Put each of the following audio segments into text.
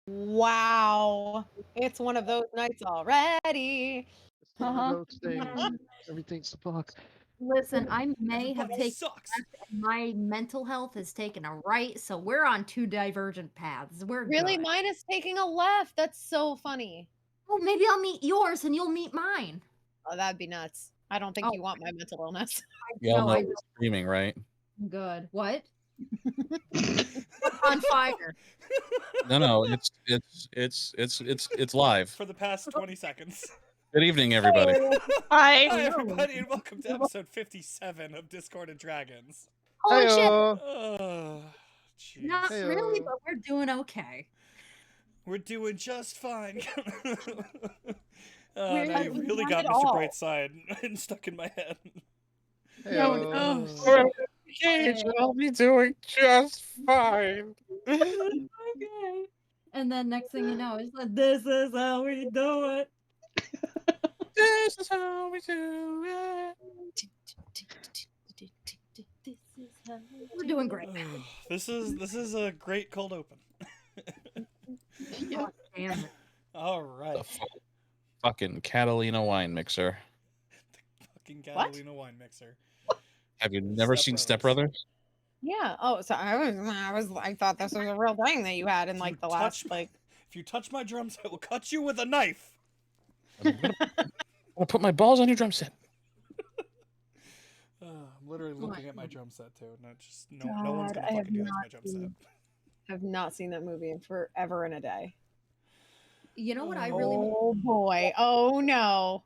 Wow. It's one of those nights already. It's one of those things. Everything's fuck. Listen, I may have Everybody taken sucks. left and my mental health has taken a right, so we're on two divergent paths. We're Really? good. Mine is taking a left. That's so funny. Oh, maybe I'll meet yours and you'll meet mine. Oh, that'd be nuts. I don't think Oh, you want my mental illness. Y'all no, know I we're streaming, right? don't. Good. What? What's on fire? No, it's live. For the past 20 seconds. Good evening, everybody. Hi, Hi. everybody, and welcome to episode 57 of Discord and Dragons. Holy shit. Heyo. Oh, jeez. Not Heyo. really, but we're doing okay. We're doing just fine. We're now you not really at got Mr. all. Brightside and stuck in my head. Heyo. Oh. Cage, I'll be doing just fine. Okay. And then next thing you know, it's like, this is how we do it. This is how we do it. We're doing great. This is a great cold open. Oh, damn it. All right. Fucking Catalina wine mixer. Fucking What? Catalina wine mixer. Have you never seen Step Brothers? Yeah. Oh, so I thought this was a real thing that you had in like the last like. If you touch my drums, I will cut you with a knife. I'm gonna put my balls on your drum set. I'm literally looking at my drum set too. No God, one's gonna I have fucking do this to my not drum set. seen- I've not seen that movie in forever and a day. You know what I really Oh boy. Oh no.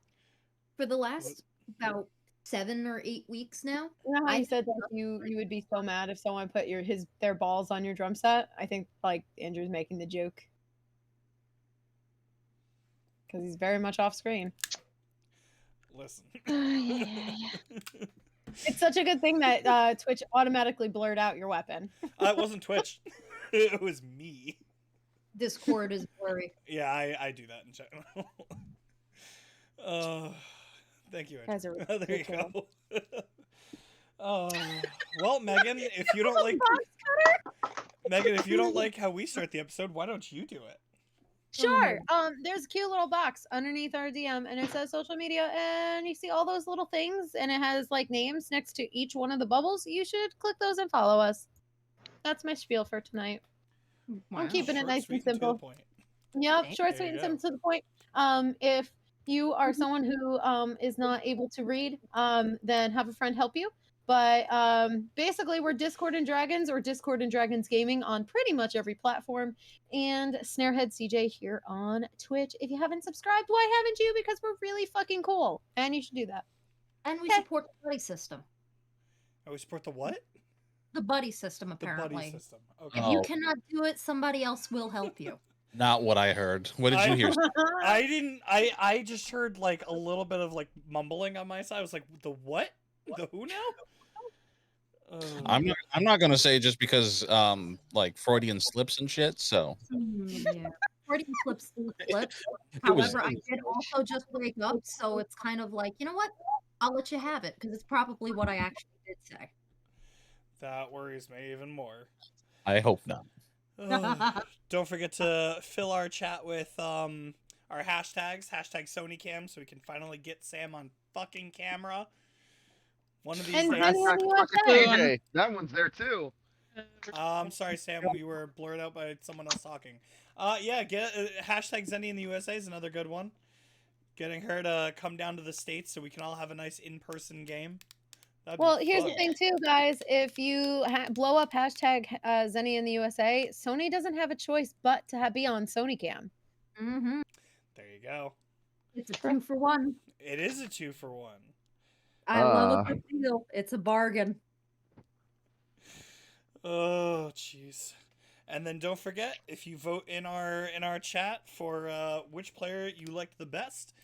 for the last about 7 or 8 weeks now. You know how I you said that you would be so mad if someone put their balls on your drum set? I think like Andrew's making the joke. Because he's very much off screen. Listen. It's such a good thing that Twitch automatically blurred out your weapon. It wasn't Twitch. It was me. Discord is blurry. Yeah, I do that in general. Thank you, Guys Andrew. are There you ridiculous. go. Well, Megan, if you don't like how we start the episode, why don't you do it? Sure. There's a cute little box underneath our DM, and it says social media, and you see all those little things, and it has like names next to each one of the bubbles. You should click those and follow us. That's my spiel for tonight. I'm keeping it Short, nice sweet, and to the simple. point. Yep, Okay. short, There sweet, you and go. simple to the point. If you are someone who is not able to read, then have a friend help you. But basically, we're Discord and Dragons or Discord and Dragons Gaming on pretty much every platform, and Snarehead CJ here on Twitch. If you haven't subscribed, why haven't you? Because we're really fucking cool, and you should do that. And we Okay. support the buddy system. Oh, we support the what? The buddy system, The apparently. buddy system. Okay. If you cannot do it, somebody else will help you. Not what I heard. What did you hear? I didn't. I just heard like a little bit of like mumbling on my side. I was like, the what? The who now? I'm not gonna say just because like Freudian slips and shit. So Yeah. Freudian slips. It was- However, I did also just wake up, so it's kind of like, you know what? I'll let you have it because it's probably what I actually did say. That worries me even more. I hope not. Don't forget to fill our chat with our hashtags, #SonyCam, so we can finally get Sam on fucking camera. One of these And days. Zenny on the Fucking USA. KJ. That one's there too. I'm sorry, Sam. We were blurred out by someone else talking. Yeah, get #Zenny in the USA is another good one. Getting her to come down to the States so we can all have a nice in-person game. That'd be Well, here's the fun. thing too, guys. If you blow up #Zenny in the USA, Sony doesn't have a choice but to be on SonyCam. Mm-hmm. There you go. It's a 2-for-1. It is a 2-for-1. I love a good deal. It's a bargain. Oh, jeez. And then don't forget, if you vote in our chat for which player you liked the best,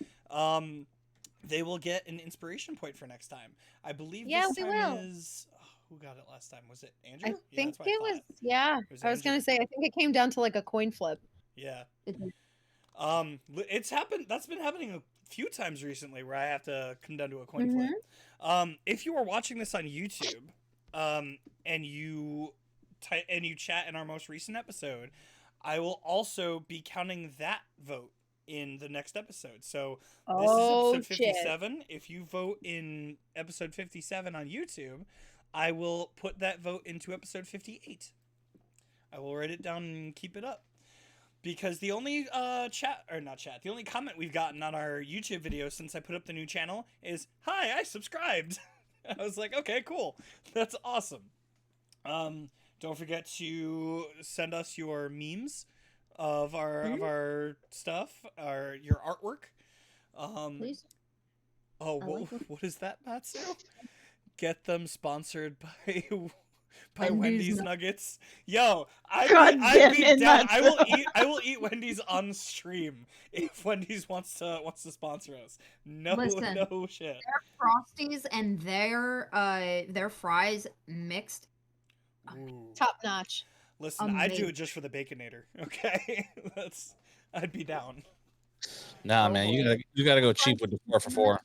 they will get an inspiration point for next time. I believe Yeah, this we time will. is who got it last time? Was it Andrew? I Yeah, think that's what I it thought. was. Yeah, It was I was gonna Andrew. say. I think it came down to like a coin flip. Yeah. It- It's happened. That's been happening a few times recently where I have to come down to a coin Mhm. flip. If you are watching this on YouTube, and you chat in our most recent episode, I will also be counting that vote in the next episode. So this Oh, is episode shit. 57. If you vote in episode 57 on YouTube, I will put that vote into episode 58. I will write it down and keep it up. Because the only the only comment we've gotten on our YouTube video since I put up the new channel is, "Hi, I subscribed." I was like, okay, cool. That's awesome. Don't forget to send us your memes of our stuff, your artwork. Please. Oh, I like what is that, Matsu? Get them sponsored by Wendy's Wendy's Nuggets. Yo, God I'd damn be it, down. Matsu. I will eat Wendy's on stream if Wendy's wants to sponsor us. No, Listen. no shit. Frosties and their fries mixed. Ooh. Top notch. Listen, I'd do Amazing. it just for the Baconator. Okay, I'd be down. Nah, Oh, man, boy. you gotta go cheap with the 4 for 4.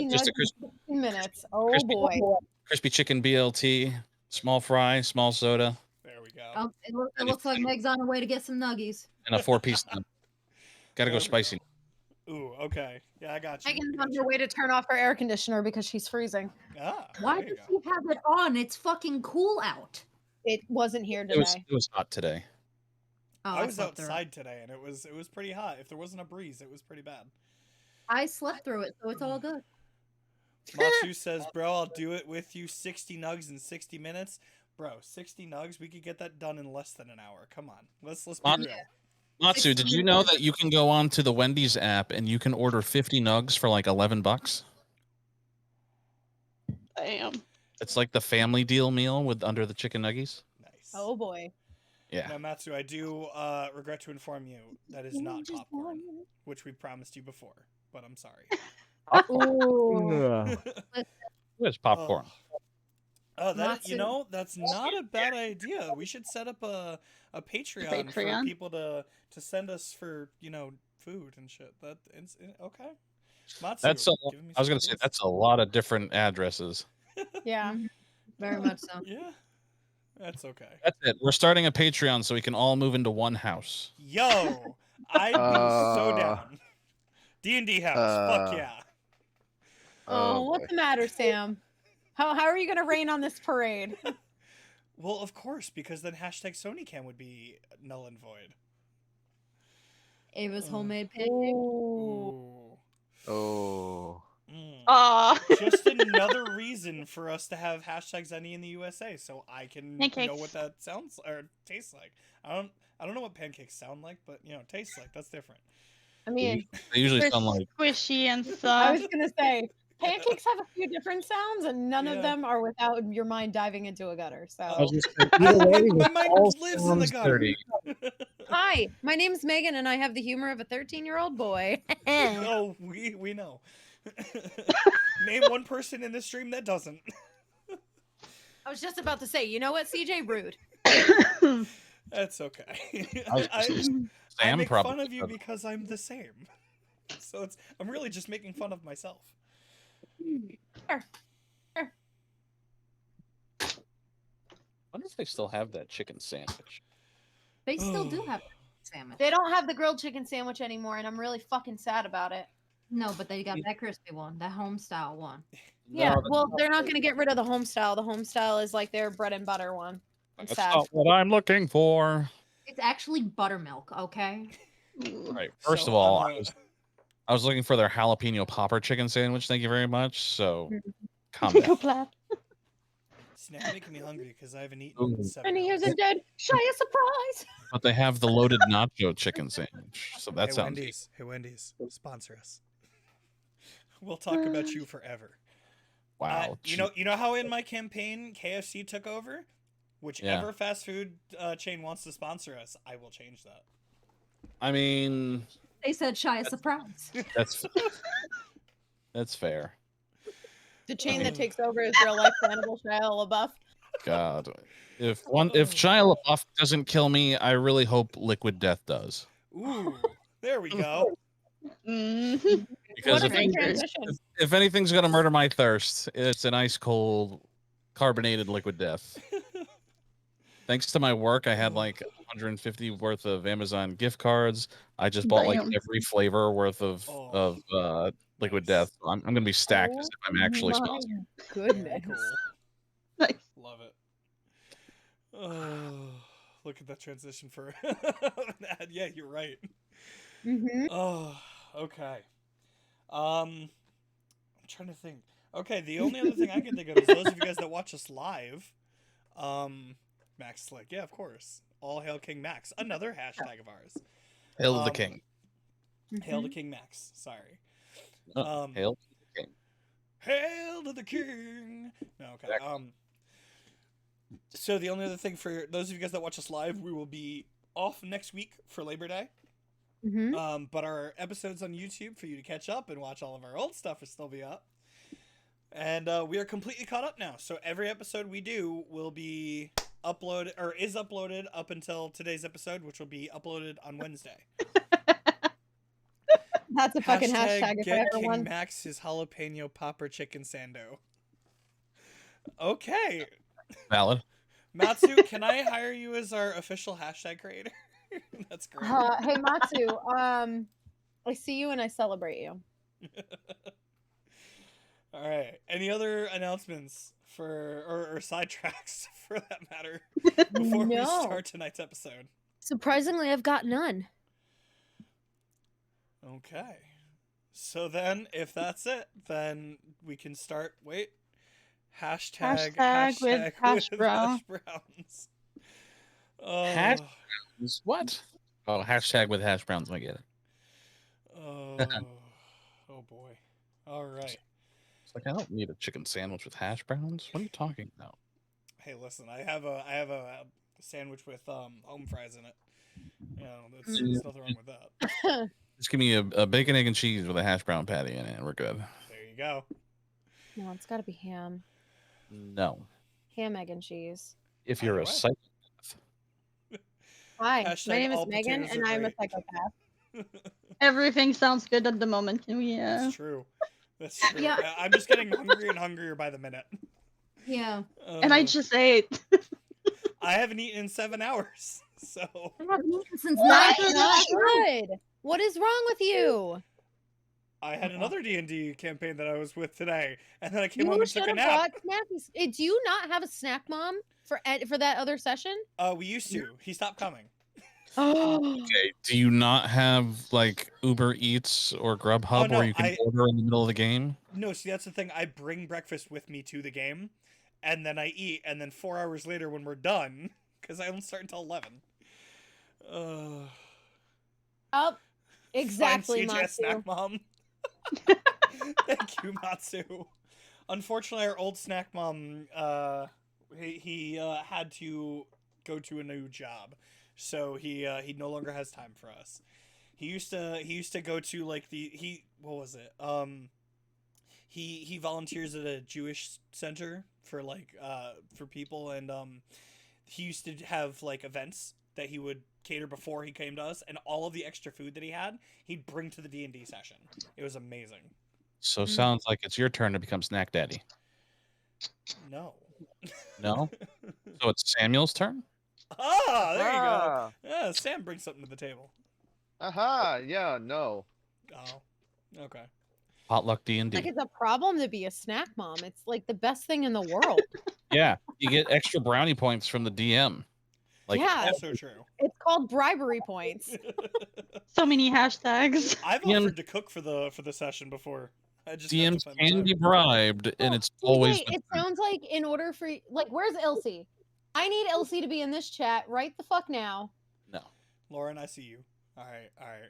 Just a 15 minutes. Oh crispy- boy. crispy chicken BLT, small fry, small soda, There we go. Oh, it looks like Meg's on her way to get some nuggies. and a 4-piece nug. Gotta go spicy. Ooh, okay. Yeah, I got you. Megan's I on got her you. way to turn off her air conditioner because she's freezing. Ah, Why there you does go. she have it on? It's fucking cool out. It wasn't here It today. was hot today. Oh, I was slept through it. outside today, and it was pretty hot. If there wasn't a breeze, it was pretty bad. I slept through it, so it's all good. Matsu says, "Bro, I'll do it with you. 60 nugs in 60 minutes, bro. 60 nugs, we could get that done in less than an hour. Come on, let's be Mom- real. Matsu, did you know that you can go on to the Wendy's app and you can order 50 nugs for like $11? Damn. It's like the family deal meal with under the chicken nuggies. Nice. Oh boy. Yeah. Now, Matsu, I do regret to inform you that is not popcorn, which we promised you before. But I'm sorry. Ooh. It's popcorn. Oh, that Matsu. that's not a bad idea. We should set up a Patreon for Patreon? people to send us for food and shit. Okay. Matsu, That's giving me I was some gonna say ideas. that's a lot of different addresses. Yeah. Very much so. Yeah, that's okay. That's it. We're starting a Patreon so we can all move into one house. Yo, I'd be so down. D&D house, fuck yeah. Oh, what's boy. the matter, Sam? How are you gonna rain on this parade? Well, of course, because then hashtag SonyCam would be null and void. Ava's Ugh. homemade pancake. Ooh. Ooh. Oh. Mm. Aw. Just another reason for us to have hashtag Zenny in the USA, so I can know Pancakes. what that sounds or tastes like. I don't know what pancakes sound like, but tastes like. That's different. I mean, They usually sound like Squishy and I stuff. was gonna say pancakes have a few different sounds, and none Yeah. of them are without your mind diving into a gutter. So, I was just My mind lives in the gutter. dirty. hi, my name's Megan, and I have the humor of a 13-year-old boy. Oh, we know. Name one person in this stream that doesn't. I was just about to say, you know what, CJ, rude. That's okay. I was I Sam make probably. fun of you doesn't. because I'm the same. So I'm really just making fun of myself. I wonder if they still have that chicken sandwich. They still do have sandwich. They don't have the grilled chicken sandwich anymore, and I'm really fucking sad about it. No, but they got that crispy one, that home style one. Yeah, No, well, they're not going to get rid of the home style. The home style is like their bread and butter one. I'm that's sad. not what I'm looking for. It's actually buttermilk, okay? Right. First So, of all, I'm I was looking for their jalapeno popper chicken sandwich. Thank you very much. So, calm Go down. Plath. It's now making me hungry because I haven't eaten in Ooh. 7 And here's hours. a dead shy a surprise. But they have the loaded nacho chicken sandwich. So that Hey, sounds Wendy's. Hey, Wendy's. Sponsor us. We'll talk about you forever. wow. You know how in my campaign KFC took over? Whichever fast food chain wants to sponsor us, I will change that. I mean, They said shy a surprise. that's fair. The chain that takes over is real life Hannibal Shia LaBeouf. God, if Shia LaBeouf doesn't kill me, I really hope Liquid Death does. Ooh, there we go. Mhm. Because What a if, great anything- transition. if anything's gonna murder my thirst, it's an ice cold, carbonated Liquid Death. Thanks to my work, I had like 150 worth of Amazon gift cards. I just bought like Damn. every flavor worth of Liquid Nice. Death. So I'm gonna be stacked as if I'm actually my sponsored. goodness. Cool. Nice. Love it. Oh, look at that transition for an ad. Yeah, you're right. Mm-hmm. Oh, okay. I'm trying to think. Okay, the only other thing I can think of is those of you guys that watch us live. Max Slick, yeah, of course. All hail King Max, another hashtag of ours. Hail to the king. Hail to King Max. Sorry. Hail to the king. Hail to the king. No, okay. So the only other thing for those of you guys that watch us live, we will be off next week for Labor Day. Mm-hmm. But our episodes on YouTube for you to catch up and watch all of our old stuff will still be up. And we are completely caught up now. So every episode we do will be uploaded or is uploaded up until today's episode, which will be uploaded on Wednesday. That's a fucking hashtag if I Get ever King won. Max his jalapeno popper chicken sando. Okay. Valid. Matsu, can I hire you as our official hashtag creator? That's great. Hey Matsu, I see you and I celebrate you. All right. Any other announcements for or sidetracks for that matter before we No. start tonight's episode? Surprisingly, I've got none. Okay. So then, if that's it, then we can start. Wait. Hashtag with hash brown. hash browns. Hash- What? Oh, hashtag with hash browns. I get it. Oh boy. All right. It's like I don't need a chicken sandwich with hash browns. What are you talking about? Hey, listen. I have a sandwich with home fries in it. You know, there's nothing wrong with that. Just give me a bacon, egg, and cheese with a hash brown patty in it, and we're good. There you go. No, it's got to be ham. No. Ham, egg, and cheese. If you're a Either way. psychopath. Hi, Hashtag my name is all Megan, potatoes and are I'm a great. psychopath. Everything sounds good at the moment. Can we? That's true. That's true. Yeah. I'm just getting hungrier and hungrier by the minute. Yeah. And I Uh, just ate. I haven't eaten in 7 hours, so I haven't eaten since That's 9 not good. What is wrong with you? I had another D&D campaign that I was with today, and then I came You home and took should a have nap. brought snackies. Do you not have a snack mom for that other session? We used to. He stopped coming. Oh, Okay. Do you not have like Uber Eats or Grubhub no, where you can order in the middle of the game? No, see, that's the thing. I bring breakfast with me to the game, and then I eat, and then 4 hours later when we're done, because I don't start until 11. oh, exactly, Fine, CJ Matsu. Snack Mom. Thank you, Matsu. Unfortunately, our old snack mom, he had to go to a new job, so he no longer has time for us. He used to go to like what was it? He volunteers at a Jewish center for like for people, and he used to have like events that he would cater before he came to us, and all of the extra food that he had, he'd bring to the D&D session. It was amazing. So sounds like it's your turn to become snack daddy. No. No? So it's Samuel's turn? Ah, there you go. Ah, Yeah, Sam brings something to the table. aha, yeah, no. Oh, okay. Potluck D&D. Like it's a problem to be a snack mom. It's like the best thing in the world. Yeah, you get extra brownie points from the DM. Like, yeah, Also true. it's called bribery points. So many hashtags. I've DM offered to cook for the session before. I just have to DMs find the can time. be bribed, and it's CJ, always it sounds like in order for like, where's Elsie? I need Elsie to be in this chat right the fuck now. no. Lauren, I see you. All right, all right.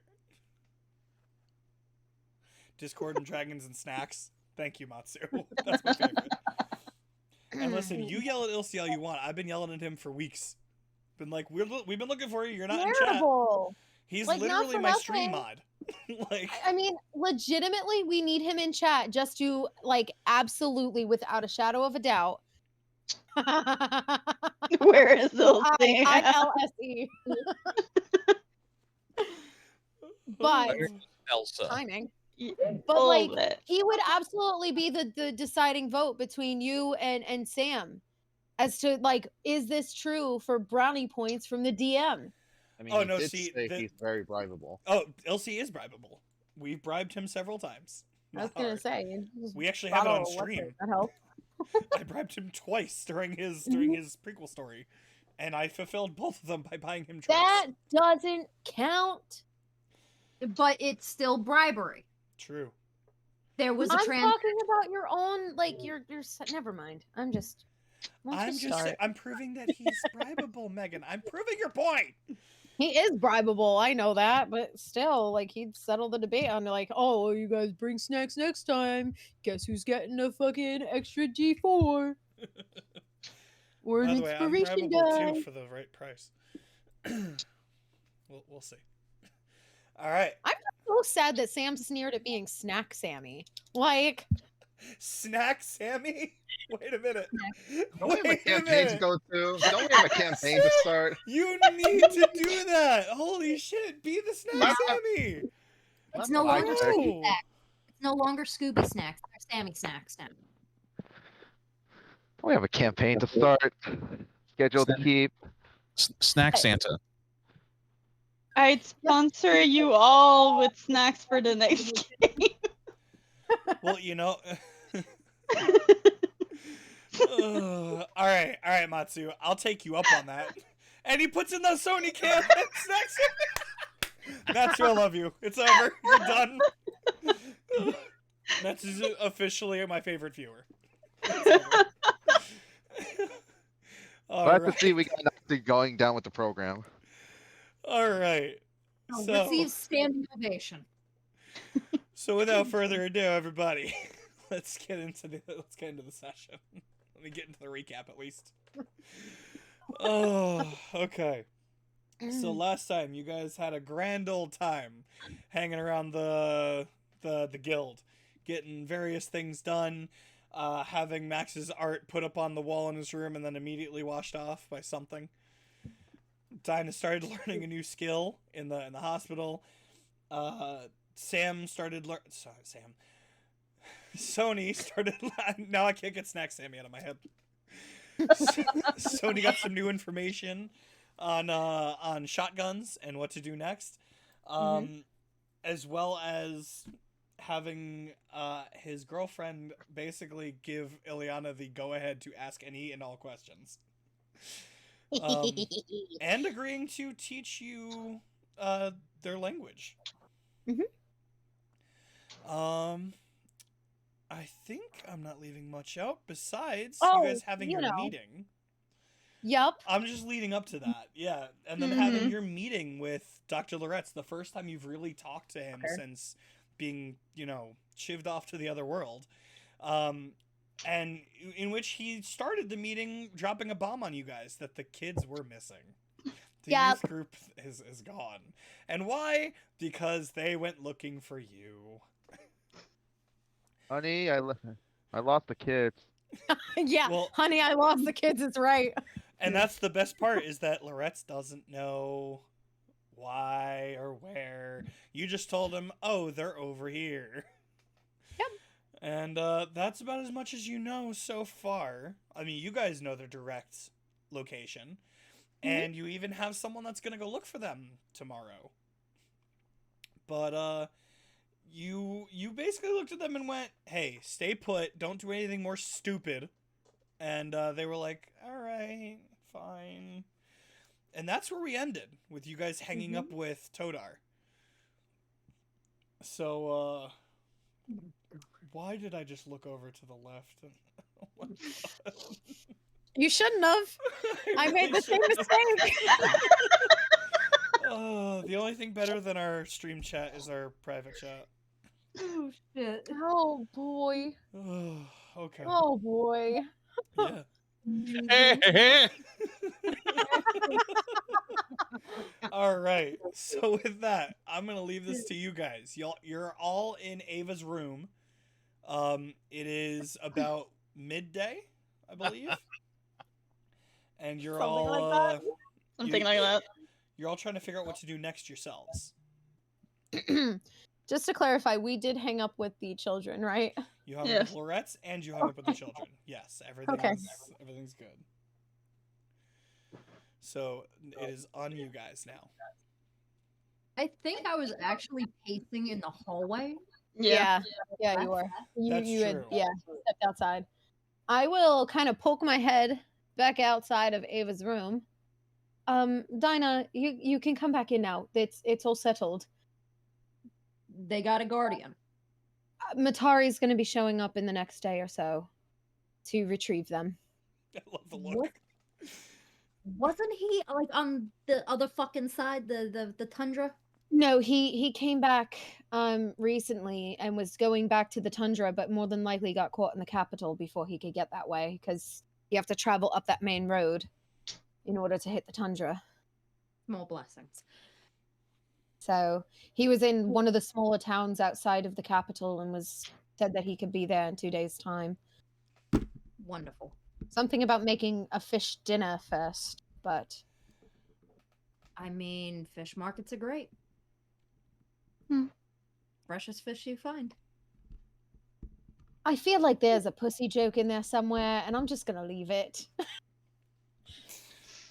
Discord and Dragons and Snacks. Thank you, Matsu. That's my favorite. And listen, you yell at Ilse all you want. I've been yelling at him for weeks. Been like, we've been looking for you. You're not in chat. Terrible. He's Like, not literally for my stream nothing. mod. Like, I mean, legitimately, we need him in chat just to like absolutely, without a shadow of a doubt. Where is those things? ILSE. But Elsa. timing. But like, he would absolutely be the deciding vote between you and Sam. as to like, is this true for brownie points from the DM? I mean, Oh, he no, did see, say the- he's very bribable. Oh, LC is bribable. We've bribed him several times. I was Not gonna hard. say We actually have it on bottle of stream. liquor, that helps. I bribed him twice during his prequel story, and I fulfilled both of them by buying him drinks. That doesn't count. But it's still bribery. True. There was a I'm trans. talking about your own, like your. Never mind. I'm just. I'm just start. I'm proving that he's bribable, Megan. I'm proving your point. He is bribable. I know that, but still, like he'd settle the debate on like, oh, you guys bring snacks next time. Guess who's getting a fucking extra G4? Or By an the way, I'm inspiration bribable die. too for the right price. We'll see. All right. So sad that Sam sneered at being Snack Sammy. Like, Snack Sammy? Wait a minute. Don't we have a Wait a campaign to minute. go to? Don't we have a campaign to start? You need to do that. Holy shit. Be the Snack Sammy. It's no I- longer No. Scooby Snacks. It's no longer Scooby Snacks. They're Sammy Snacks now. Don't we have a campaign to start? Schedule to keep. Snack Santa. I'd sponsor you all with snacks for the next game. Well, you know. All right, Matsu. I'll take you up on that. And he puts in the Sony can. Snack Sammy. Matsu, I love you. It's over. You're done. That's officially my favorite viewer. All Glad right. to see we got nothing going down with the program. All right. So, Receives standing ovation. so without further ado, everybody, let's get into the session. Let me get into the recap at least. Oh, okay. So last time you guys had a grand old time hanging around the guild, getting various things done, having Max's art put up on the wall in his room and then immediately washed off by something. Dinah started learning a new skill in the hospital. Sam started Sony started. Now I can't get Snack Sammy out of my head. Sony got some new information on shotguns and what to do next, as well as having his girlfriend basically give Ileana the go-ahead to ask any and all questions. And agreeing to teach you their language. I think I'm not leaving much out besides you guys having you your know. meeting. Yup. I'm just leading up to that, yeah. And then having your meeting with Dr. Loretz, the first time you've really talked to him since being, shivved off to the other world. And in which he started the meeting dropping a bomb on you guys that the kids were missing. The Yep. youth group is gone. And why? Because they went looking for you. Honey, I lost the kids. Yeah, Well- honey, I lost the kids. It's right. And that's the best part is that Loretz doesn't know why or where. You just told him, oh, they're over here. Yep. And that's about as much as you know so far. I mean, you guys know their direct location. And you even have someone that's going to go look for them tomorrow. But you basically looked at them and went, hey, stay put. Don't do anything more stupid. And they were like, all right, fine. And that's where we ended, with you guys hanging up with Todar. So, why did I just look over to the left? Oh my God. You shouldn't have. I made the same really mistake. The only thing better than our stream chat is our private chat. Oh shit. Oh boy. Okay. Oh boy. Yeah. All right. So with that, I'm gonna leave this to you guys. You're all in Ava's room. It is about midday, I believe. And you're Something all like Something like that. you're all trying to figure out what to do next yourselves. Just to clarify, we did hang up with the children, right? You hung up Yes. with Loretz and you hung up with the children. Yes, everything's good. So it is on you guys now. I think I was actually pacing in the hallway. Yeah, you That's were. That's You had, true. yeah, stepped outside. I will kind of poke my head back outside of Ava's room. Dinah, you can come back in now. It's all settled. They got a guardian. Matari's going to be showing up in the next day or so to retrieve them. I love the look. What? Wasn't he like on the other fucking side, the tundra? No, he came back recently and was going back to the tundra, but more than likely got caught in the capital before he could get that way because you have to travel up that main road in order to hit the tundra. Small blessings. So he was in one of the smaller towns outside of the capital and was said that he could be there in 2 days' time. Wonderful. Something about making a fish dinner first, but I mean, fish markets are great. Hmm. Freshest fish you find. I feel like there's a pussy joke in there somewhere, and I'm just gonna leave it.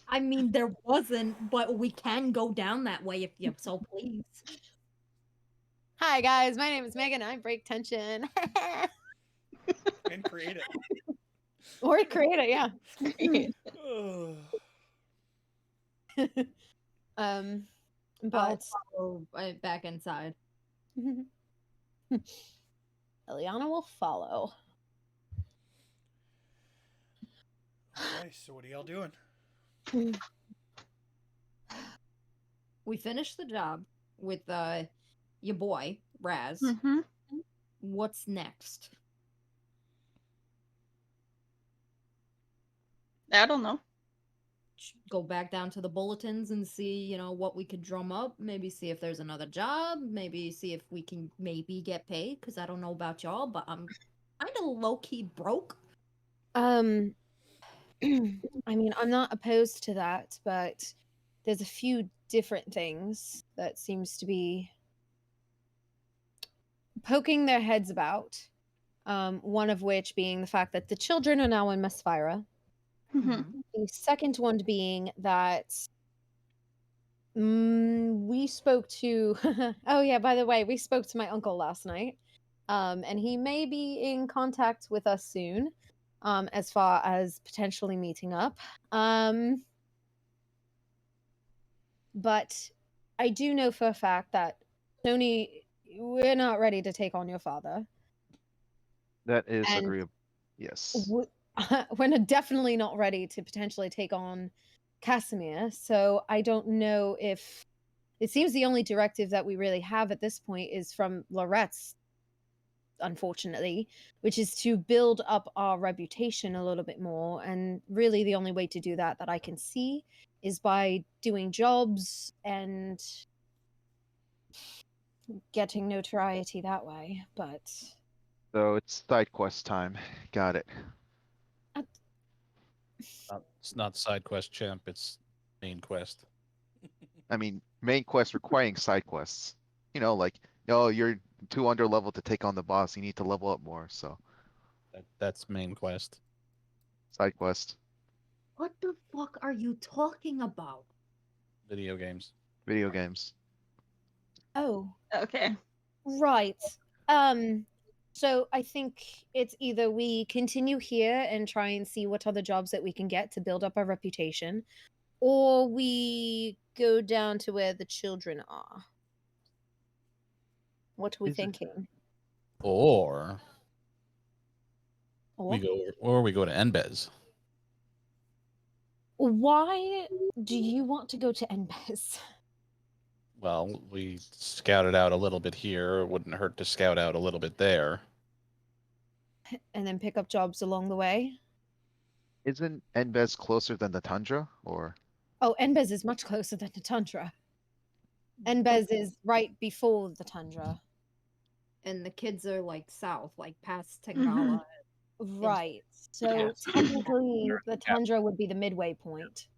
I mean, there wasn't, but we can go down that way if you so please. Hi guys, my name is Megan. I break tension. And create it. Or create it, yeah. Ugh. I'll But follow back inside. Eliana will follow. Okay, so what are y'all doing? We finished the job with your boy, Raz. Mm-hmm. What's next? I don't know. Go back down to the bulletins and see, you know, what we could drum up. Maybe see if there's another job. Maybe see if we can maybe get paid. Because I don't know about y'all, but I'm kind of low key broke. I mean, I'm not opposed to that, but there's a few different things that seems to be poking their heads about. One of which being the fact that the children are now in Mesphira. Mm-hmm. The second one being that we spoke to oh yeah, by the way, we spoke to my uncle last night, and he may be in contact with us soon, as far as potentially meeting up, but I do know for a fact that Tony, we're not ready to take on your father. That is And agreeable. Yes. We're definitely not ready to potentially take on Casimir, so I don't know if it seems the only directive that we really have at this point is from Loretz, unfortunately, which is to build up our reputation a little bit more, and really the only way to do that I can see is by doing jobs and getting notoriety that way, but So it's side quest time. Got it. It's not side quest, champ. It's main quest. I mean, main quest requiring side quests. You know, like, oh, you're too under level to take on the boss. You need to level up more. So That's main quest. side quest, What the fuck are you talking about? Video games. video games. oh, Okay. right. So I think it's either we continue here and try and see what other jobs that we can get to build up our reputation, or we go down to where the children are. What are we Is it- thinking? Or Or we go to Enbez. why do you want to go to Enbez? Well, we scouted out a little bit here. It wouldn't hurt to scout out a little bit there. And then pick up jobs along the way? Isn't Enbez closer than the Tundra? Or Oh, Enbez is much closer than the Tundra. Enbez is right before the Tundra. And the kids are like south, like past Tagala. Right. So Yeah. technically, the Tundra would be the midway point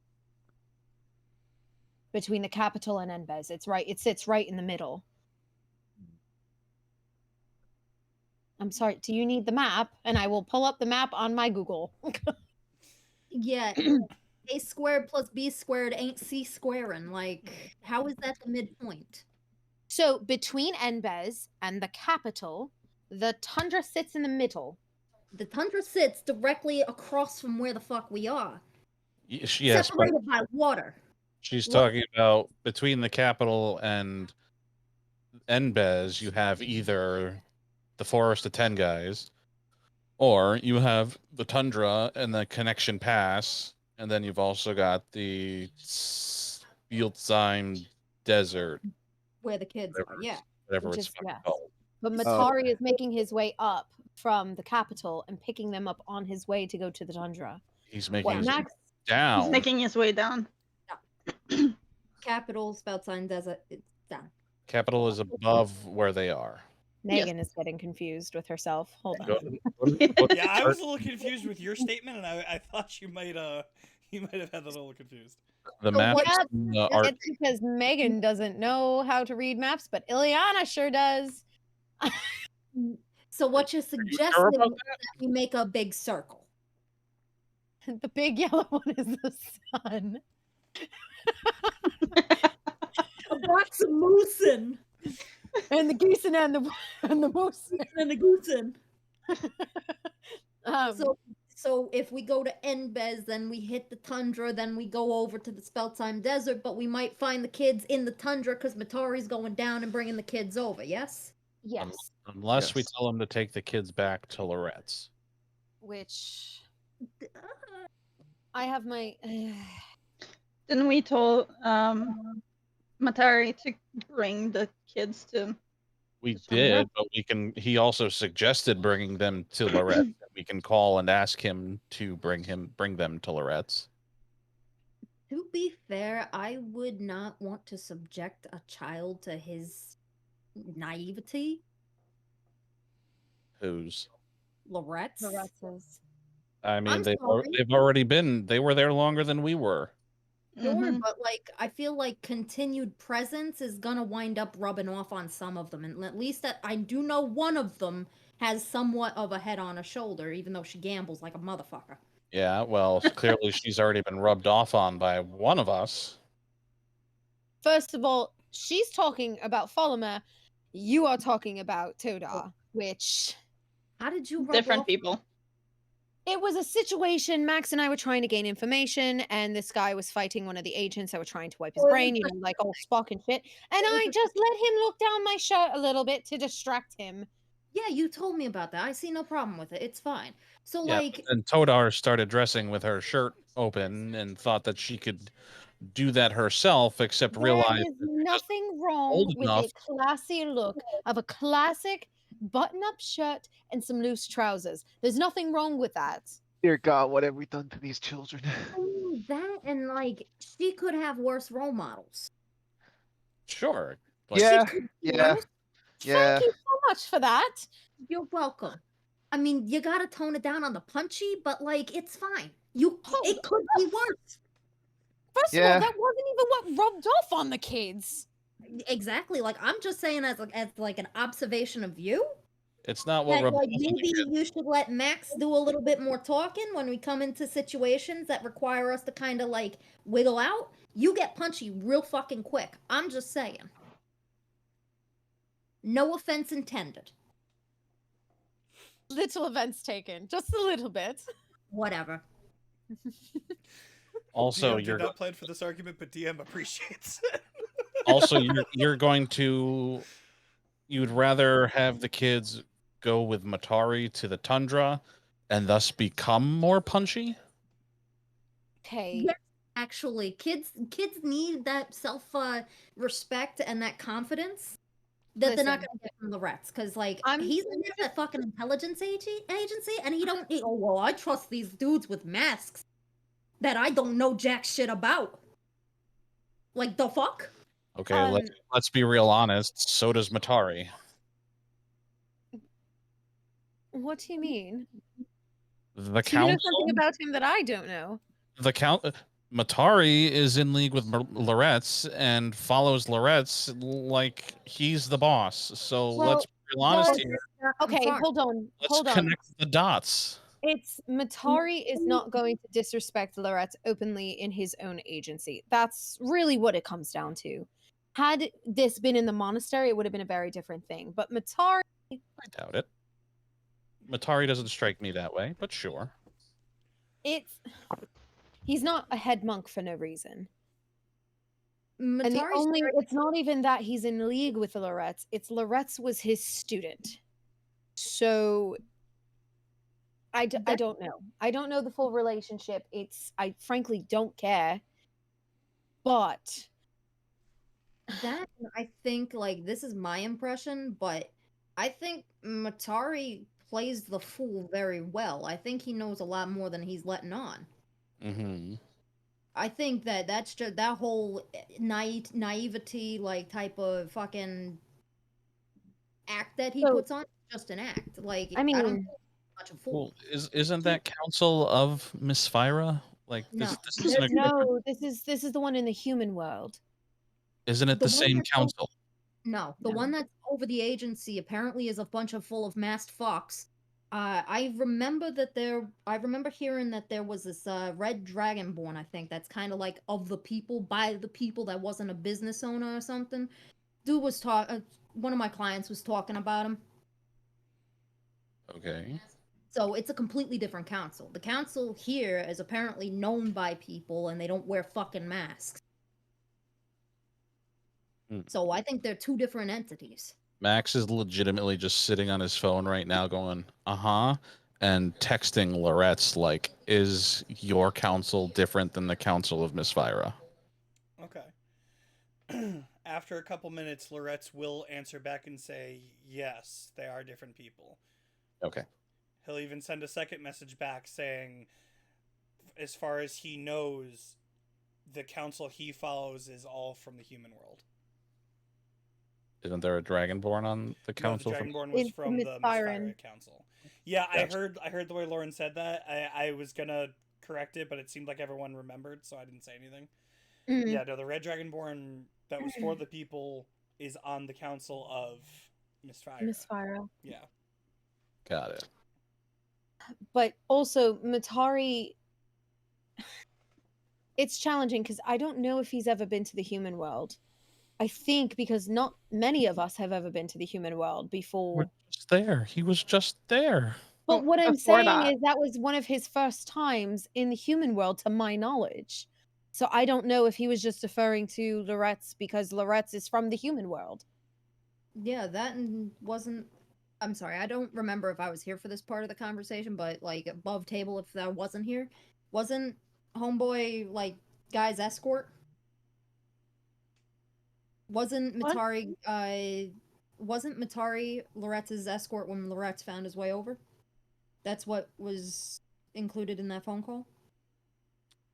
between the capital and Enbez. It's right. It sits right in the middle. I'm sorry. Do you need the map? And I will pull up the map on my Google. Yeah. A squared plus B squared ain't C squaring. Like, how is that the midpoint? So between Enbez and the capital, the tundra sits in the middle. The tundra sits directly across from where the fuck we are. Yes, but Separated by water. she's What- talking about between the capital and Enbez, you have either the Forest of Ten Guys, or you have the tundra and the Connection Pass, and then you've also got the Spielzheim Desert, Where the kids are, whatever yeah. it's, whatever Which it's is- fucking yes. called. But Matari is making his way up from the capital and picking them up on his way to go to the tundra. He's making What his Max? down. He's making his way down. Capital, Spielzheim Desert, it's down. Capital is above where they are. Megan is getting confused with herself. Hold on. Yeah, I was a little confused with your statement, and I thought you might have had that a little confused. The So map what- are It's because Megan doesn't know how to read maps, but Ileana sure does. So what you're suggesting about is that we make a big circle. The big yellow one is the sun. That's a moosin. And the geese and the moose. And the goosen. Um, So if we go to Enbez, then we hit the tundra, then we go over to the Spielzheim Desert, but we might find the kids in the tundra because Matari's going down and bringing the kids over, yes? yes. unless we Yes. tell him to take the kids back to Loretz. Which I have my. Then we told Matari to bring the kids to. We Just wondering. did, but we can. He also suggested bringing them to Loretz. We can call and ask him to bring them to Loretz. To be fair, I would not want to subject a child to his naivety. Who's? Loretz. Loretz's. I mean, I'm they've sorry. already been. They were there longer than we were. Sure, Mhm. but like I feel like continued presence is gonna wind up rubbing off on some of them, and at least that I do know one of them has somewhat of a head on her shoulder, even though she gambles like a motherfucker. Yeah, well, clearly she's already been rubbed off on by one of us. First of all, she's talking about Follimer. You are talking about Todar, which How did you rub Different off- people. it was a situation. Max and I were trying to gain information, and this guy was fighting one of the agents that were trying to wipe his Oh, it was brain, you know, like all Spock and shit. And I just let him look down my shirt a little bit to distract him. Yeah, you told me about that. I see no problem with it. It's fine. So Yeah, like and Todar started dressing with her shirt open and thought that she could do that herself, except realized There is nothing wrong old with enough. a classy look of a classic button-up shirt and some loose trousers. There's nothing wrong with that. Dear God, what have we done to these children? that and like she could have worse role models. sure. Yeah, She could be yeah, worse. yeah. Thank you so much for that. You're welcome. I mean, you gotta tone it down on the punchy, but like it's fine. It could be worse. First of Yeah. all, that wasn't even what rubbed off on the kids. Exactly. Like I'm just saying as like an observation of you. It's not what That, rubbed like off on the maybe kid. you should let Max do a little bit more talking when we come into situations that require us to kind of like wiggle out. You get punchy real fucking quick. I'm just saying. No offense intended. Little events taken, just a little bit. Whatever. Also, DM you're did not plan for this argument, but DM appreciates it. also you're going to. You'd rather have the kids go with Matari to the tundra, and thus become more punchy. Okay. Yeah. Actually, kids need that self respect and that confidence that they're not Listen. gonna get from the Rets, because like I'm- he's in a fucking intelligence agency, and oh well, I trust these dudes with masks that I don't know jack shit about. Like the fuck? Okay, let's be real honest. So does Matari. What do you mean? The Do you know council. something about him that I don't know? Matari is in league with Loretz and follows Loretz like he's the boss. So Well, let's be real honest well, here. I'm Okay, sorry. hold on. Let's Hold on. connect the dots. It's Matari is not going to disrespect Loretz openly in his own agency. That's really what it comes down to. Had this been in the monastery, it would have been a very different thing. But Matari, I doubt it. Matari doesn't strike me that way, but sure. he's not a head monk for no reason. And Matari's it's not even that he's in league with Loretz, it's Loretz was his student. So I don't know. I don't know the full relationship. I frankly don't care. But that I think like this is my impression, but I think Matari plays the fool very well. I think he knows a lot more than he's letting on. Mm-hmm. I think that's just that whole naivety like type of fucking act that he So- puts on is just an act. Like I I don't mean- think he's much a fool. Well, isn't that Council of Misfira? Like No. this isn't a, no, this is the one in the human world. isn't it The the one same that's council? No, the No. one that's over the agency apparently is a bunch of full of masked fucks. I remember hearing that there was this red dragonborn, I think, that's kind of like of the people, by the people, that wasn't a business owner or something. Dude was one of my clients was talking about him. Okay. So it's a completely different council. The council here is apparently known by people and they don't wear fucking masks. Hmm. So I think they're two different entities. Max is legitimately just sitting on his phone right now going, uh-huh, and texting Loretz like, is your council different than the Council of Misfira? Okay. After a couple minutes, Loretz will answer back and say, yes, they are different people. Okay. He'll even send a second message back saying, as far as he knows, the council he follows is all from the human world. Isn't there a Dragonborn on the council? No, the from- Dragonborn was It's from the Misthyran. Misthyra Council. Yeah, Gotcha. I heard the way Lauren said that. I was gonna correct it, but it seemed like everyone remembered, so I didn't say anything. Mm. Yeah, no, the Red Dragonborn that was for the people is on the council of Misthyra. Misfira. Yeah. Got it. But also Matari, it's challenging because I don't know if he's ever been to the human world. I think because not many of us have ever been to the human world before. We're just there. He was just there. But what I'm Before saying that. is that was one of his first times in the human world, to my knowledge. So I don't know if he was just referring to Loretz because Loretz is from the human world. Yeah, wasn't. I'm sorry, I don't remember if I was here for this part of the conversation, but like above table, if I wasn't here, wasn't Homeboy like guy's escort? Wasn't What? Matari Loretz's escort when Loretz found his way over? That's what was included in that phone call.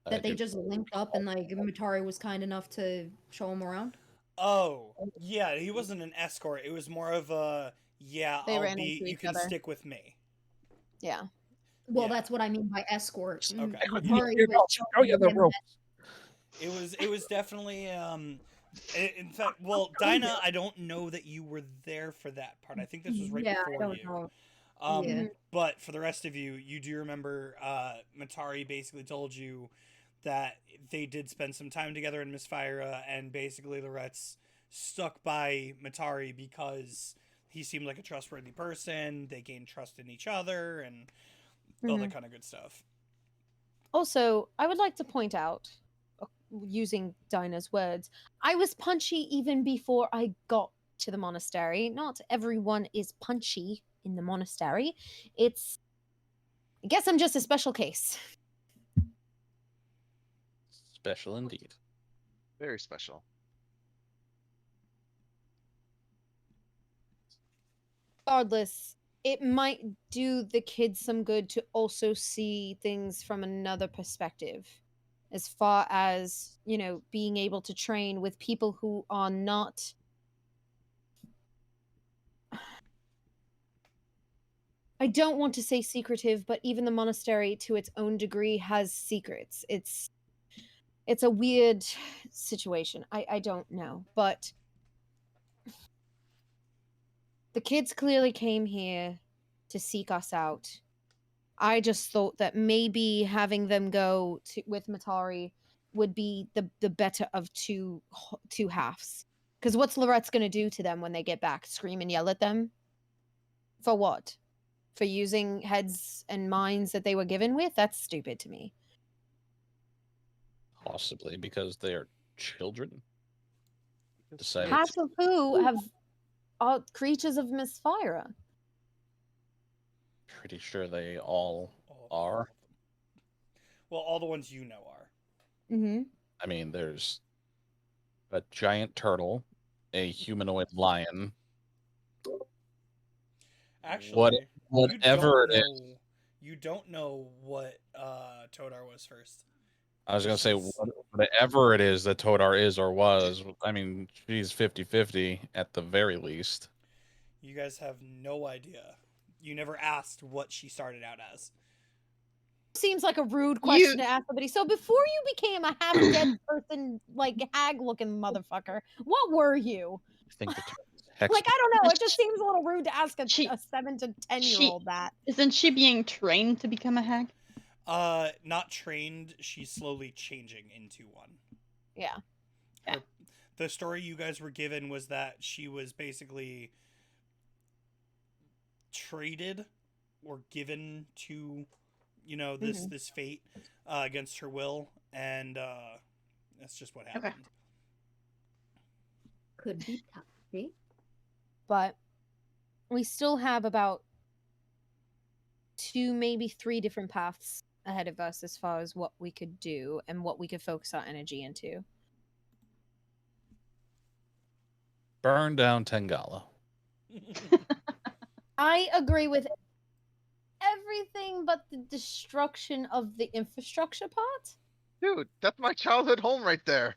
I That they do- just linked up and like Matari was kind enough to show him around. Oh, yeah, he wasn't an escort. It was more of a, yeah, They I'll ran be, into you each can other. stick with me. Yeah. Well, Yeah. that's what I mean by escort. Okay. Matari Here, was I'll show you the showing him ropes. It was definitely, in fact, well, Dinah, I don't know that you were there for that part. I think this was right yeah, I before don't you. know. Um, Yeah. But for the rest of you, you do remember Matari basically told you that they did spend some time together in Misfira, and basically Loretz stuck by Matari because he seemed like a trustworthy person. They gained trust in each other and all that kind of good stuff. Also, I would like to point out, using Dinah's words, I was punchy even before I got to the monastery. Not everyone is punchy in the monastery. I guess I'm just a special case. Special indeed. Very special. Regardless, it might do the kids some good to also see things from another perspective, as far as, being able to train with people who are not I don't want to say secretive, but even the monastery to its own degree has secrets. It's a weird situation. I don't know, but the kids clearly came here to seek us out. I just thought that maybe having them go with Matari would be the better of two halves. Because what's Lorette's going to do to them when they get back? Scream and yell at them? For what? For using heads and minds that they were given with? That's stupid to me. Possibly because they're children. Decided Half to- of who have are creatures of Misfira. Pretty sure they all All are. of them. Well, all the ones you know are. Mm-hmm. I mean, there's a giant turtle, a humanoid lion. Actually, Whatever it is. you don't know what Todar was first. I was gonna say She's- whatever it is that Todar is or was. I mean, she's 50-50 at the very least. You guys have no idea. You never asked what she started out as. Seems like a rude question to ask somebody. So before you became a half dead person, like hag looking motherfucker, what were you? I think the term is hex. Like, I don't know. It just seems a little rude to ask a She- 7 to 10-year-old that. Isn't she being trained to become a hag? Not trained. She's slowly changing into one. Yeah. The story you guys were given was that she was basically traded or given to, this fate against her will, and that's just what happened. Could be tough. But we still have about 2, maybe 3 different paths ahead of us as far as what we could do and what we could focus our energy into. Burn down Tengala. I agree with everything but the destruction of the infrastructure part. Dude, that's my childhood home right there.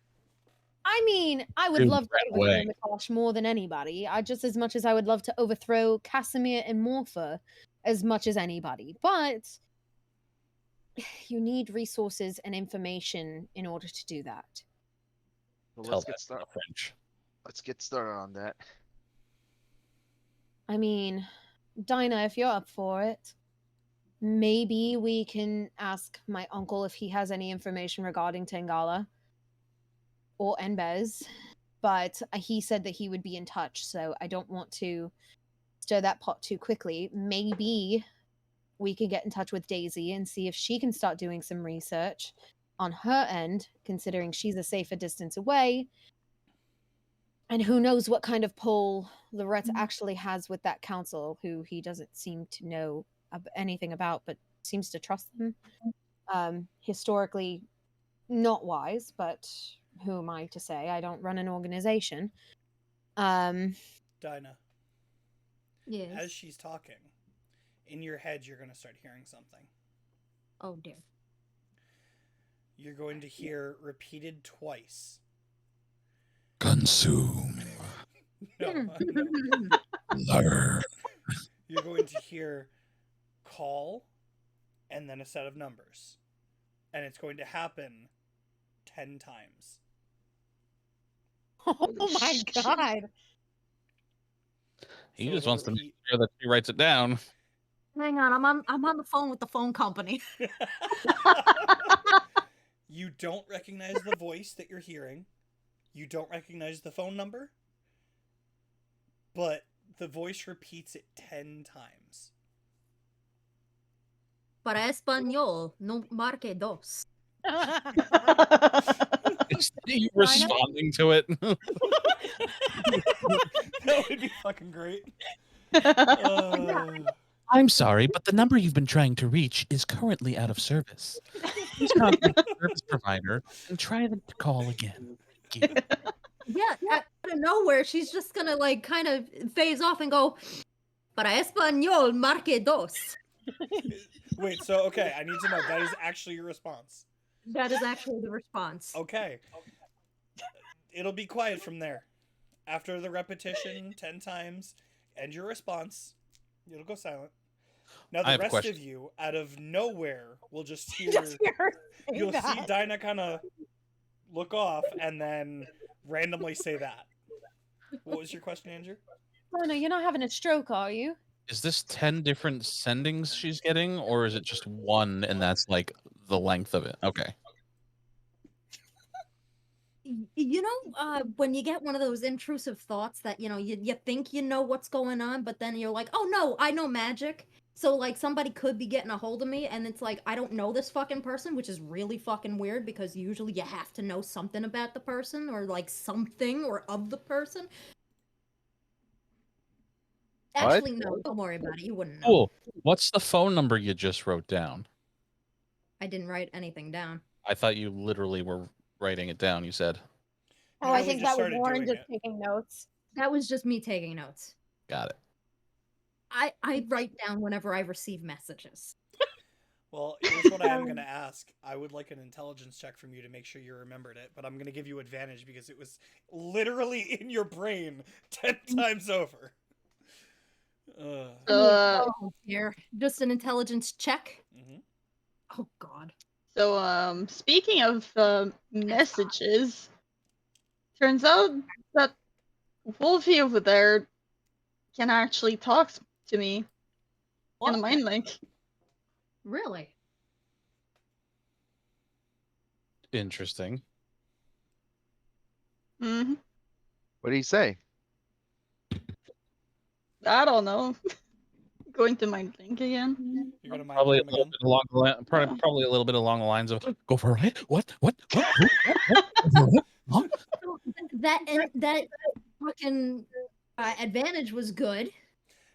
I mean, I would Dude, love to right overthrow away. Mitosh more than anybody. Just as much as I would love to overthrow Casimir and Morpha as much as anybody. But you need resources and information in order to do that. Well, Tell let's that get in started. French. Let's get started on that. I mean, Dinah, if you're up for it, maybe we can ask my uncle if he has any information regarding Tengala or Enbez. But he said that he would be in touch, so I don't want to stir that pot too quickly. Maybe we can get in touch with Daisy and see if she can start doing some research on her end, considering she's a safer distance away. And who knows what kind of pull Lorette actually has with that council, who he doesn't seem to know anything about, but seems to trust them. Historically, not wise, but who am I to say? I don't run an organization. Dinah, Yes. as she's talking, in your head you're going to start hearing something. Oh dear. You're going to hear repeated twice. Consume. No. Learn. You're going to hear call and then a set of numbers. And it's going to happen 10 times. Oh my god. He So just it'll wants to make repeat- sure that she writes it down. Hang on, I'm on the phone with the phone company. You don't recognize the voice that you're hearing. You don't recognize the phone number. But the voice repeats it 10 times. Para español, no marque dos. Is he responding to it? That would be fucking great. I'm sorry, but the number you've been trying to reach is currently out of service. Please contact the service provider and try to call again. Thank you. Yeah, out of nowhere, she's just gonna like kind of phase off and go, para español, marque dos. Wait, so okay, I need to know, that is actually your response. That is actually the response. Okay. It'll be quiet from there. After the repetition 10 times and your response, it'll go silent. Now I the have a rest question. of you, out of nowhere, will just hear Just hear her say you'll see that. Dinah kind of look off and then randomly say that. What was your question, Andrew? Oh no, you're not having a stroke, are you? Is this 10 different sendings she's getting, or is it just one and that's like the length of it? Okay. You know, when you get one of those intrusive thoughts that, you know, you think you know what's going on, but then you're like, oh no, I know magic. So, like, somebody could be getting a hold of me, and it's like, I don't know this fucking person, which is really fucking weird because usually you have to know something about the person or, like, something or of the person. What? Actually, no, don't worry about it. You wouldn't know. Cool. What's the phone number you just wrote down? I didn't write anything down. I thought you literally were writing it down, you said. Oh, No, I we think just that was started Lauren doing just it. taking notes. That was just me taking notes. Got it. I write down whenever I receive messages. Well, here's what I am going to ask. I would like an intelligence check from you to make sure you remembered it, but I'm going to give you advantage because it was literally in your brain 10 times over. Oh dear. Just an intelligence check. Mhm. Oh god. So, speaking of messages, turns out that Wolfie over there can actually talk to me in a mind link. Really? Interesting. Hmm. What do you say? I don't know. Going to mind link again. You're going to mind Probably a him little again? bit along the line, probably a little bit along the lines of go for it. What? Who? Go for it? Huh? That fucking advantage was good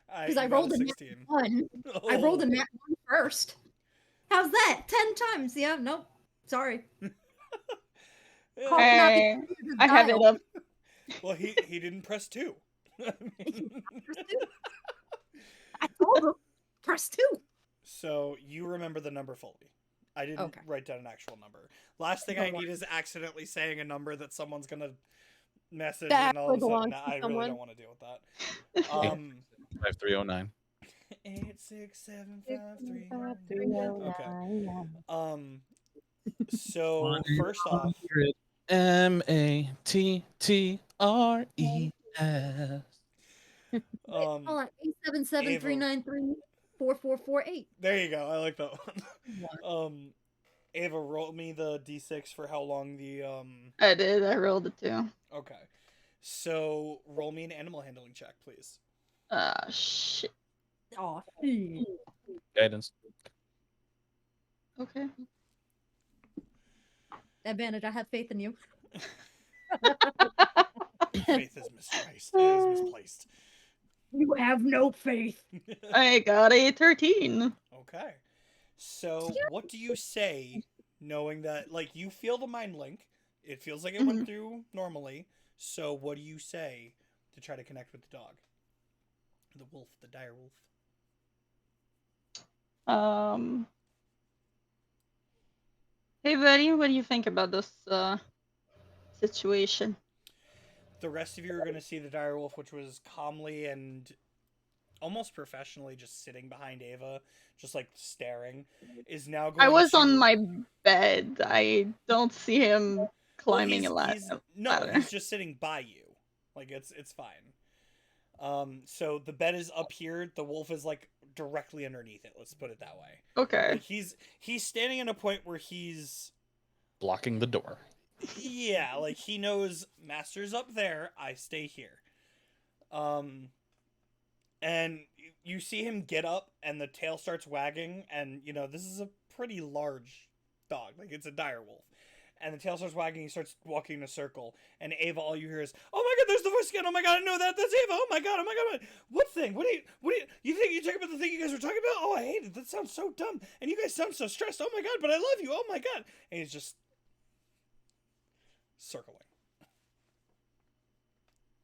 because You I got rolled a a nat 16. 1. I rolled a nat 1 first. How's that? 10 times. Yeah, nope. Sorry. Yeah. Call cannot be Hey, used as I have it dial. up. Well, he didn't press 2. I mean- Press 2. I told him. Press 2. So you remember the number fully. I didn't Okay. write down an actual number. Last thing No I worries. need is accidentally saying a number that someone's gonna message, That and all of a actually sudden, belongs to I really someone. don't want to deal with that. 5309. 86753. Okay. So first off, MATTRES. Hold on. 877-393-4448. there you go. I like that one. Ava, roll me the d6 for how long the I did. I rolled it too. Okay. So roll me an animal handling check, please. Shit. Oh, Guidance. Okay. advantage. I have faith in you. Faith is misplaced. It is misplaced. You have no faith. I got a 13. Okay. So what do you say, knowing that, like, you feel the mind link? It feels like it went through normally. So what do you say to try to connect with the dog? The wolf, the dire wolf. Hey buddy, what do you think about this situation? The rest of you are going to see the dire wolf, which was calmly and almost professionally just sitting behind Ava, just like staring, is now going I was to... on my bed. I don't see him climbing a ladder. No, he's just sitting by you. Like, it's fine. So the bed is up here. The wolf is like directly underneath it. Let's put it that way. Okay. Like, he's standing in a point where he's Blocking the door. yeah, like he knows Master's up there. I stay here. And you see him get up, and the tail starts wagging, and you know this is a pretty large dog. Like, it's a dire wolf. And the tail starts wagging, he starts walking in a circle. And Ava, all you hear is, oh my god, there's the voice again, oh my god, I know that, that's Ava, oh my god, what thing, what do you think you talking about the thing you guys were talking about? Oh, I hate it, that sounds so dumb, and you guys sound so stressed, oh my god, but I love you, oh my god. And he's just circling.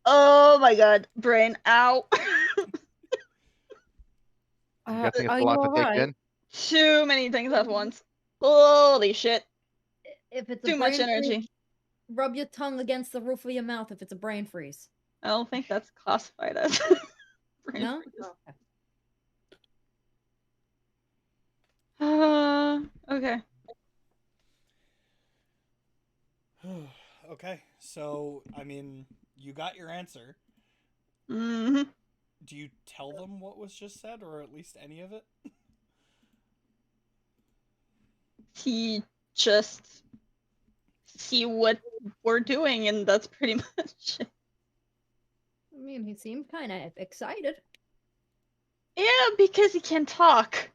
Oh my god, brain, ow. I'm guessing it's are a you lot to take alright? in. Too many things at once. Holy shit. If it's a Too much brain freeze, energy. rub your tongue against the roof of your mouth if it's a brain freeze. I don't think that's classified as brain No? freeze. Okay. Okay, so, I mean, you got your answer. Mm-hmm. Do you tell them what was just said, or at least any of it? He just see what we're doing, and that's pretty much it. I mean, he seemed kind of excited. Yeah, because he can talk.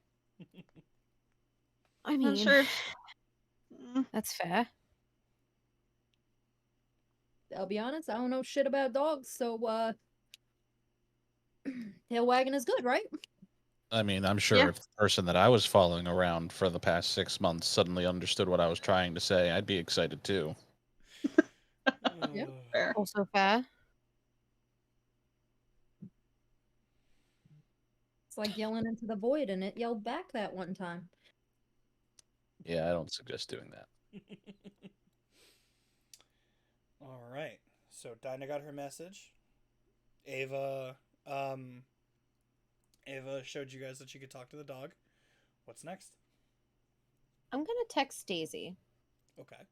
I I'm mean, sure. that's fair. I'll be honest, I don't know shit about dogs, so tail wagging is good, right? I mean, I'm sure Yeah. if the person that I was following around for the past 6 months suddenly understood what I was trying to say, I'd be excited too. Yeah. Fair. Also fair. It's like yelling into the void, and it yelled back that one time. Yeah, I don't suggest doing that. All right. So Dinah got her message. Ava showed you guys that she could talk to the dog. What's next? I'm gonna text Daisy, Okay.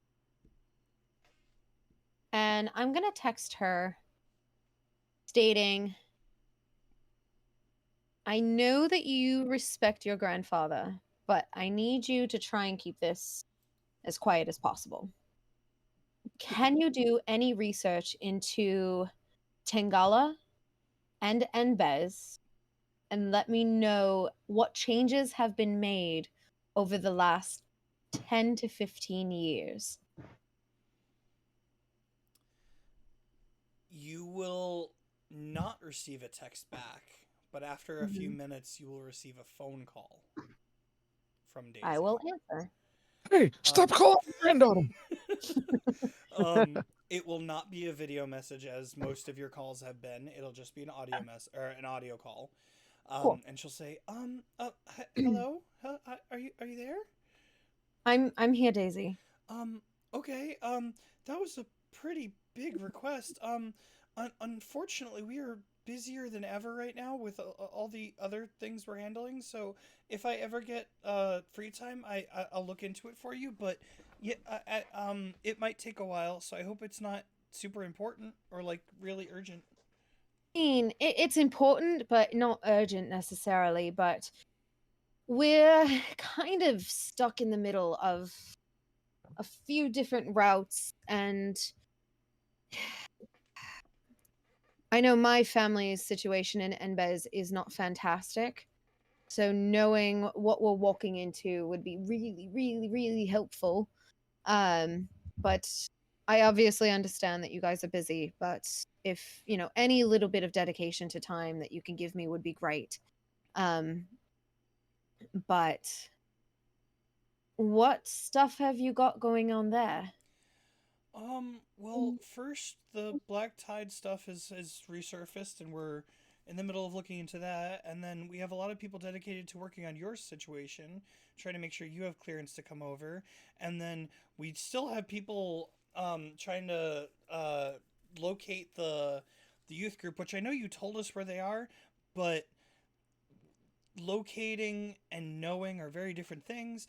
and I'm gonna text her stating, I know that you respect your grandfather, but I need you to try and keep this as quiet as possible. Can you do any research into Tengala and Enbez and let me know what changes have been made over the last 10 to 15 years? You will not receive a text back, but after a few minutes, you will receive a phone call from Daisy. I will answer. Hey, stop calling my granddaughter! It will not be a video message as most of your calls have been. It'll just be an audio or an audio call. Cool. And she'll say, hello, are you there? I'm here, Daisy. Okay. That was a pretty big request. Unfortunately, we are busier than ever right now with all the other things we're handling. So if I ever get free time, I'll look into it for you. But yeah, it might take a while. So I hope it's not super important or like really urgent. I mean, it's important, but not urgent necessarily. But we're kind of stuck in the middle of a few different routes, and I know my family's situation in Enbez is not fantastic. So knowing what we're walking into would be really, really, really helpful. But I obviously understand that you guys are busy, but if, any little bit of dedication to time that you can give me would be great. But what stuff have you got going on there? Well, first, the Black Tide stuff has resurfaced, and we're in the middle of looking into that. And then we have a lot of people dedicated to working on your situation, trying to make sure you have clearance to come over. And then we still have people trying to locate the youth group, which I know you told us where they are, but locating and knowing are very different things,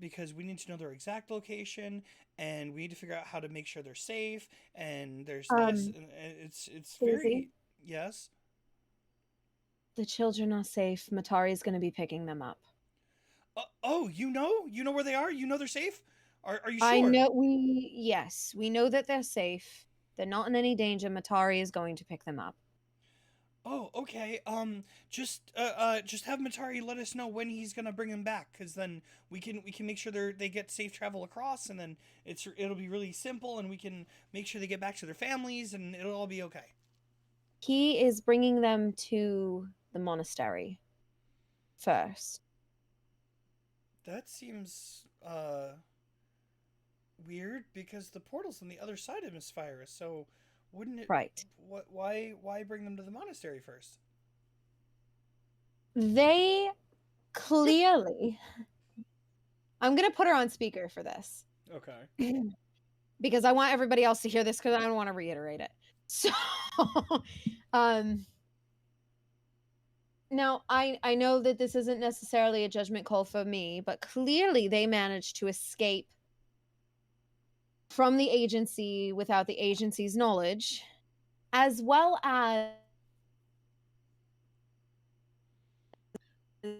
because we need to know their exact location, and we need to figure out how to make sure they're safe, and there's this, and it's very. Daisy? Yes. The children are safe. Matari is going to be picking them up. Oh, you know where they are. You know they're safe. Are you sure? I know yes, we know that they're safe. They're not in any danger. Matari is going to pick them up. Oh, okay. Just have Matari let us know when he's gonna bring them back, because then we can make sure they get safe travel across, and then it'll be really simple, and we can make sure they get back to their families, and it'll all be okay. He is bringing them to the monastery first. That seems weird, because the portal's on the other side of Misphyrus, so wouldn't it? Right. Why bring them to the monastery first? They clearly. I'm going to put her on speaker for this. Okay. Because I want everybody else to hear this, because I don't want to reiterate it. So, now I know that this isn't necessarily a judgment call for me, but clearly they managed to escape from the agency without the agency's knowledge, as well as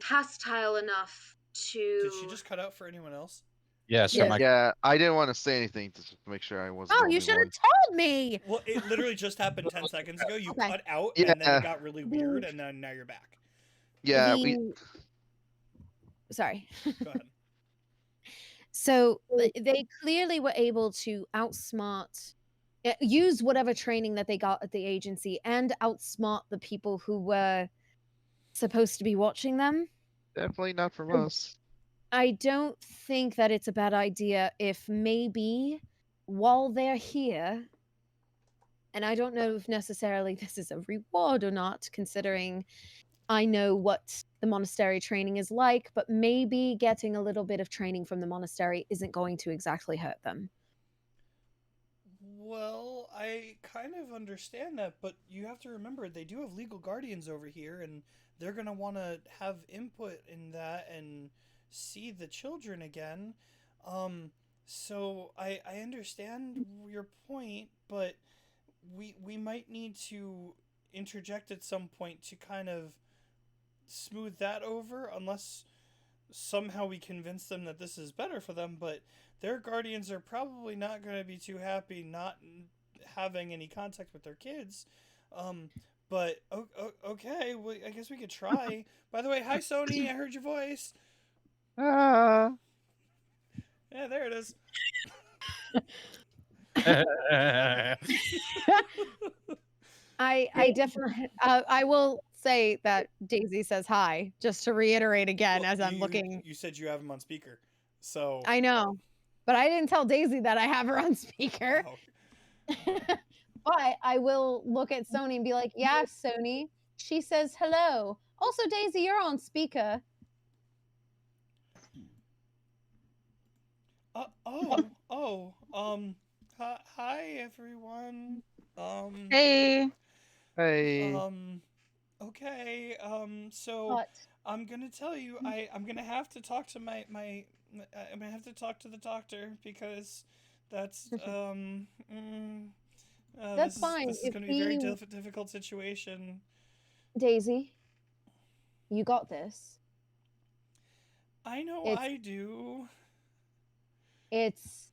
hostile enough to. Did she just cut out for anyone else? Yes, Yeah. Yeah, I didn't want to say anything to make sure I wasn't. Oh, the you only should have one. told me. Well, it literally just happened 10 seconds ago. You Okay. cut out, Yeah. and then it got really weird, and then now you're back. Yeah, Sorry. Go ahead. So they clearly were able to outsmart, use whatever training that they got at the agency and outsmart the people who were supposed to be watching them. definitely not from us. I don't think that it's a bad idea if maybe while they're here, and I don't know if necessarily this is a reward or not, considering I know what the monastery training is like, but maybe getting a little bit of training from the monastery isn't going to exactly hurt them. Well, I kind of understand that, but you have to remember they do have legal guardians over here, and they're going to want to have input in that and see the children again. So I understand your point, but we might need to interject at some point to kind of smooth that over, unless somehow we convince them that this is better for them, but their guardians are probably not going to be too happy not having any contact with their kids. But okay, well, I guess we could try. By the way, hi Sony, I heard your voice. Ah. Yeah, there it is. I definitely I will say that Daisy says hi, just to reiterate again Well, as I'm looking. You said you have him on speaker, so I know, but I didn't tell Daisy that I have her on speaker. Oh. But I will look at Sony and be like, yeah, Sony. She says hello. Also, Daisy, you're on speaker. Hi everyone. Hey. Hey. Okay. So But I'm gonna tell you, I'm gonna have to talk to I'm gonna have to talk to the doctor because that's That's fine. This is If gonna be a very he- difficult situation. Daisy, you got this. I know It's- I do.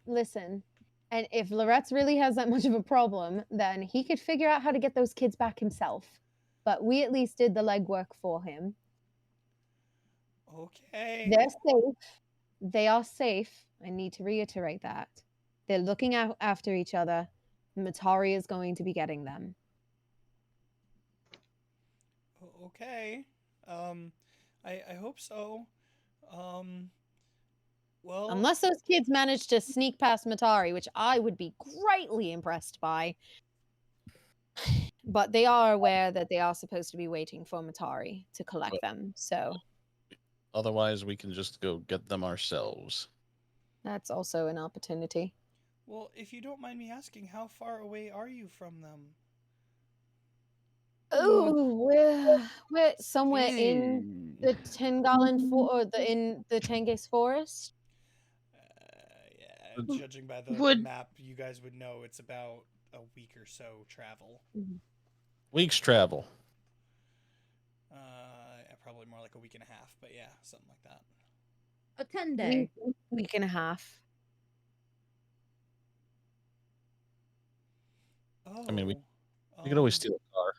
Listen, and if Loretz really has that much of a problem, then he could figure out how to get those kids back himself. But we at least did the legwork for him. Okay. They're safe. They are safe. I need to reiterate that. They're looking out after each other. Matari is going to be getting them. Okay. I hope so. Well, Unless those kids manage to sneak past Matari, which I would be greatly impressed by. But they are aware that they are supposed to be waiting for Matari to collect them. So Otherwise, we can just go get them ourselves. that's also an opportunity. well, if you don't mind me asking, how far away are you from them? Oh, we're somewhere in the Tengalan or in the Tenges Forest. Yeah, judging by the Would- map, you guys would know it's about a week or so travel. Week's travel. Probably more like a week and a half, but yeah, something like that. A 10-day. Week and a half. Oh. I mean, we could always steal a car.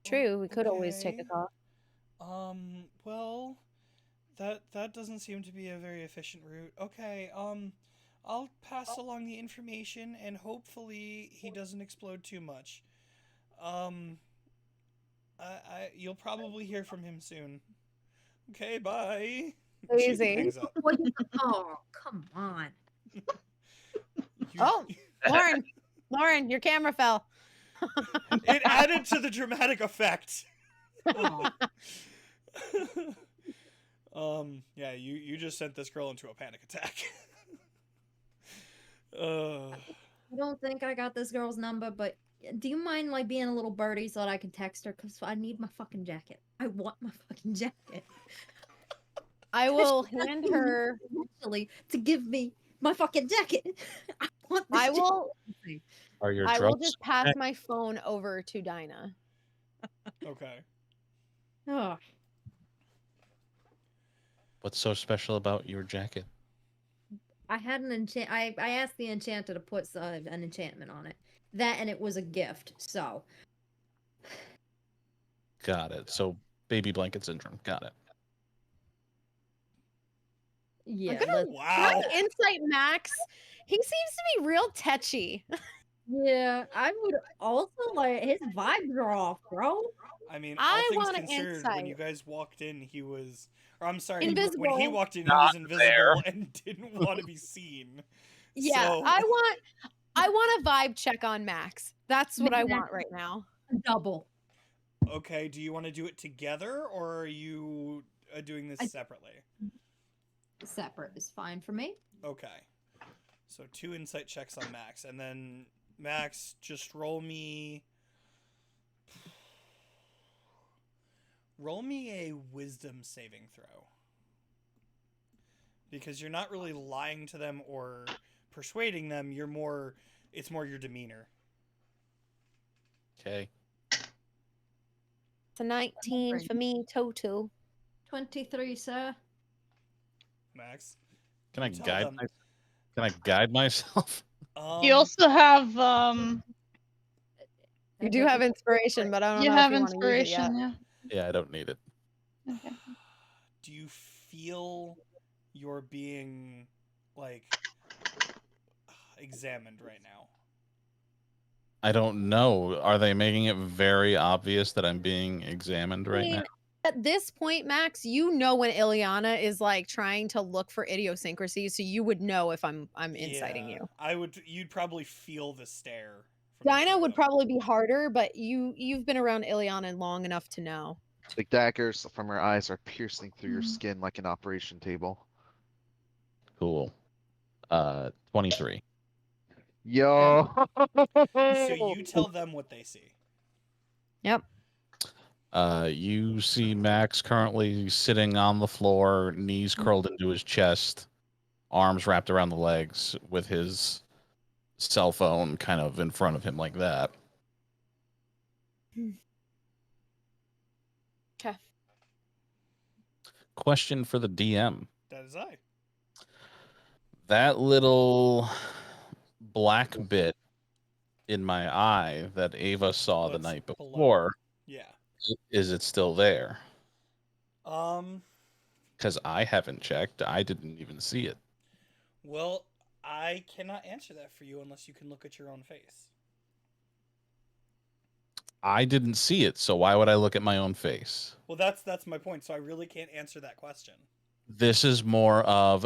True, we could always take a okay. car. Well, that doesn't seem to be a very efficient route. Okay, I'll pass along the information and hopefully he doesn't explode too much. You'll probably hear from him soon. Okay, bye. So She easy. hangs up. Oh, come on. Oh. Lauren, your camera fell. It added to the dramatic effect. Oh, Yeah, you just sent this girl into a panic attack. I don't think I got this girl's number, but do you mind like being a little birdie so that I can text her? Because I need my fucking jacket. I want my fucking jacket. I will hand her. Actually, to give me my fucking jacket. I want this I will. jacket. Are your I will drugs? just pass my phone over to Dinah. Okay. Oh, What's so special about your jacket? I had an enchant. I asked the enchanter to put an enchantment on it. That and it was a gift. So Got it. So baby blanket syndrome. Got it. yeah, I'm gonna Wow. insight Max. He seems to be real tetchy. yeah. I would also like his vibes are off, bro. I mean, I all things wanna considered, when you insight. guys walked in, he was, or I'm sorry, when Invisible. he walked in, he Not was invisible and didn't want to be seen. Yeah, So, I want a vibe check on Max. That's what I want right now. Double. okay, do you want to do it together, or are you doing this separately? Separate is fine for me. Okay. So 2 insight checks on Max, and then Max, just roll me a wisdom saving throw. Because you're not really lying to them or persuading them, it's more your demeanor. Okay. It's a 19 for me total. 23, sir. Max. Can I Tell guide? them. Can I guide myself? You also have You do have inspiration, but I don't you know have if you want to use it yet. inspiration, yeah. Yeah, I don't need it. Okay. Do you feel you're being like examined right now? I don't know. Are they making it very obvious that I'm being examined right now? At this point, Max, you know when Ileana is like trying to look for idiosyncrasies, so you would know if I'm inciting you. You'd probably feel the stare. from the two Dinah of would them. probably be harder, but you've been around Ileana long enough to know. The daggers from her eyes are piercing through your skin like an operation table. Cool. 23. Yo. So you tell them what they see. Yep. You see Max currently sitting on the floor, knees curled into his chest, arms wrapped around the legs, with his cell phone kind of in front of him like that. Okay. Question for the DM. That is I. That little black bit in my eye that Ava saw the Let's night pull up. before, Yeah. is it still there? Um. Because I haven't checked. I didn't even see it. Well, I cannot answer that for you unless you can look at your own face. I didn't see it, so why would I look at my own face? Well, that's my point. So I really can't answer that question. This is more of,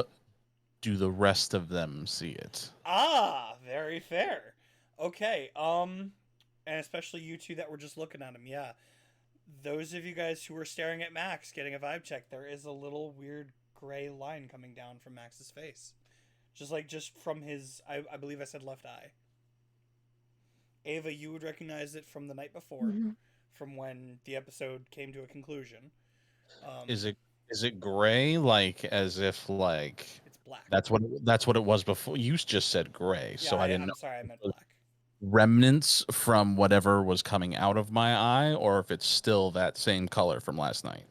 do the rest of them see it? Ah, very fair. Okay. And especially you two that were just looking at him. Yeah. Those of you guys who were staring at Max getting a vibe check, there is a little weird gray line coming down from Max's face. Just from his, I believe I said left eye. Ava, you would recognize it from the night before, from when the episode came to a conclusion. Is it gray, like as if like It's black. that's what it was before? You just said gray, Yeah, so I didn't I'm know sorry, I meant black. remnants from whatever was coming out of my eye, or if it's still that same color from last night.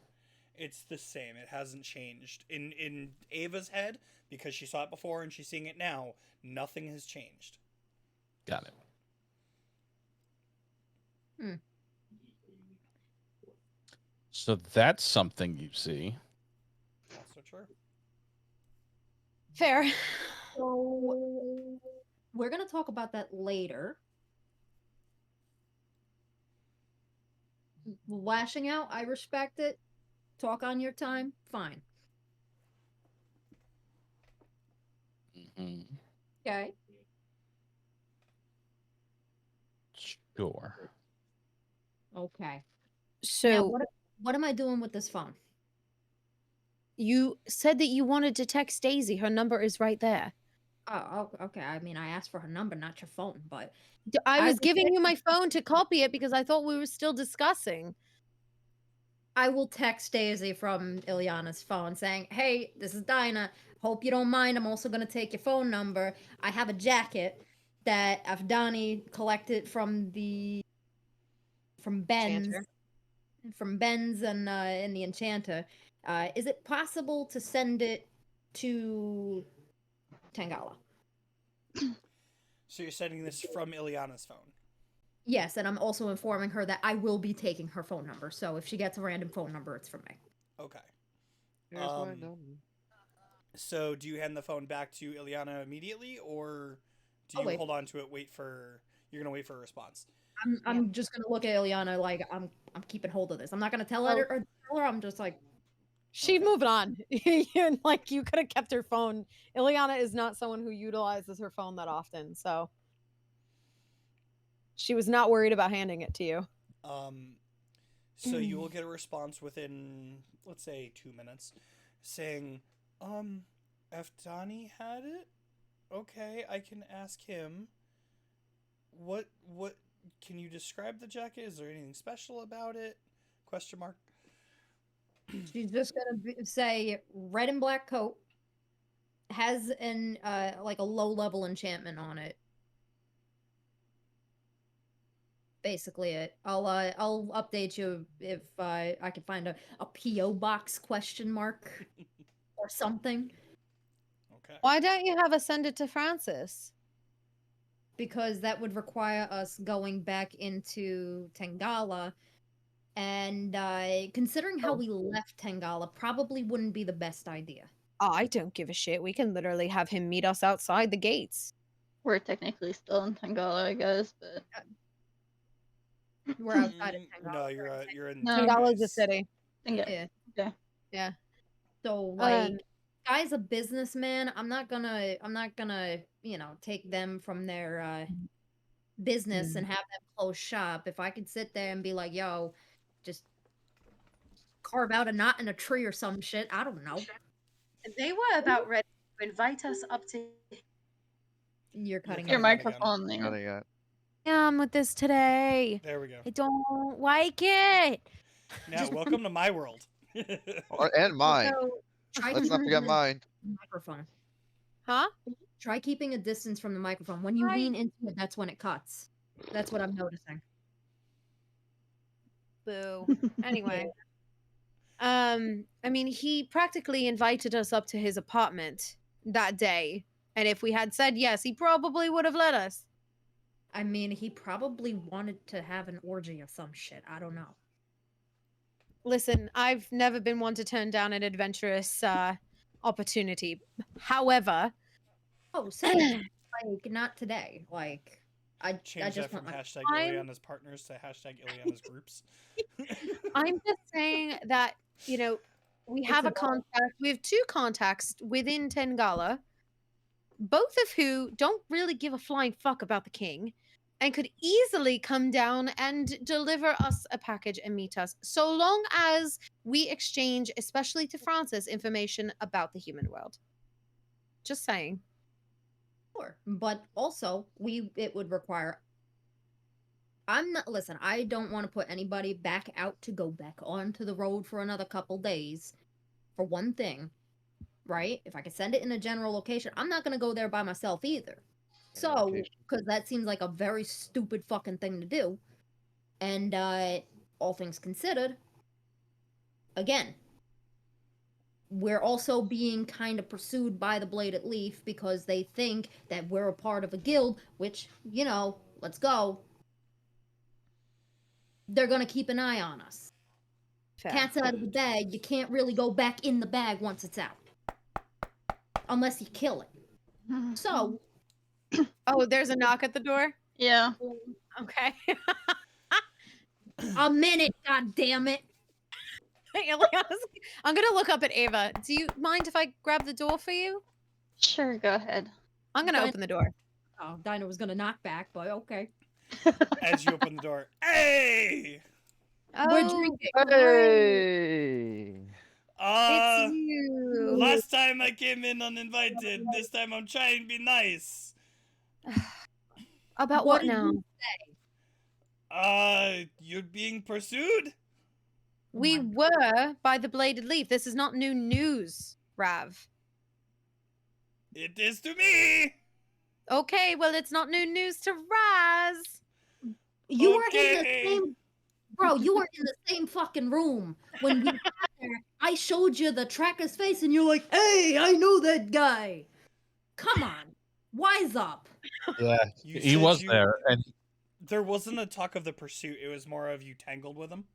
It's the same. It hasn't changed. In Ava's head, because she saw it before and she's seeing it now, nothing has changed. Got it. So that's something you see. Also true. Fair. So we're gonna talk about that later. Lashing out, I respect it. Talk on your time, fine. Mhm. Okay. Sure. Okay. Now, So what am I doing with this phone? you said that you wanted to text Daisy. Her number is right there. Oh, okay. I mean, I asked for her number, not your phone, but I I was was giving you my phone to copy it because I thought we were still discussing. I will text Daisy from Ileana's phone saying, "Hey, this is Dinah. Hope you don't mind. I'm also gonna take your phone number. I have a jacket that Afdani collected from Ben's, Enchanter. from Ben's and the Enchanter. Is it possible to send it to Tangala? So you're sending this from Ileana's phone. Yes, and I'm also informing her that I will be taking her phone number. So if she gets a random phone number, it's from me. Okay. Here's my Um, number. So do you hand the phone back to Ileana immediately, or do I'll you wait. hold on to it? You're gonna wait for a response. I'm just gonna look at Ileana like I'm keeping hold of this. I'm not gonna tell Oh. her or tell her. I'm just like, She'd Okay. move it on. Like you could have kept her phone. Ileana is not someone who utilizes her phone that often, so she was not worried about handing it to you. So you will get a response within, let's say, 2 minutes, saying, Eftani had it? Okay, I can ask him. What, can you describe the jacket? Is there anything special about it? Question mark. she's just gonna say red and black coat, has an like a low level enchantment on it. Basically it. I'll update you if I can find a PO box question mark or something, Okay. Why don't you have us send it to Francis? because that would require us going back into Tangala, and considering how we left Tangala, probably wouldn't be the best idea. I don't give a shit. We can literally have him meet us outside the gates. We're technically still in Tangala, I guess, but We're outside of Tangala. No, you're in. No. Tangala's a Nice. city. yeah. Yeah. So Um, like, guy's a businessman. I'm not gonna, take them from their business and have them close shop. If I could sit there and be like, yo, just carve out a knot in a tree or some shit. I don't know. They were about ready to invite us up to. You're cutting Your out. microphone Got there. it yet. Yeah, I'm with this today. There we go. I don't like it. Now, welcome to my world. And mine. So, try Let's not keeping forget a mine. microphone. Huh? Try keeping a distance from the microphone. When you I- lean into it, that's when it cuts. That's what I'm noticing. Boo. Anyway. I mean, he practically invited us up to his apartment that day. And if we had said yes, he probably would have let us. I mean, he probably wanted to have an orgy or some shit. I don't know. Listen, I've never been one to turn down an adventurous opportunity. However, Oh, same. Like, not today. Like, I Change just that from want my. hashtag I'm- Ileana's partners to hashtag Ileana's groups. I'm just saying that, we It's have a a lot. contact. We have two contacts within Tengala, both of who don't really give a flying fuck about the king and could easily come down and deliver us a package and meet us, so long as we exchange, especially to Francis, information about the human world. Just saying. Sure. But also, it would require. Listen, I don't want to put anybody back out to go back onto the road for another couple days. For one thing, right? If I could send it in a general location, I'm not gonna go there by myself either. So, location. because that seems like a very stupid fucking thing to do. And all things considered, again, we're also being kind of pursued by the Bladed Leaf because they think that we're a part of a guild, which, let's go. They're gonna keep an eye on us. Fair. Cat's out of the bag, you can't really go back in the bag once it's out. Unless you kill it. So, Oh, there's a knock at the door? yeah. Okay. a minute, god damn it. I'm gonna look up at Ava. Do you mind if I grab the door for you? Sure, go ahead. I'm gonna Fine. open the door. Oh, Dinah was gonna knock back, but okay. As you open the door, hey, We're Oh, drinking. Hey! it's you. last time I came in uninvited. This time I'm trying to be nice. About What what did now? you You're being pursued? We were by the Bladed Leaf. This is not new news, Rav. It is to me. Okay, well, it's not new news to Raz. You were in the Okay. same. Bro, you were in the same fucking room when we had there. I showed you the tracker's face, and you're like, "Hey, I know that guy." Come on, wise up. Yeah, You he said was you- there, and There wasn't a talk of the pursuit. It was more of you tangled with him.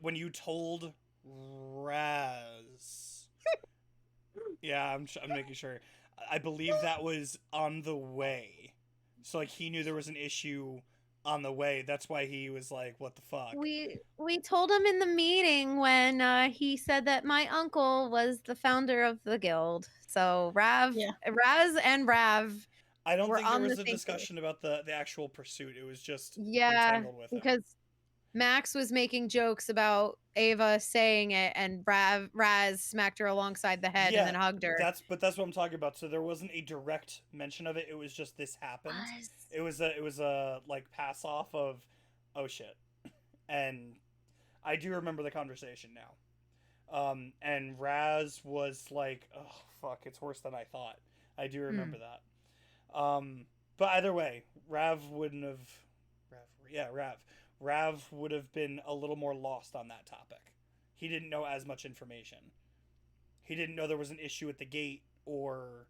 When you told Raz. Yeah, I'm making sure. I believe that was on the way. So like he knew there was an issue on the way. That's why he was like, "What the fuck?" We told him in the meeting when he said that my uncle was the founder of the guild. So Raz and Rav. I don't We're think there on the was a same page. discussion about the actual pursuit. It was just you Yeah, tangled with him. because Max was making jokes about Ava saying it, and Raz smacked her alongside the head and then hugged her. That's what I'm talking about. So there wasn't a direct mention of it. It was just this happened. It was a like pass off of, oh shit, and I do remember the conversation now. And Raz was like, oh fuck, it's worse than I thought. I do remember that. But either way, Rav would have been a little more lost on that topic. He didn't know as much information. He didn't know there was an issue at the gate or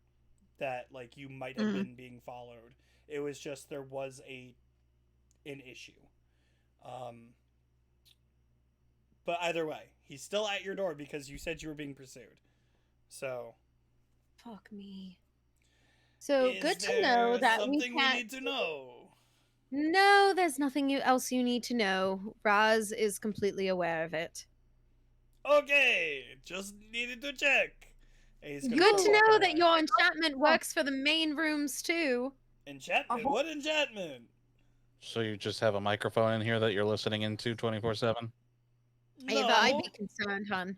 that like you might have been being followed. It was just there was an issue. But either way, he's still at your door because you said you were being pursued. So Fuck me. So is good to there know that we something can't. we need to know? No, there's nothing else you need to know. Raz is completely aware of it. Okay, just needed to check. And he's gonna Good start to know walking that away. your enchantment works for the main rooms too. Enchantment? What enchantment? so you just have a microphone in here that you're listening into 24/7. Ava, I'd be concerned, hun.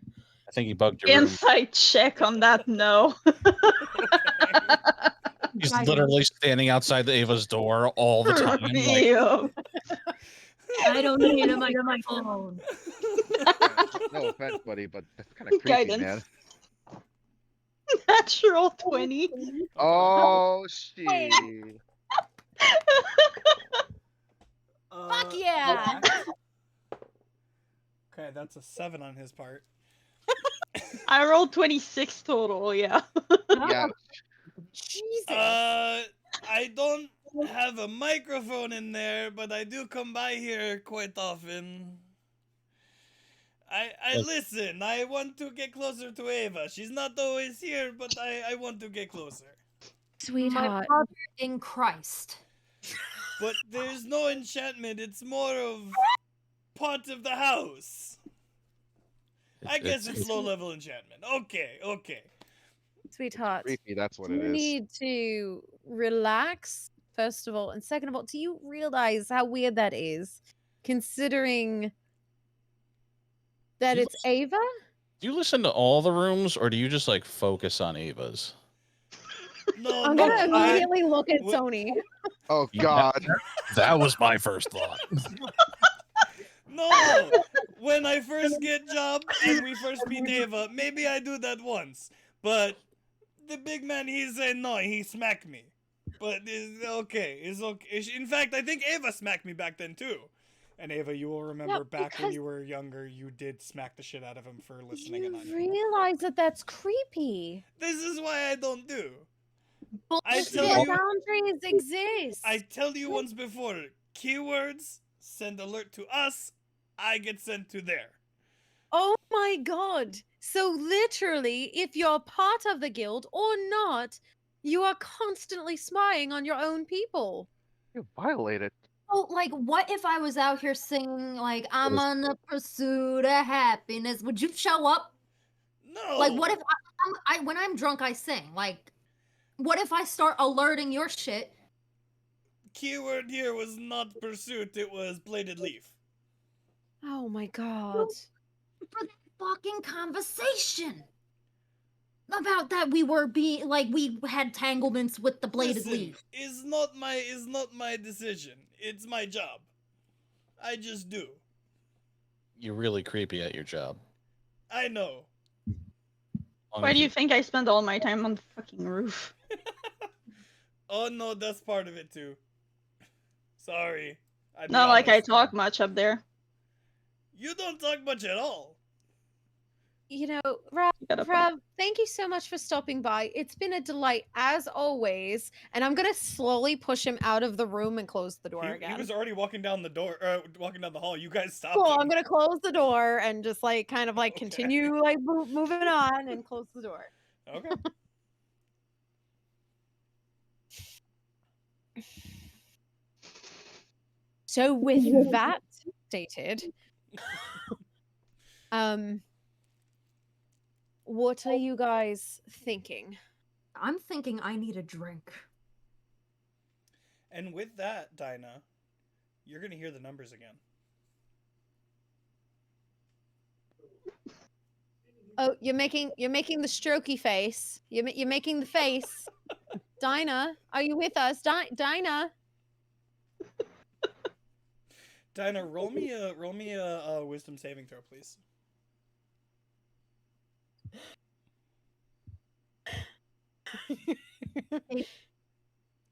I think he bugged your room. Insight check on that, no. He's literally standing outside the Ava's door all the time. Like, Ew. I don't need a microphone. No offense, buddy, but that's kind of creepy, Guidance. man. Natural 20. Oh, shit. Fuck yeah! Okay, that's a 7 on his part. I rolled 26 total, yeah. Yeah. Jesus. I don't have a microphone in there, but I do come by here quite often. I listen. I want to get closer to Ava. She's not always here, but I want to get closer. My Sweetheart. brother in Christ. But there's no enchantment. It's more of part of the house. I guess it's low level enchantment. Okay. Sweetheart. Creepy, that's what You it is. need to relax, first of all. And second of all, do you realize how weird that is? Considering that You it's Ava? do you listen to all the rooms, or do you just like focus on Ava's? No, I'm no. gonna immediately look at what- Sony. Oh, Yeah. God. That was my first thought. No. When I first get job and we first meet Ava, maybe I do that once. But the big man, he said no. He smacked me. But it's okay. It's okay. In fact, I think Ava smacked me back then too. And Ava, you will remember back when because- you were younger, you did smack the shit out of him for listening in You on you. realize that that's creepy. This is why I don't do. I Bullshit tell you- boundaries exist. I tell you once before, keywords send alert to us, I get sent to there. Oh my god. So literally, if you're part of the guild or not, you are constantly spying on your own people. You violated. Oh, like, what if I was out here singing, like, I'm on the pursuit of happiness? Would you show up? No. Like, what if when I'm drunk, I sing? Like, what if I start alerting your shit? Keyword here was not pursuit, it was bladed leaf. Oh my god. For that fucking conversation about that we were being like we had tanglements with the bladed Listen, leaf. is not my decision. It's my job. I just do. You're really creepy at your job. I know. Long Why as do you think I spend all my time on the fucking roof? Oh no, that's part of it too. Sorry. I'd be Not like I honest. talk much up there. You don't talk much at all. You know, Rav, You got a point. Rav, thank you so much for stopping by. It's been a delight as always. And I'm gonna slowly push him out of the room and close the door He again. was already walking down the door, walking down the hall. You guys stopped Cool. him. I'm gonna close the door and just like kind of like Okay. continue like moving on and close the door. Okay. So with that stated, what are you guys thinking? I'm thinking I need a drink. And with that, Dinah, you're gonna hear the numbers again. Oh, you're making the strokey face. You're making the face. Dinah, are you with us? Dinah. Dinah, roll me a wisdom saving throw, please.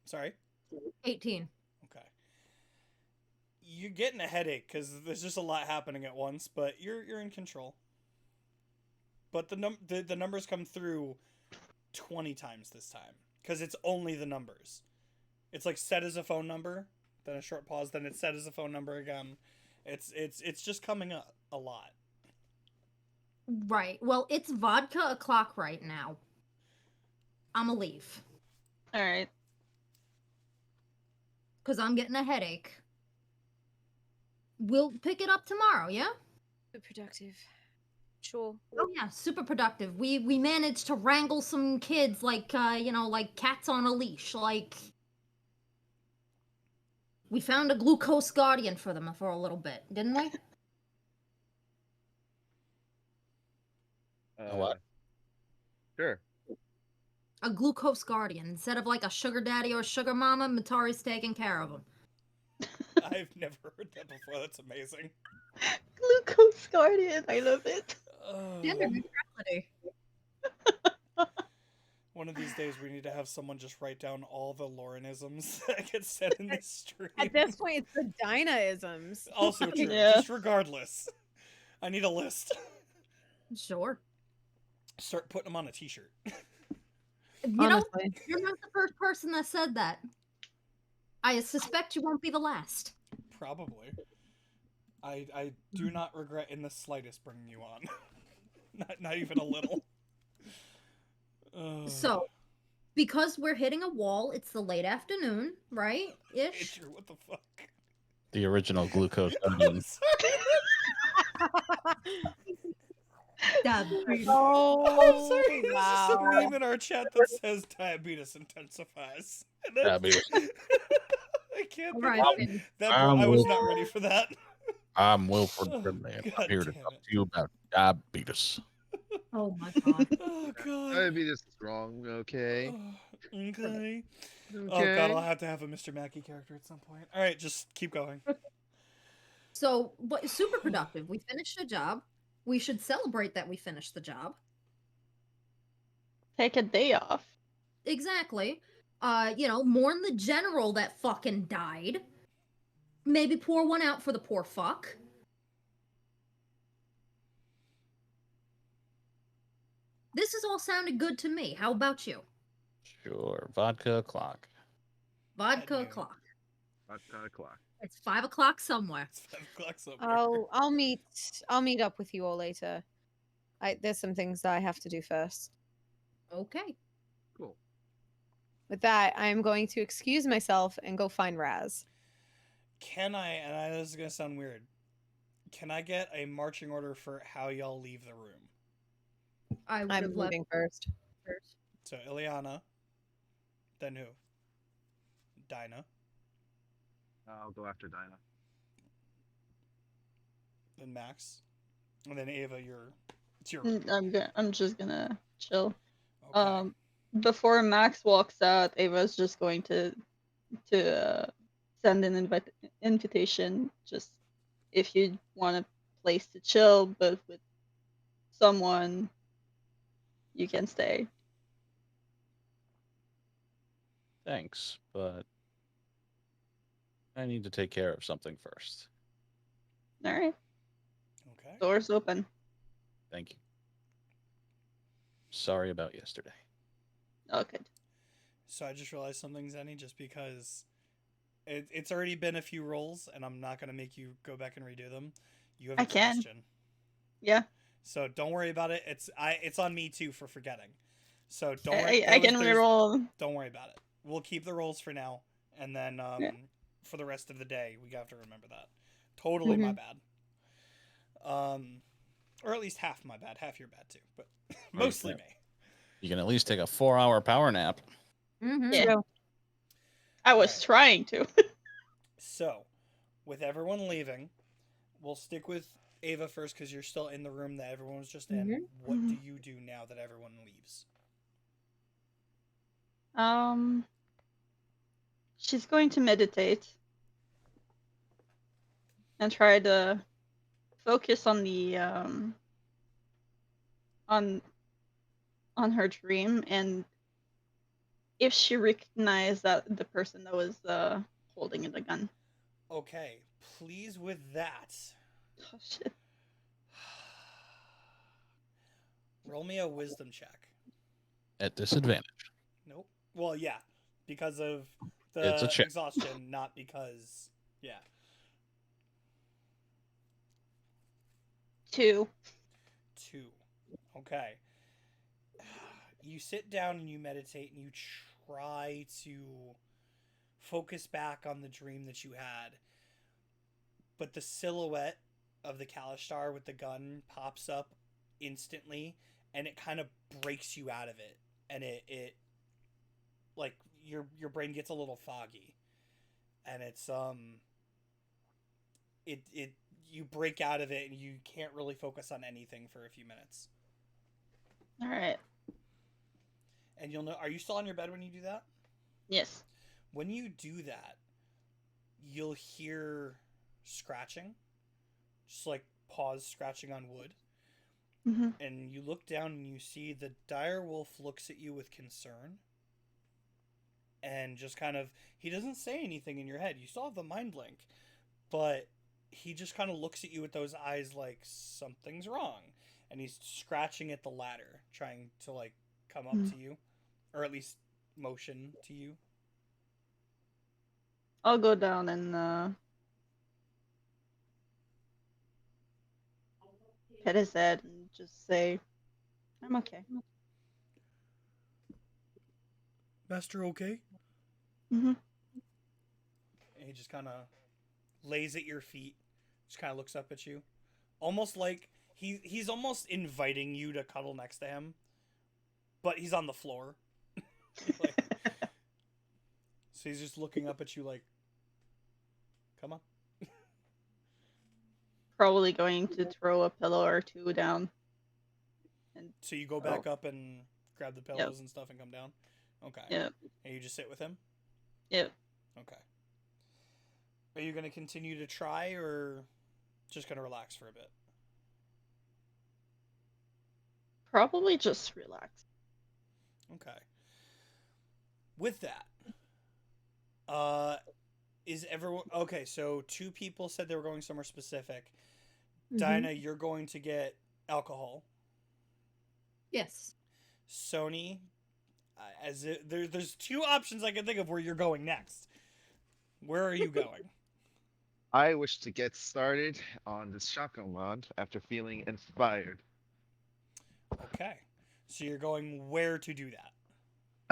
Sorry. 18. Okay. You're getting a headache because there's just a lot happening at once, but you're in control. But the numbers come through 20 times this time because it's only the numbers. It's like set as a phone number, then a short pause, then it's set as a phone number again. It's just coming up a lot. Right. Well, it's vodka o'clock right now. I'ma leave. All right. Because I'm getting a headache. We'll pick it up tomorrow, yeah? Productive. Sure. Oh yeah, super productive. We managed to wrangle some kids like like cats on a leash. Like we found a glucose guardian for them for a little bit, didn't we? What? Sure. A glucose guardian instead of like a sugar daddy or sugar mama. Matari's taking care of them. I've never heard that before. That's amazing. Glucose Guardian. I love it. Gender neutrality. One of these days, we need to have someone just write down all the Laurenisms that get said in this stream. At this point, it's the Dinah-isms. Also true. Yeah. Just regardless, I need a list. Sure. Start putting them on a T-shirt. You know, Honestly. you're not the first person that said that. I suspect you won't be the last. Probably. I do not regret in the slightest bringing you on. not even a little. So, because we're hitting a wall, it's the late afternoon, right? Ish. Andrew, what the fuck? The original glucose I'm onion. sorry. Oh, I'm sorry. There's just a wow. meme in our chat that says diabetes intensifies. And that's- Diabetes. I can't. All think right. of then. that. I'm I was with- not ready for that. I'm Wilford Oh, Finley. God I'm here to damn talk it. to you about diabetes. Oh my god. Oh god. Diabetes is wrong. Okay. Okay. Okay. Oh god, I'll have to have a Mr. Mackey character at some point. All right, just keep going. So, but super productive. We finished the job. We should celebrate that we finished the job. Take a day off. Exactly. Mourn the general that fucking died. Maybe pour one out for the poor fuck. This has all sounded good to me. How about you? Sure. Vodka o'clock. Vodka noon. o'clock. About 10 o'clock. It's 5 o'clock somewhere. It's 5 o'clock somewhere. I'll meet up with you all later. There's some things that I have to do first. Okay. Cool. With that, I'm going to excuse myself and go find Raz. Can I, and I know this is gonna sound weird, can I get a marching order for how y'all leave the room? I would I'm have left leaving first. first. So Ileana, then who? Dinah, I'll go after Dinah. then Max, and then Ava. It's your. I'm just gonna chill. Okay. Before Max walks out, Ava's just going to send an invitation. Just if you want a place to chill, but with someone, you can stay. Thanks, but I need to take care of something first. All right, Okay. doors open. Thank you. Sorry about yesterday. Oh, good. So I just realized something, Zenny, just because it's already been a few rolls, and I'm not gonna make you go back and redo them. You have I can. exhaustion. Yeah. So don't worry about it. It's on me too for forgetting. So don't worry. I can there's- reroll. Don't worry about it. We'll keep the rolls for now, and then Yeah. for the rest of the day, we have to remember that. Totally my bad. Or at least half my bad. Half your bad too, but mostly me. You can at least take a 4-hour power nap. Mm-hmm. Yeah. True. I was Alright. trying to. So, with everyone leaving, we'll stick with Ava first because you're still in the room that everyone was just in. Mhm. What do you do now that everyone leaves? She's going to meditate and try to focus on the on her dream, and if she recognized that the person that was holding the gun. Okay, please with that. Oh shit. Roll me a wisdom check. At disadvantage. Nope. Well, yeah, because of It's a the check. exhaustion, not because. Yeah. 2. 2. Okay. You sit down and you meditate and you try to focus back on the dream that you had. But the silhouette of the Kalishtar with the gun pops up instantly and it kind of breaks you out of it. And it like your brain gets a little foggy. And it's it you break out of it and you can't really focus on anything for a few minutes. All right. And you'll know, are you still on your bed when you do that? Yes. When you do that, you'll hear scratching. Just like paws scratching on wood. Mm-hmm. And you look down and you see the dire wolf looks at you with concern. And just kind of, he doesn't say anything in your head. You still have the mind link. But he just kind of looks at you with those eyes like something's wrong. And he's scratching at the ladder, trying to like come up to you. Or at least motion to you. I'll go down and pet his head and just say, I'm okay. Master, okay? Mm-hmm. And he just kind of lays at your feet, just kind of looks up at you, almost like he's almost inviting you to cuddle next to him, but he's on the floor. Like, so he's just looking up at you like, come on. Probably going to throw a pillow or two down. And So you go back up and grab the pillows and stuff and come down? Okay. Yep. And you just sit with him? Yep. Okay. Are you going to continue to try or just going to relax for a bit? Probably just relax. Okay. With that, is everyone okay? So 2 people said they were going somewhere specific. Dinah, you're going to get alcohol. Yes. Sony, there's 2 options I can think of where you're going next. Where are you going? I wish to get started on this shotgun mod after feeling inspired. Okay, so you're going where to do that?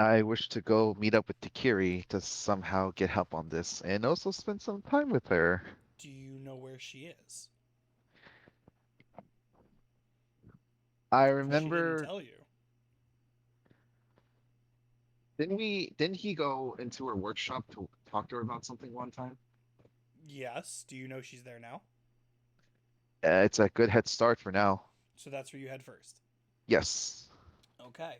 I wish to go meet up with Takiri to somehow get help on this and also spend some time with her. Do you know where she is? I She remember, didn't tell you. didn't he go into her workshop to talk to her about something one time? Yes. Do you know she's there now? It's a good head start for now. So that's where you head first. Yes. Okay.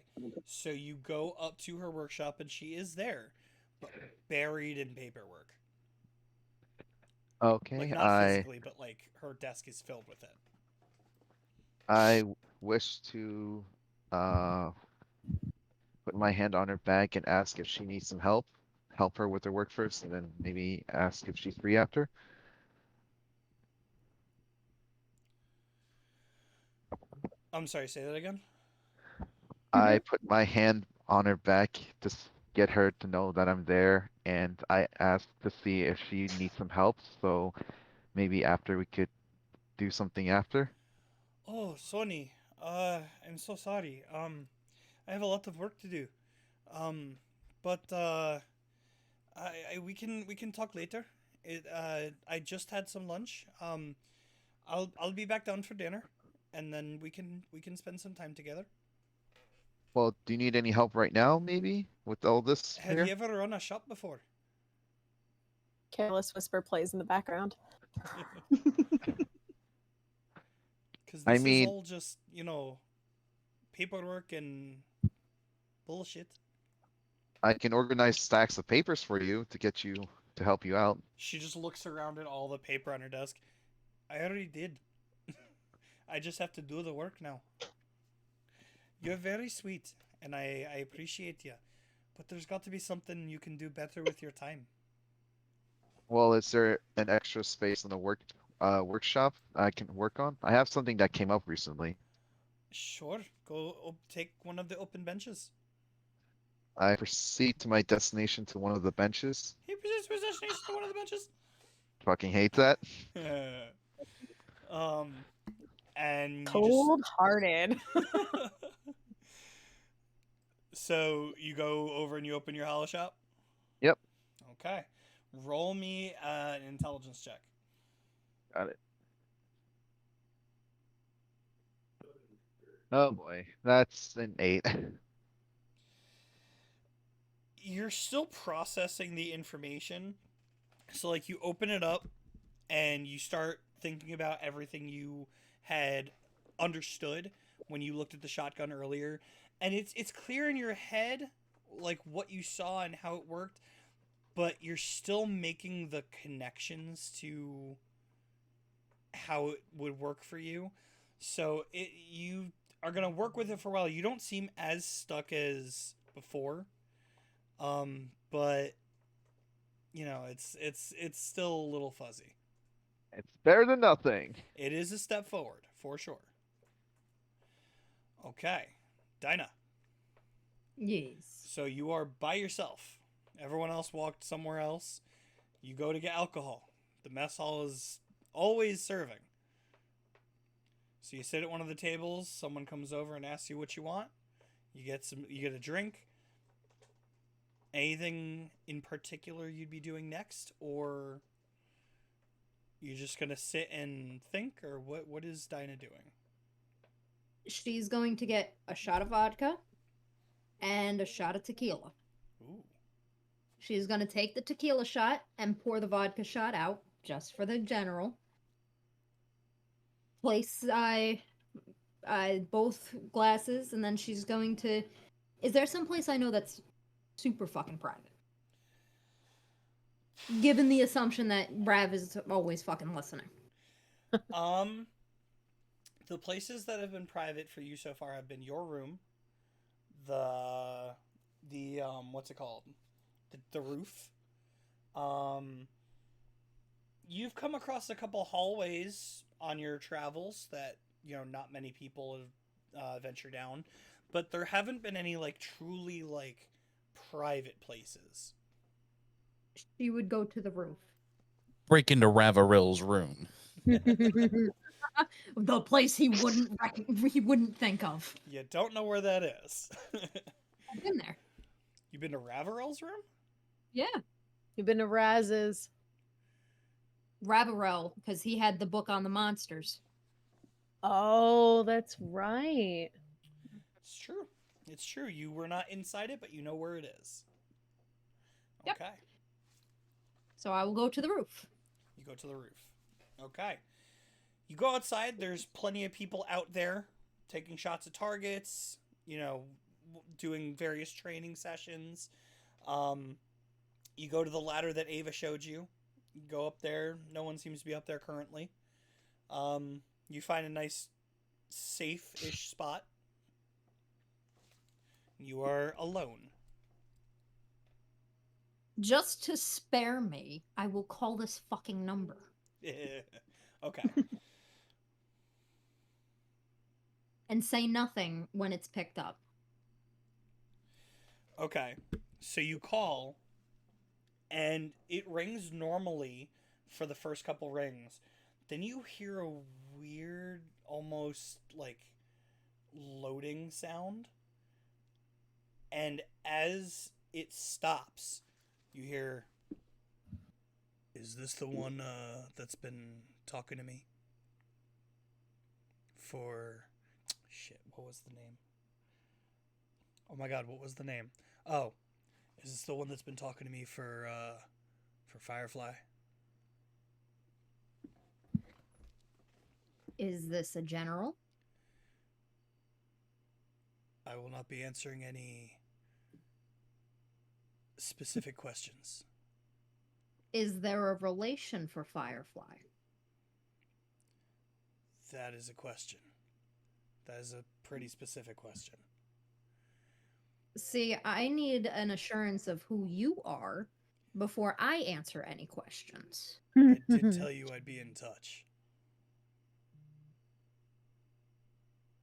So you go up to her workshop and she is there, but buried in paperwork. Okay, Like not physically, but like her desk is filled with it. I wish to put my hand on her back and ask if she needs some help. Help her with her work first, and then maybe ask if she's free after. I'm sorry, say that again. I put my hand on her back to get her to know that I'm there, and I asked to see if she needs some help. So maybe after we could do something after. Oh, Sony. I'm so sorry. I have a lot of work to do. Um, but we can talk later. I just had some lunch. I'll be back down for dinner, and then we can spend some time together. Well, do you need any help right now, maybe, with all this Have here? you ever run a shop before? Careless Whisper plays in the background. Because I this is mean, all just paperwork and bullshit. I can organize stacks of papers for you to get you to help you out. She just looks around at all the paper on her desk. I already did. I just have to do the work now. You're very sweet, and I appreciate you. But there's got to be something you can do better with your time. Well, is there an extra space in the workshop I can work on? I have something that came up recently. Sure, go take one of the open benches. I proceed to my destination to one of the benches. He presents possession to one of the benches. Fucking hate that. um, and you Cold hearted. just so you go over and you open your hollow shop. Yep. Okay, roll me an intelligence check. Got it. Oh boy, that's an 8. You're still processing the information. So like you open it up and you start thinking about everything you had understood when you looked at the shotgun earlier, and it's clear in your head like what you saw and how it worked, but you're still making the connections to how it would work for you. So you are going to work with it for a while. You don't seem as stuck as before. But it's still a little fuzzy. It's better than nothing. It is a step forward for sure. Okay, Dinah. Yes. So you are by yourself. Everyone else walked somewhere else. You go to get alcohol. The mess hall is always serving. So you sit at one of the tables. Someone comes over and asks you what you want. You get a drink. Anything in particular you'd be doing next, or you just gonna sit and think, or what is Dinah doing? She's going to get a shot of vodka and a shot of tequila. Ooh. She's going to take the tequila shot and pour the vodka shot out, just for the general. Place both glasses, and then she's going to... Is there some place I know that's super fucking private? Given the assumption that Rav is always fucking listening. The places that have been private for you so far have been your room, the what's it called? The roof. You've come across a couple hallways on your travels that, not many people have ventured down, but there haven't been any truly private places. She would go to the roof. Break into Ravaril's room. The place he wouldn't think of. You don't know where that is. I've been there. You've been to Ravarel's room? Yeah. You've been to Raz's. Ravarel, because he had the book on the monsters. Oh, that's right. It's true. It's true. You were not inside it, but you know where it is. Yep. Okay. So I will go to the roof. You go to the roof. Okay. You go outside. There's plenty of people out there taking shots at targets, doing various training sessions. You go to the ladder that Ava showed you. You go up there. No one seems to be up there currently. You find a nice, safe-ish spot. You are alone. Just to spare me, I will call this fucking number. Okay. And say nothing when it's picked up. Okay. So you call, and it rings normally for the first couple rings. Then you hear a weird, almost like loading sound. And as it stops, you hear, "Is this the one that's been talking to me? For. Shit, what was the name? Oh my god, what was the name? Oh, is this the one that's been talking to me for Firefly?" Is this a general? I will not be answering any specific questions. Is there a relation for Firefly? That is a question. That is a pretty specific question. See, I need an assurance of who you are before I answer any questions. I did tell you I'd be in touch.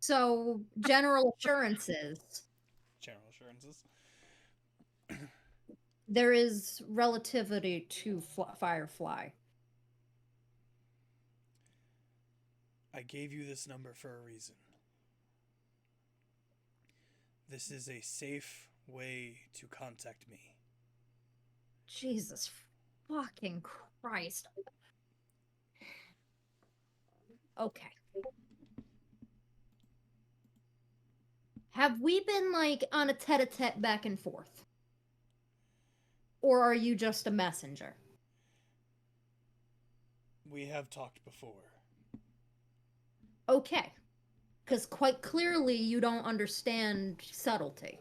So, general assurances. General assurances. There is relativity to Firefly. I gave you this number for a reason. This is a safe way to contact me. Jesus fucking Christ. Okay. Have we been like on a tete-a-tete back and forth? Or are you just a messenger? We have talked before. Okay. Because quite clearly you don't understand subtlety.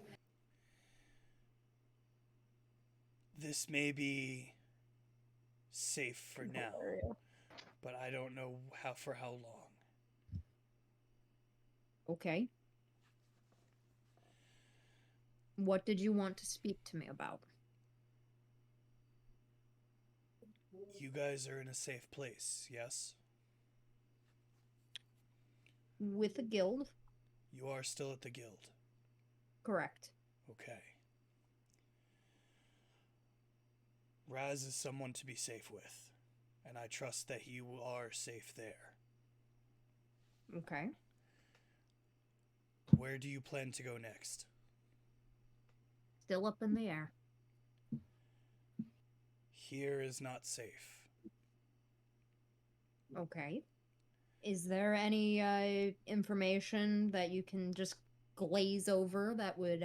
This may be safe for now, but I don't know for how long. Okay. What did you want to speak to me about? You guys are in a safe place, yes? With a guild? You are still at the guild. Correct. Okay. Raz is someone to be safe with, and I trust that you are safe there. Okay. Where do you plan to go next? Still up in the air. Here is not safe. Okay. Is there any information that you can just glaze over that would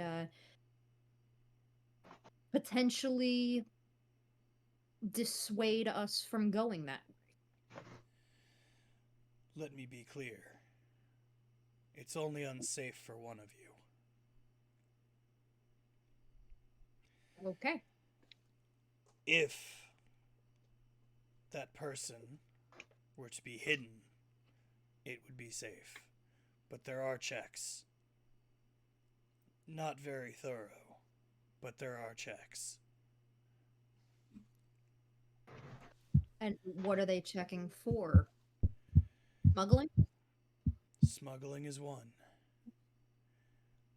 potentially dissuade us from going that way? Let me be clear. It's only unsafe for one of you. Okay. If that person were to be hidden, it would be safe. But there are checks. Not very thorough, but there are checks. And what are they checking for? Smuggling? Smuggling is one.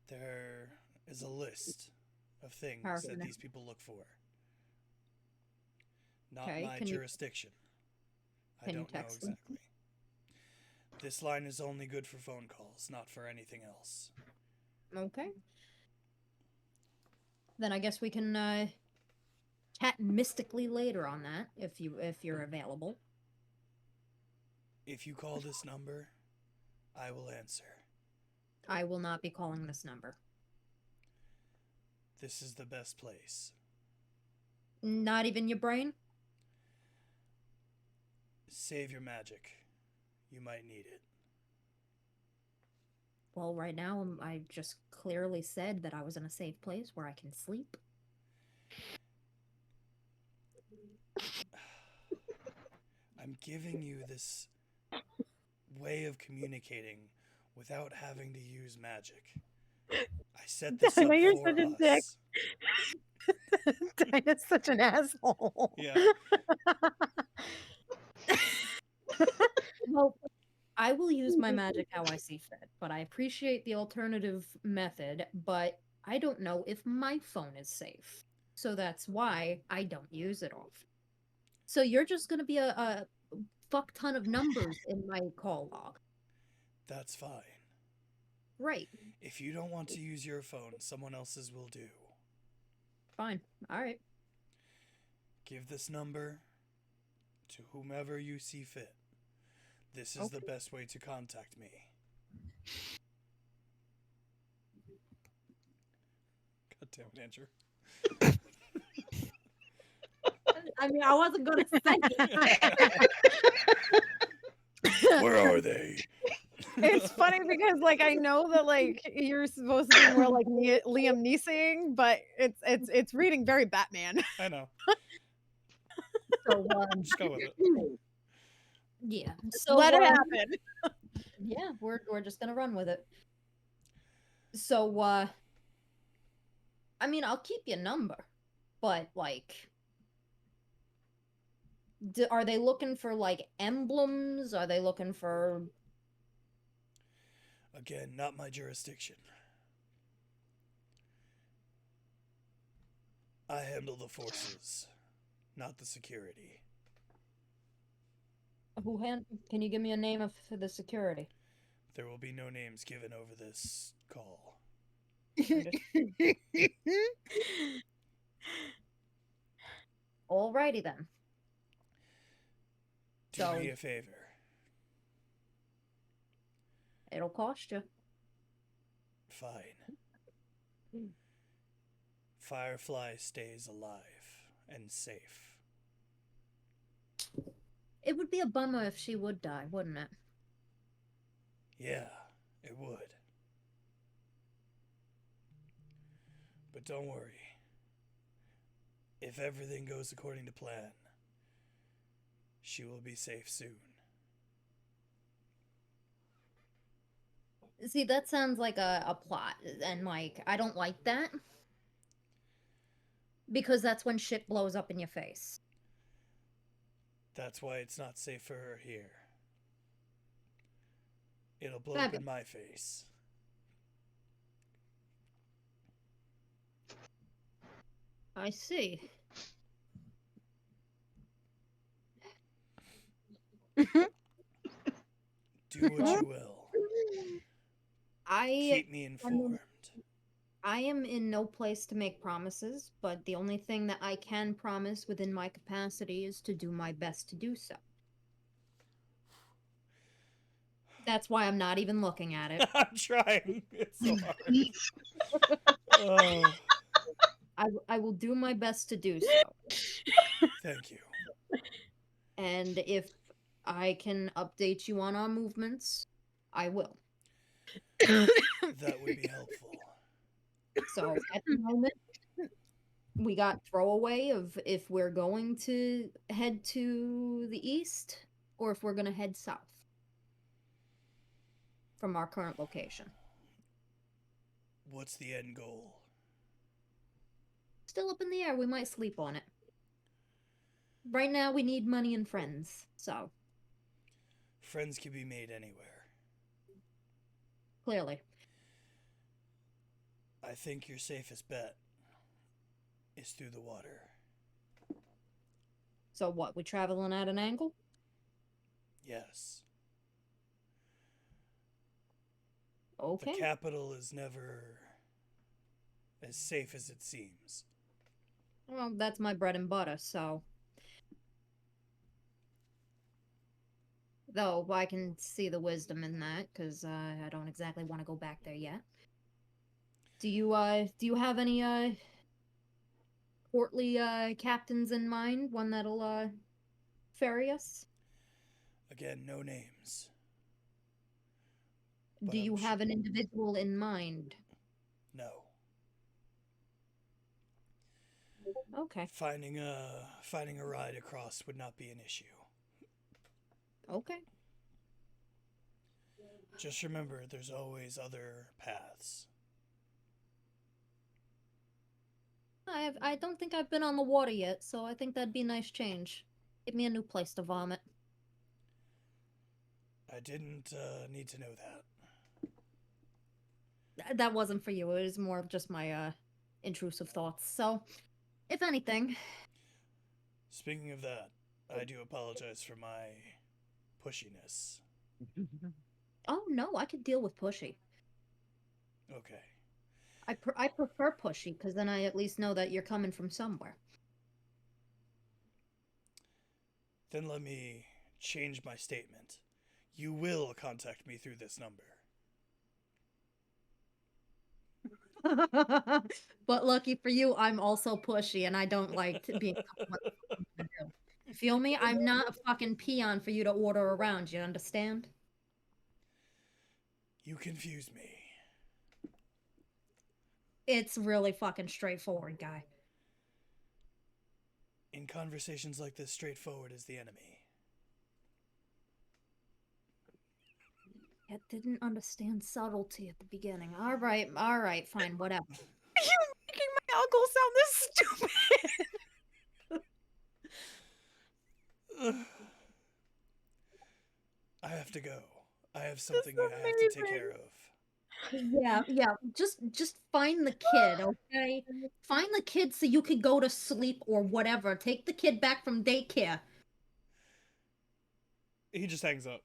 There is a list of things that these people look for. Not my jurisdiction. I don't know exactly. This line is only good for phone calls, not for anything else. Okay. Then I guess we can chat mystically later on that if you're available. If you call this number, I will answer. I will not be calling this number. This is the best place. Not even your brain? Save your magic. You might need it. Well, right now I just clearly said that I was in a safe place where I can sleep. I'm giving you this way of communicating without having to use magic. I set this up You're for such a us. dick. Dinah's such an asshole. Yeah. Well, I will use my magic how I see fit, but I appreciate the alternative method, but I don't know if my phone is safe. So that's why I don't use it often. So you're just gonna be a fuck ton of numbers in my call log. That's fine. Right. If you don't want to use your phone, someone else's will do. Fine. Alright. Give this number to whomever you see fit. This is the best way to contact me. God damn it, Andrew. I mean, I wasn't gonna say it. Where are they? It's funny because like I know that like you're supposed to be more like Liam Neeson, but it's reading very Batman. I know. So, Just go with it. yeah. So Let it happen. yeah, we're just gonna run with it. So, I mean, I'll keep your number, but like, are they looking for like emblems? Are they looking for? Again, not my jurisdiction. I handle the forces, not the security. Can you give me a name for the security? There will be no names given over this call. Alrighty then. Do me a favor. It'll cost you. Fine. Firefly stays alive and safe. It would be a bummer if she would die, wouldn't it? Yeah, it would. But don't worry. If everything goes according to plan, she will be safe soon. See, that sounds like a plot, and like, I don't like that. Because that's when shit blows up in your face. That's why it's not safe for her here. It'll blow up in my face. I see. Do what you will. Keep me informed. I am in no place to make promises, but the only thing that I can promise within my capacity is to do my best to do so. That's why I'm not even looking at it. I'm trying. It's so hard. I will do my best to do so. Thank you. And if I can update you on our movements, I will. That would be helpful. So at the moment, we got throwaway of if we're going to head to the east or if we're going to head south from our current location. What's the end goal? Still up in the air. We might sleep on it. Right now, we need money and friends, so. Friends can be made anywhere. Clearly. I think your safest bet is through the water. So what, we traveling at an angle? Yes. Okay. The capital is never as safe as it seems. Well, that's my bread and butter, so. Though I can see the wisdom in that, because I don't exactly want to go back there yet. Do you have any portly captains in mind? One that'll ferry us? Again, no names. Do you have an individual in mind? No. Okay. Finding a ride across would not be an issue. Okay. Just remember, there's always other paths. I don't think I've been on the water yet, so I think that'd be a nice change. Give me a new place to vomit. I didn't need to know that. that wasn't for you. It was more of just my intrusive thoughts. So, if anything, Speaking of that, I do apologize for my pushiness. oh no, I could deal with pushy. Okay. I prefer pushy because then I at least know that you're coming from somewhere. Then let me change my statement. You will contact me through this number. But lucky for you, I'm also pushy and I don't like to be told what to do. Feel me? I'm not a fucking peon for you to order around, you understand? You confuse me. It's really fucking straightforward, guy. In conversations like this, straightforward is the enemy. I didn't understand subtlety at the beginning. All right, fine, whatever. You're making my uncle sound this stupid. I have to go. I have something I have to take care of. Yeah. Just find the kid, okay? Find the kid so you could go to sleep or whatever. Take the kid back from daycare. He just hangs up.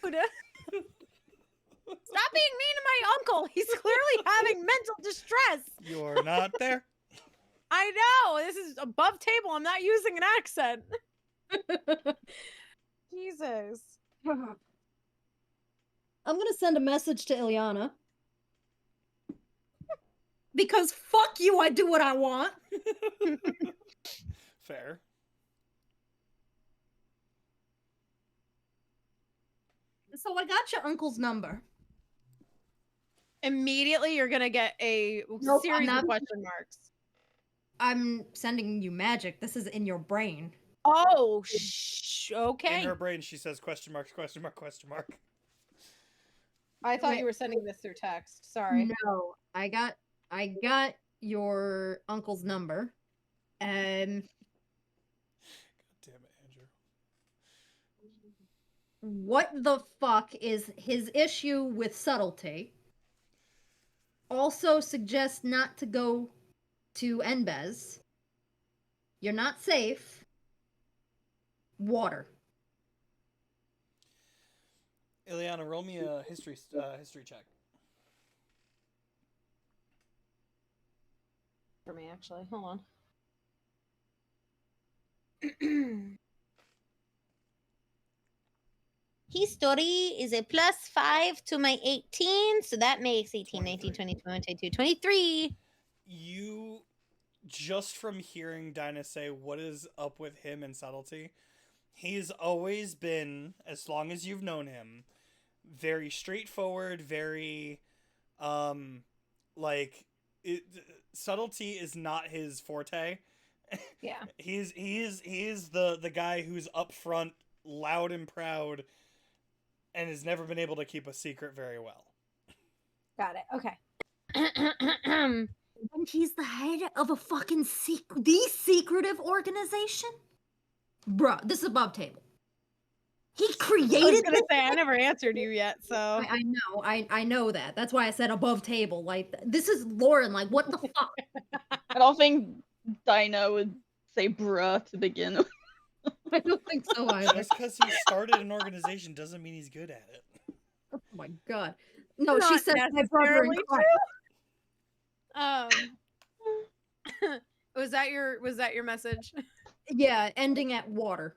Stop being mean to my uncle. He's clearly having mental distress. You're not there? I know. This is above table. I'm not using an accent. Jesus. I'm gonna send a message to Ilyana. Because fuck you, I do what I want. Fair. So I got your uncle's number. Immediately, you're gonna get a Nope, series I'm of not- question marks. I'm sending you magic. This is in your brain. Oh, In okay. her brain, she says question mark, question mark, question mark. I thought Wait. you were sending this through text. Sorry. No, I got your uncle's number. And God damn it, Andrew. what the fuck is his issue with subtlety? Also suggests not to go to Enbez. You're not safe. Water. Ileana, roll me a history check. For me, actually. Hold on. History is a +5 to my 18, so that makes 18, 19, 20, 21, 22, 23. You, just from hearing Dinah say what is up with him and subtlety, he's always been, as long as you've known him, very straightforward, very, subtlety is not his forte. Yeah. He is the guy who's upfront, loud and proud, and has never been able to keep a secret very well. Got it. Okay. And he's the head of a fucking the secretive organization? Bruh, this is above table. He I was created gonna this? say I never answered you yet, so I know, I know that. That's why I said above table. Like, this is Lauren, like, what the fuck? I don't think Dinah would say bruh to begin with. I don't think so either. Just because he started an organization doesn't mean he's good at it. Oh my god. No, she Not said my brother in necessarily Christ. was that your message? Yeah, ending at water.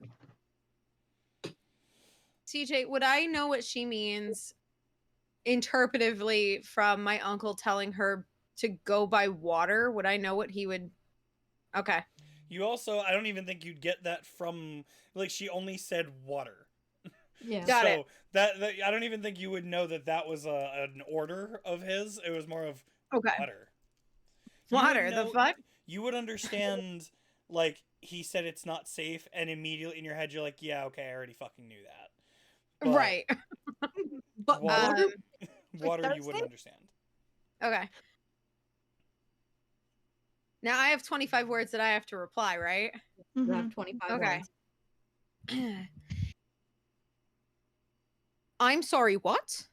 CJ, would I know what she means interpretively from my uncle telling her to go by water? Would I know what he would? Okay. You also, I don't even think you'd get that from, like, she only said water. Yeah. Got so it. That I don't even think you would know that was an order of his. It was more of Okay. water. You would Water, the know- fuck? You would understand, like, he said it's not safe, and immediately in your head you're like, yeah, okay, I already fucking knew that. But Right. But water, water? water you Thirsty? wouldn't understand. Okay. Now I have 25 words that I have to reply, right? You have 25 Okay. words. I'm sorry, what?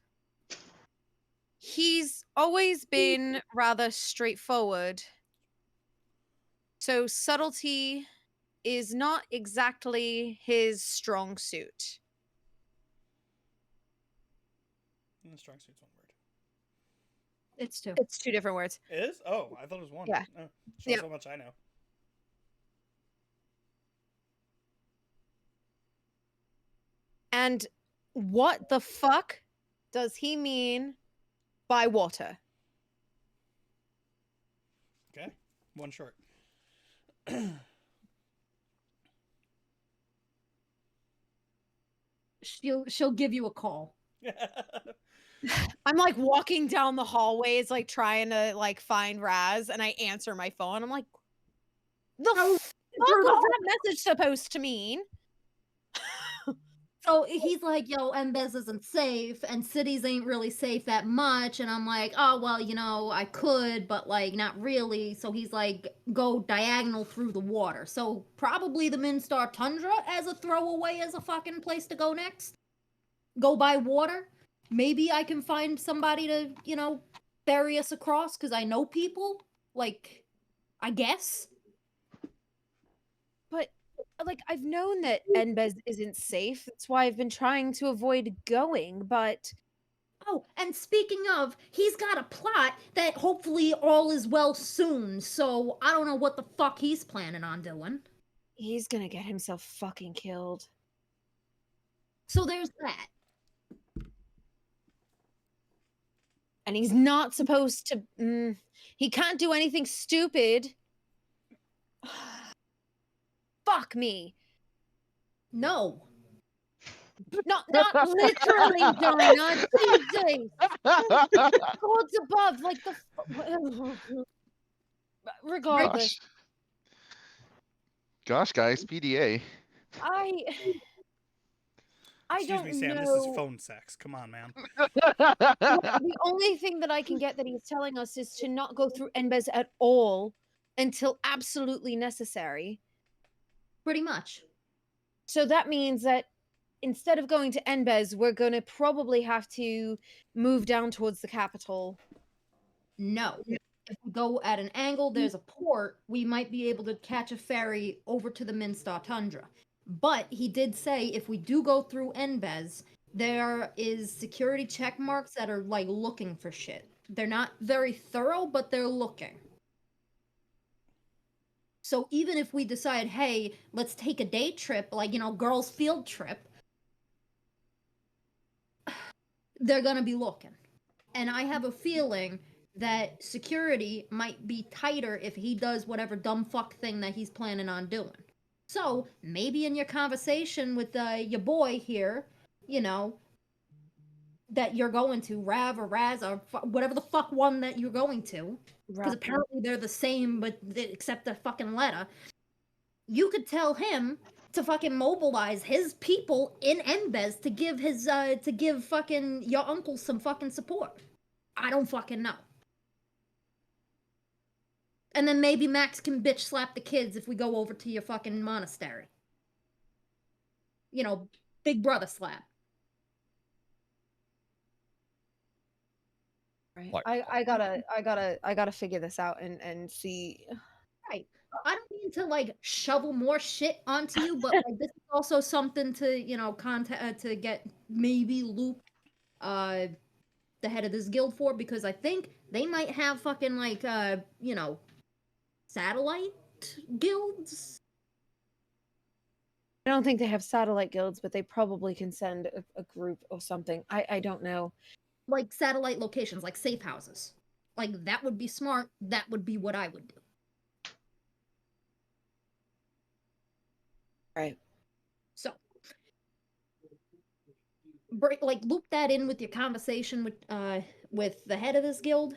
He's always been rather straightforward. So subtlety is not exactly his strong suit. Strong suit's one word. It's two. It's two different words. It is? Oh, I thought it was one. Yeah. Oh, shows Yeah. how much I know. And what the fuck does he mean by water? Okay. One short. She'll give you a call. I'm like walking down the hallways, like trying to like find Raz, and I answer my phone. I'm like, the fuck was that message supposed to mean? So he's like, yo, Mbez isn't safe, and cities ain't really safe that much. And I'm like, oh, well, you know, I could, but like, not really. So he's like, go diagonal through the water. So probably the Minstar Tundra as a throwaway as a fucking place to go next. Go by water. Maybe I can find somebody to, you know, ferry us across because I know people. Like, I guess. But like I've known that Enbez isn't safe. That's why I've been trying to avoid going, but Oh, and speaking of, he's got a plot that hopefully all is well soon, so I don't know what the fuck he's planning on doing. he's gonna get himself fucking killed. So there's that. And he's not supposed to. He can't do anything stupid. Fuck me. No. Not literally, Donna. Jesus. God's above, like the. Regardless, Gosh, guys, PDA. I Excuse don't me, Sam. know. This is phone sex. Come on, man. The only thing that I can get that he's telling us is to not go through Enbez at all until absolutely necessary. Pretty much. So that means that instead of going to Enbez, we're going to probably have to move down towards the capital. No. If we go at an angle, there's a port, we might be able to catch a ferry over to the Minstar Tundra. But he did say if we do go through Enbez, there is security check marks that are like looking for shit. They're not very thorough, but they're looking. So even if we decide, hey, let's take a day trip, like, you know, girls' field trip, they're gonna be looking. And I have a feeling that security might be tighter if he does whatever dumb fuck thing that he's planning on doing. So maybe in your conversation with your boy here, you know, that you're going to, Rav or Raz or whatever the fuck one that you're going to, because apparently they're the same, but except the fucking letter. You could tell him to fucking mobilize his people in Enbez to give his to give fucking your uncle some fucking support. I don't fucking know. And then maybe Max can bitch slap the kids if we go over to your fucking monastery. You know, big brother slap. Right. Like- I gotta figure this out and see. Right. I don't mean to like shovel more shit onto you, but like this is also something to, you know, to get maybe Loop the head of this guild for, because I think they might have fucking like you know, satellite guilds. I don't think they have satellite guilds, but they probably can send a group or something. I don't know. Like satellite locations, like safe houses. Like that would be smart. That would be what I would do. Right. So, like, loop that in with your conversation with the head of this guild.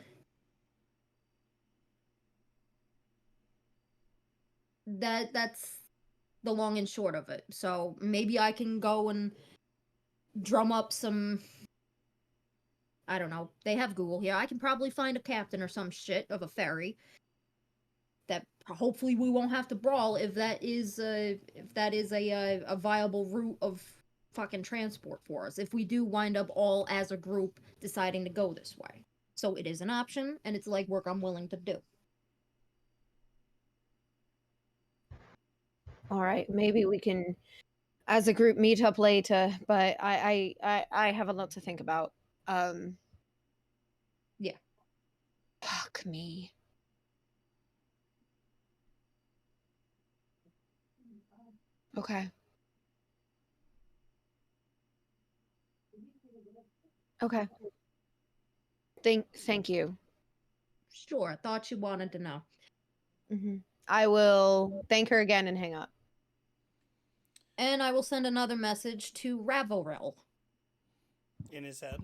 That's the long and short of it. So maybe I can go and drum up some. I don't know. They have Google here. I can probably find a captain or some shit of a ferry. That hopefully we won't have to brawl if that is a viable route of fucking transport for us if we do wind up all as a group deciding to go this way. So it is an option, and it's like work I'm willing to do. All right, maybe we can, as a group, meet up later. But I have a lot to think about. Yeah. Fuck me. Okay. Okay. Thank you. Sure, thought you wanted to know. I will thank her again and hang up. And I will send another message to Ravorel In his head.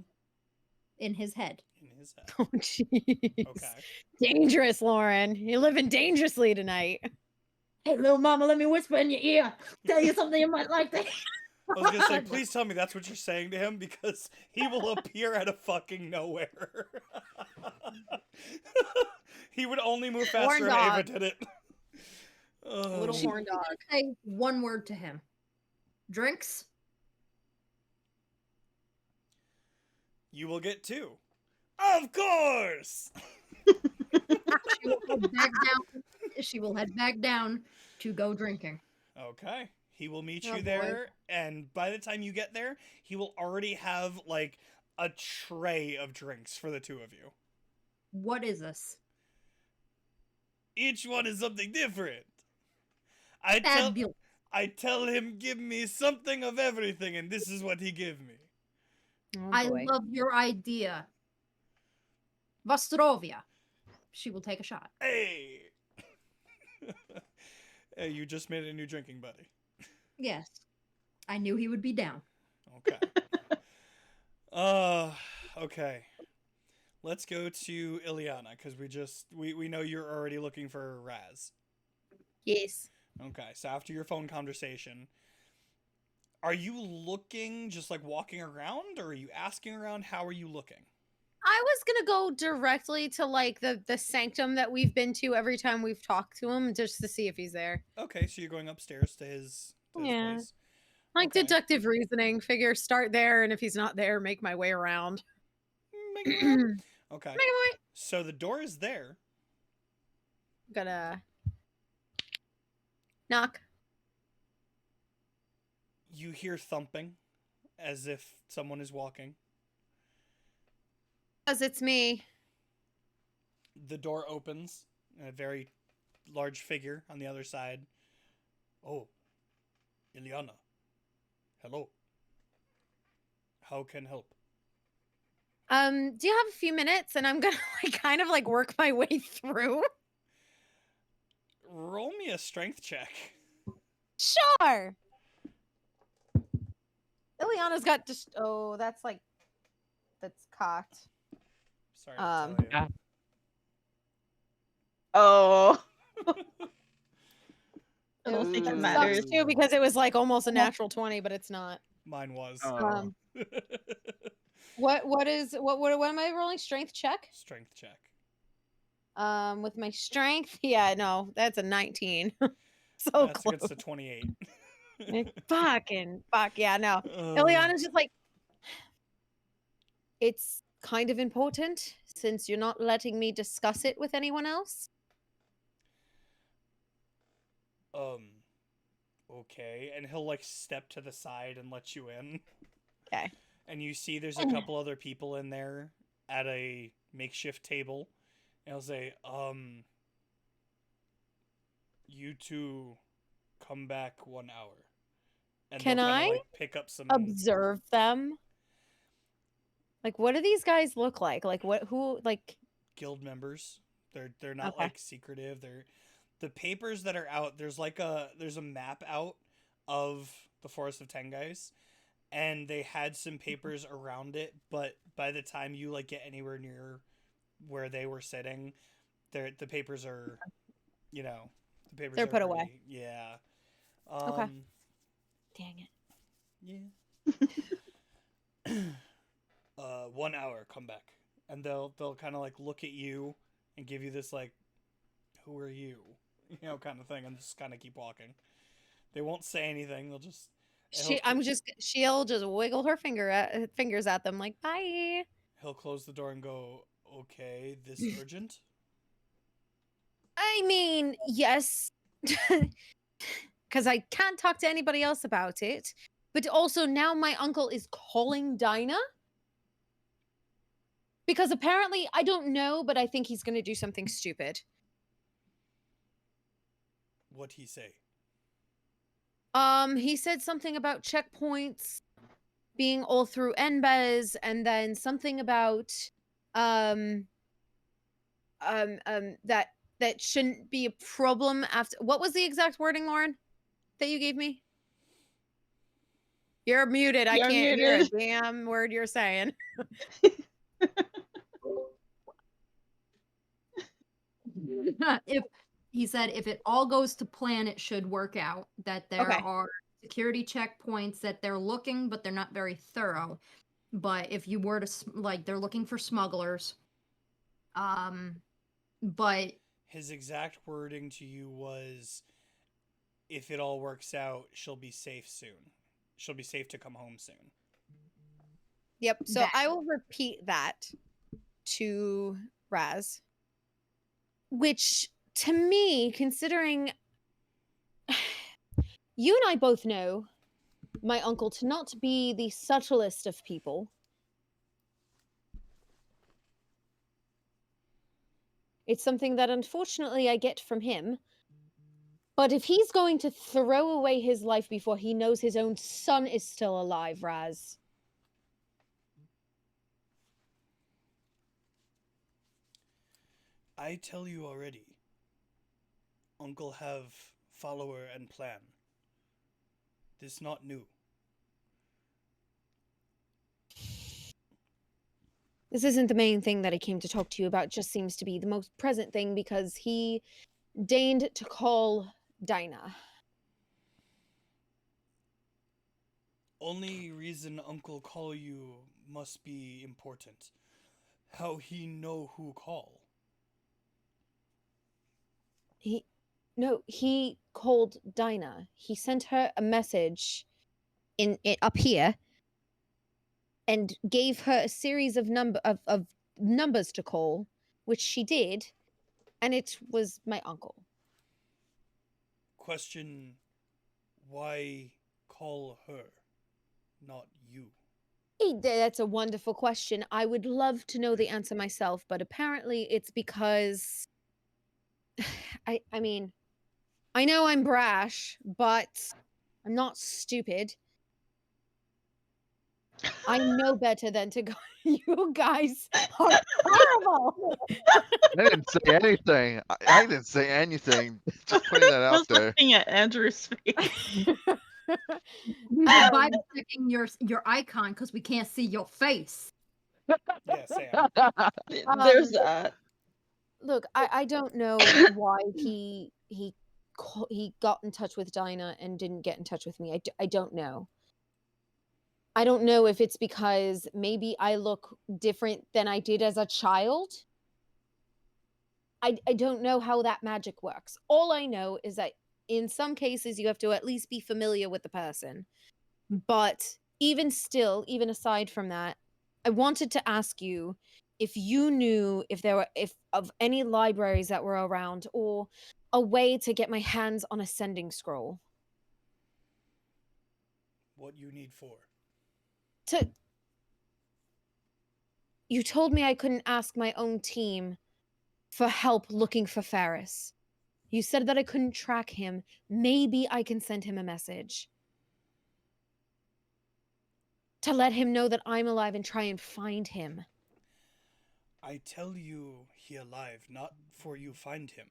in his head. In his head. Oh, jeez. Okay. Dangerous, Lauren. You're living dangerously tonight. Hey, little mama, let me whisper in your ear. Tell you something you might like to hear. I was gonna say, please tell me that's what you're saying to him, because he will appear out of fucking nowhere. He would only move faster if Ava did it. Little She horn dog. say one word to him. Drinks? You will get 2. Of course! She will head back down. She will head back down to go drinking. Okay. He will meet Oh, you boy. there, and by the time you get there, he will already have, like, a tray of drinks for the 2 of you. What is this? Each one is something different. Fabulous. I tell him, give me something of everything, and this is what he give me. Oh, I boy. love your idea. Vostrovia. She will take a shot. Hey! Hey, you just made a new drinking buddy. Yes. I knew he would be down. Okay. Okay. Let's go to Ileana, because we know you're already looking for Raz. Yes. Okay, so after your phone conversation, are you looking, just like walking around, or are you asking around? How are you looking? I was gonna go directly to like the sanctum that we've been to every time we've talked to him, just to see if he's there. Okay, so you're going upstairs to his Yeah. place. Like Okay. deductive reasoning. Figure start there, and if he's not there, make my way around. Make it around. Okay. Make my way. So the door is there. Gotta knock. You hear thumping, as if someone is walking. Cause it's me. The door opens, and a very large figure on the other side. Oh, Ileana. Hello. How can help? Do you have a few minutes? And I'm gonna like kind of like work my way through. Roll me a strength check. Sure. Ileana's got just that's cocked. Sorry to tell you. Oh. I It don't think it sucks matters. too because it was like almost a natural 20, but it's not. Mine was. Um, what am I rolling? Strength check? Strength check. With my strength, yeah, no, that's a 19. So That's close. against a 28. Fuck, yeah, no. Ileana's just like, it's kind of important since you're not letting me discuss it with anyone else. Okay, and he'll like step to the side and let you in. Okay. And you see there's a couple other people in there at a makeshift table. And he'll say, you two come back 1 hour. And Can they'll kinda, I like, pick up some Observe them. Like, what do these guys look like? Like, who, like, guild members. They're not Okay. like secretive. They're the papers that are out. There's a map out of the Forest of Tengais, and they had some papers around it. But by the time you like get anywhere near where they were sitting, the papers are, the papers They're are put away. already- Yeah. Okay. Dang it. Yeah. 1 hour, come back, and they'll kind of like look at you and give you this like, who are you, kind of thing, and just kind of keep walking. They won't say anything. They'll just, She'll just wiggle her fingers at them like bye. He'll close the door and go, okay, this urgent? I mean, yes. Because I can't talk to anybody else about it. But also now my uncle is calling Dinah. Because apparently, I don't know, but I think he's going to do something stupid. What'd he say? He said something about checkpoints being all through NBES, and then something about that shouldn't be a problem after. What was the exact wording, Lauren, that you gave me? You're muted. I You're can't hear a muted. damn word you're saying. If he said if it all goes to plan, it should work out. That there Okay. are security checkpoints that they're looking, but they're not very thorough. But if you were to like, they're looking for smugglers. But His exact wording to you was, if it all works out, she'll be safe soon. She'll be safe to come home soon. Yep. So That- I will repeat that to Raz. Which, to me, considering you and I both know my uncle to not be the subtlest of people. It's something that unfortunately I get from him. But if he's going to throw away his life before he knows his own son is still alive, Raz. I tell you already. Uncle have follower and plan. This not new. This isn't the main thing that I came to talk to you about, just seems to be the most present thing because he deigned to call Dinah. Only reason Uncle call you must be important. How he know who call? He called Dinah. He sent her a message in it up here and gave her a series of numbers to call, which she did, and it was my uncle. Question, why call her, not you? That's a wonderful question. I would love to know the answer myself, but apparently it's because I mean, I know I'm brash, but I'm not stupid. I know better than to go. You guys are horrible. I didn't say anything. I didn't say anything. Just putting that out Just there. looking at Andrew's face. we're vibe checking your icon because we can't see your face. Yeah, Sam. There's that. Look, I don't know why he got in touch with Dinah and didn't get in touch with me. I don't know. I don't know if it's because maybe I look different than I did as a child. I don't know how that magic works. All I know is that in some cases you have to at least be familiar with the person. But even still, even aside from that, I wanted to ask you if you knew if of any libraries that were around or a way to get my hands on a sending scroll. What you need for? You told me I couldn't ask my own team for help looking for Ferris. You said that I couldn't track him. Maybe I can send him a message to let him know that I'm alive and try and find him. I tell you he alive, not for you find him.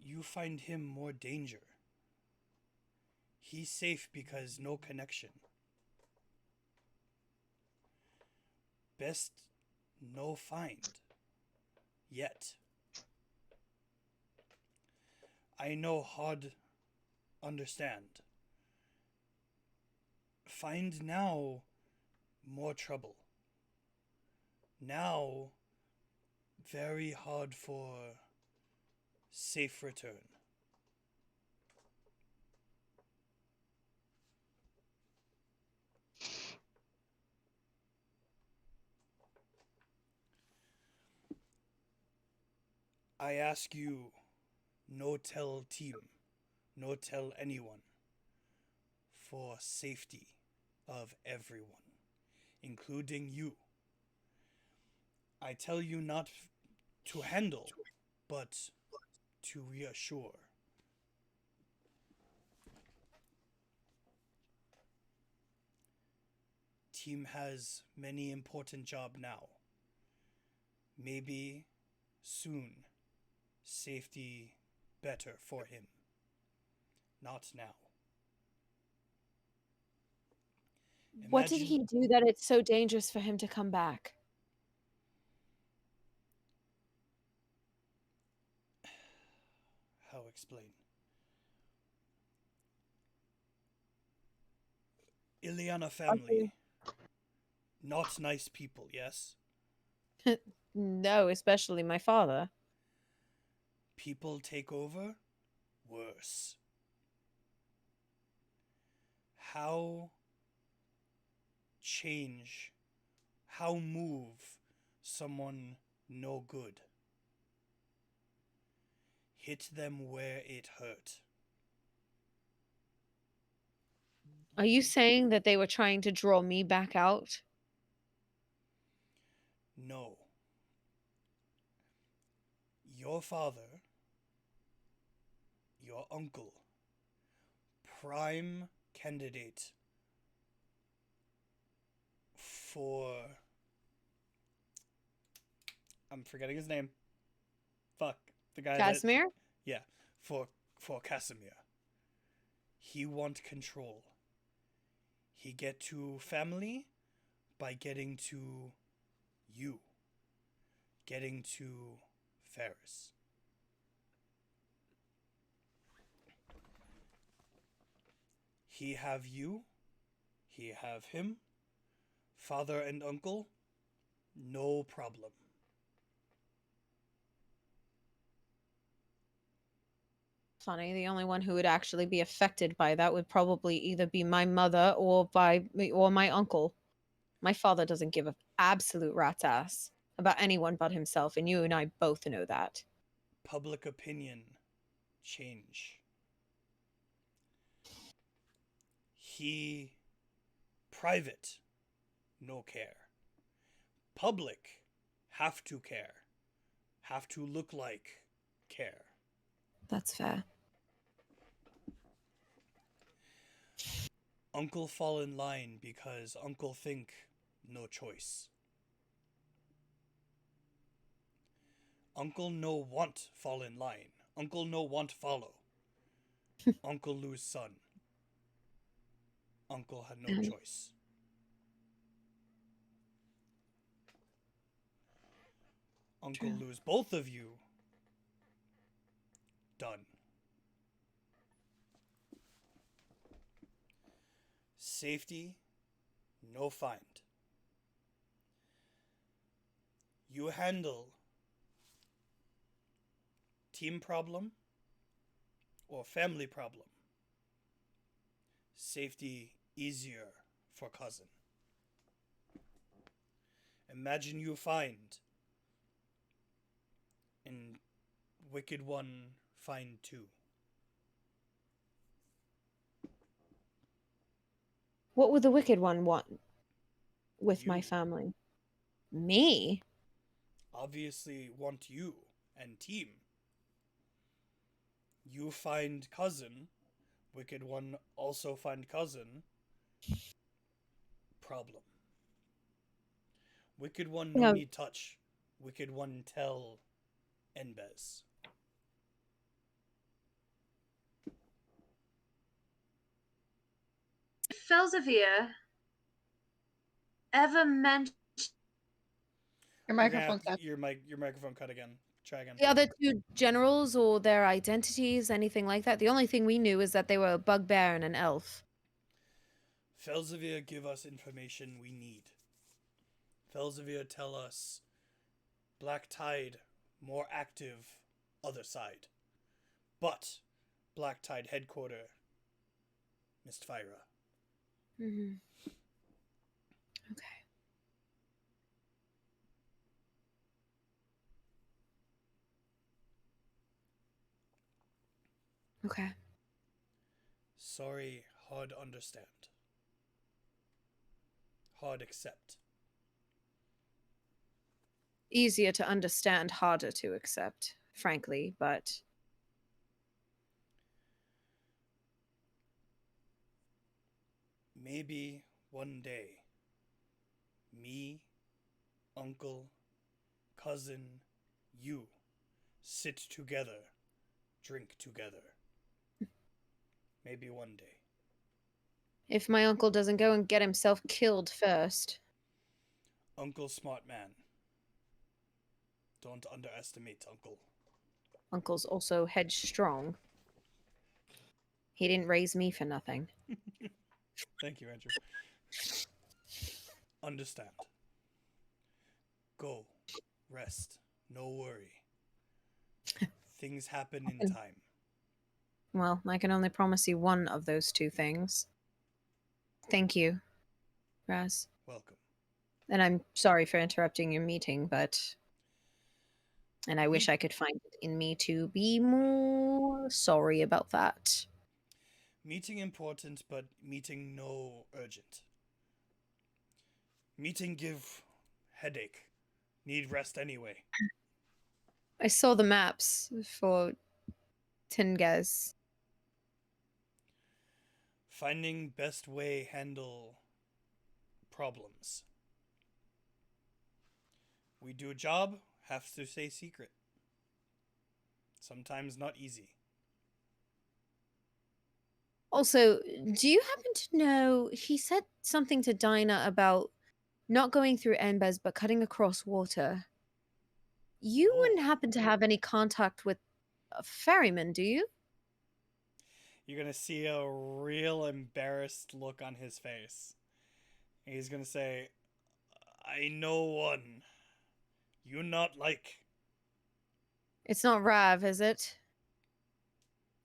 You find him more danger. He's safe because no connection. Best no find. Yet. I know hard understand. Find now more trouble. Now very hard for safe return. I ask you, no tell team, no tell anyone, for safety of everyone, including you. I tell you not to handle, but to reassure. Team has many important job now. Maybe soon safety better for him. Not now. What did he do that it's so dangerous for him to come back? How explain? Ileana family. Not nice people, yes? No, especially my father. People take over? Worse. How change, how move someone no good? Hit them where it hurt. Are you saying that they were trying to draw me back out? No. Your father, your uncle, prime candidate for... I'm forgetting his name. Fuck. The guy Casimir? Yeah, for Casimir. He want control. He get to family by getting to you. Getting to Ferris. He have you. He have him. Father and uncle. No problem. Funny, the only one who would actually be affected by that would probably either be my mother or my uncle. My father doesn't give an absolute rat's ass about anyone but himself, and you and I both know that. Public opinion change. He private no care. Public have to care. Have to look like care. That's fair. Uncle fall in line because uncle think no choice. Uncle no want fall in line. Uncle no want follow. Uncle lose son. Uncle had no choice. Uncle lose both of you. Done. Safety, no find. You handle team problem or family problem. Safety easier for cousin. Imagine you find and Wicked One find two. What would the Wicked One want with my You. family? Me? Obviously want you and team. You find cousin. Wicked One also find cousin. Problem. Wicked One no No. need touch. Wicked One tell Enbez. Felzavir ever mentioned Your microphone's cut. Your microphone cut again. Try again. The other two generals or their identities, anything like that? The only thing we knew is that they were a bugbear and an elf. Felzavir give us information we need. Felzavir tell us Black Tide more active other side. But Black Tide headquarter Mistfira. Mm-hmm. Okay. Okay. Sorry, hard understand. Hard accept. Easier to understand, harder to accept, frankly, but Maybe one day, me, uncle, cousin, you, sit together, drink together. Maybe one day. if my uncle doesn't go and get himself killed first. Uncle smart man. Don't underestimate Uncle. Uncle's also headstrong. He didn't raise me for nothing. Thank you, Andrew. Understand. Go. Rest. No worry. Things happen in time. Well, I can only promise you one of those two things. Thank you, Raz. Welcome. And I'm sorry for interrupting your meeting, but. And I wish I could find it in me to be more sorry about that. Meeting important, but meeting no urgent. Meeting give headache. Need rest anyway. I saw the maps for Tingez. Finding best way handle problems. We do a job, have to stay secret. Sometimes not easy. Also, do you happen to know he said something to Dinah about not going through Enbez but cutting across water? You Oh. wouldn't happen to have any contact with a ferryman, do you? You're gonna see a real embarrassed look on his face. He's gonna say, I know one. You not like. It's not Rav, is it?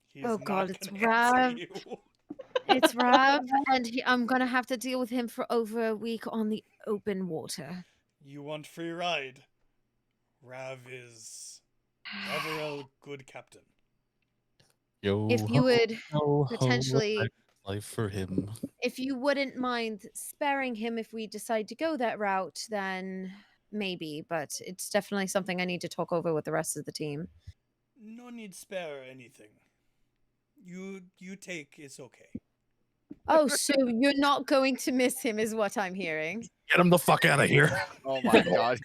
He's Oh not God, it's gonna answer Rav. you. It's Rav, and I'm gonna have to deal with him for over a week on the open water. You want free ride? Rav is never a good captain. Yo, If you would ho, potentially, life for him. if you wouldn't mind sparing him if we decide to go that route, then maybe. But it's definitely something I need to talk over with the rest of the team. No need spare anything. You take is okay. Oh, so you're not going to miss him, is what I'm hearing. Get him the fuck out of here. Oh my god.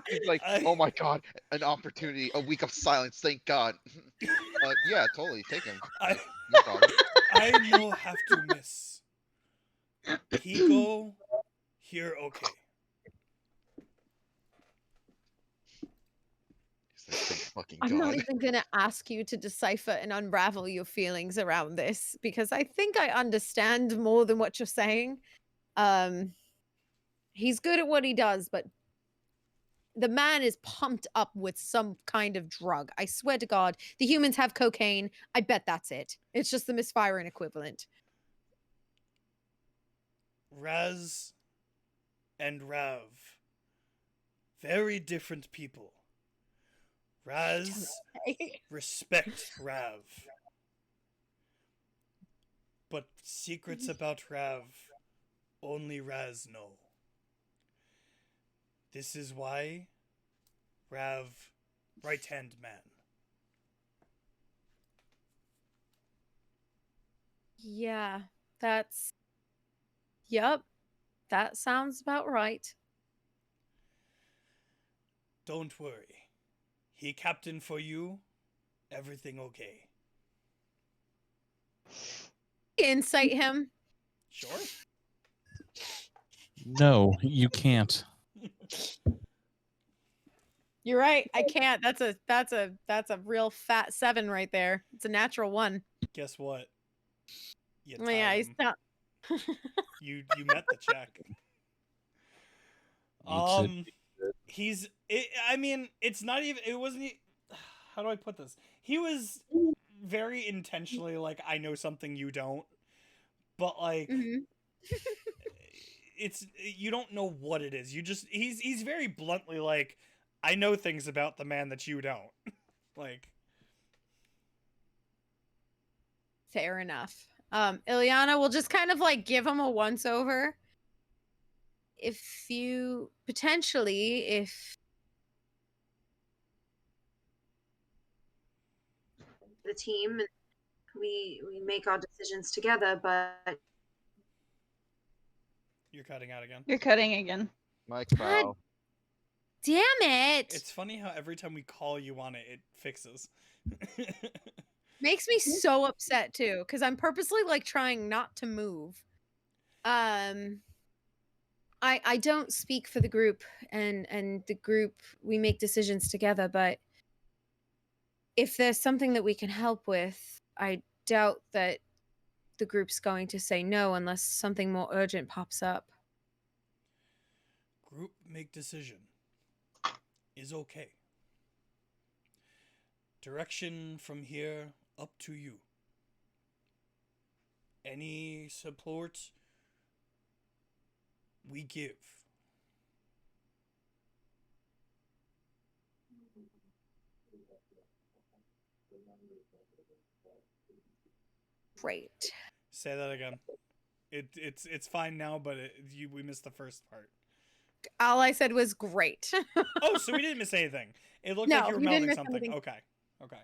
He's like, I- oh my god, an opportunity, a week of silence, thank god. Yeah, totally, take him. I No problem. I no have to miss. He go here okay. He's like, thank fucking I'm not god. even going to ask you to decipher and unravel your feelings around this because I think I understand more than what you're saying. He's good at what he does, but the man is pumped up with some kind of drug. I swear to God, the humans have cocaine. I bet that's it. It's just the misfiring equivalent. Raz and Rav. Very different people. Raz respect Rav. But secrets about Rav only Raz know. This is why Rav right-hand man. Yeah, that's. Yup, that sounds about right. Don't worry. He captain for you. Everything okay. Incite him. Sure? No, you can't. You're right. I can't. That's a real fat 7 right there. It's a natural 1. Guess what? You Oh, yeah, tied he's him. not. You met the check. I mean, it's not even. It wasn't. How do I put this? He was very intentionally like, I know something you don't, but like, Mhm. it's you don't know what it is. You just he's very bluntly like, I know things about the man that you don't. Like, Fair enough. Ileana will just kind of like give him a once over. If you potentially, if The team, we make our decisions together, but You're cutting out again. You're cutting again. Mike God foul. damn it, It's funny how every time we call you on it, it fixes. makes me so upset too, because I'm purposely like trying not to move. I don't speak for the group, and the group, we make decisions together, but if there's something that we can help with, I doubt that the group's going to say no unless something more urgent pops up. Group make decision is okay. Direction from here up to you. Any support we give. Great. Say that again. It's fine now, but we missed the first part. All I said was great. Oh, so we didn't miss anything. It looked No, like you were we didn't melding miss something. anything. Okay.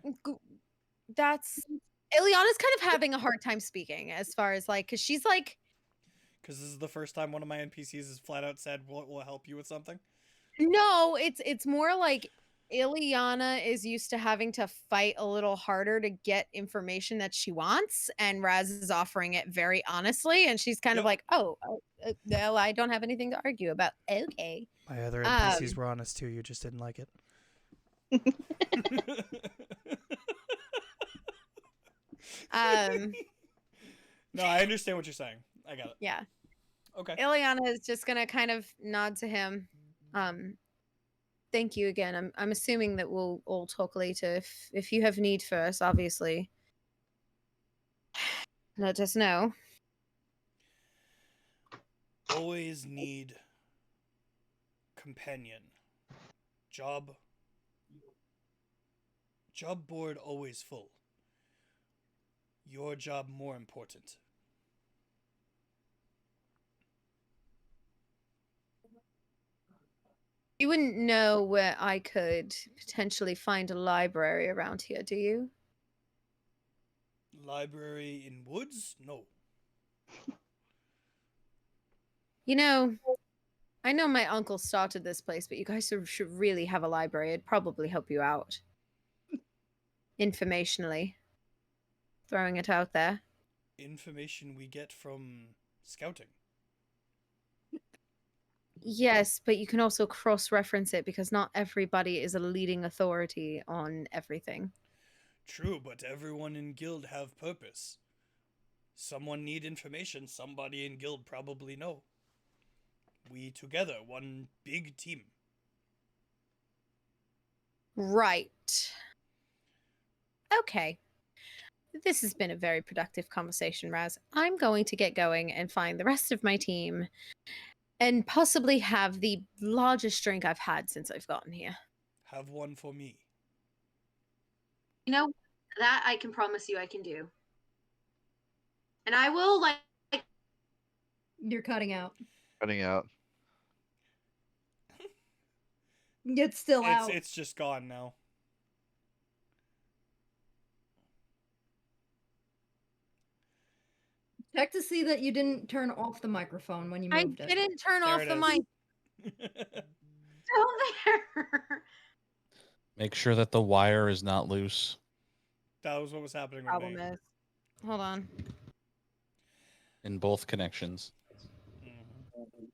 That's Ileana's kind of having a hard time speaking as far as like, because she's like, Because this is the first time one of my NPCs has flat out said, "Will help you with something." no, it's more like Ileana is used to having to fight a little harder to get information that she wants, and Raz is offering it very honestly, and she's kind of Yep. like, oh, well, I don't have anything to argue about. Okay. My other NPCs were honest too. You just didn't like it. No, I understand what you're saying. I got it. Yeah. Okay. Ileana is just gonna kind of nod to him. Thank you again. I'm assuming that we'll all talk later. If you have need for us, obviously, let us know. Always need companion. Job board always full. Your job more important. You wouldn't know where I could potentially find a library around here, do you? Library in woods? No. You know, I know my uncle started this place, but you guys should really have a library. It'd probably help you out. Informationally. Throwing it out there. Information we get from scouting. Yes, but you can also cross-reference it because not everybody is a leading authority on everything. True, but everyone in guild have purpose. Someone need information, somebody in guild probably know. We together, one big team. Right. Okay. This has been a very productive conversation, Raz. I'm going to get going and find the rest of my team and possibly have the largest drink I've had since I've gotten here. Have one for me. you know that I can promise you I can do. And I will like You're cutting out. Cutting out. It's still out. It's just gone now. Check to see that you didn't turn off the microphone when you I moved it. didn't turn There off it the is. mic. still there. Make sure that the wire is not loose. That was what was happening with Problem me. is. Hold on. In both connections. Mhm.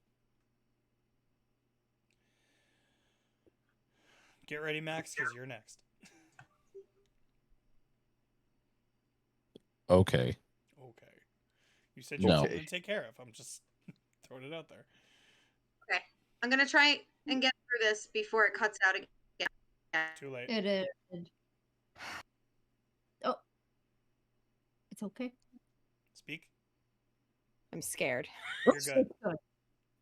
Get ready, Max, because you're next. Okay. Okay. You said you No. were going to take care of. I'm just throwing it out there. Okay. I'm gonna try and get through this before it cuts out again. Too late. It is. Oh. It's okay. Speak. I'm scared. You're good.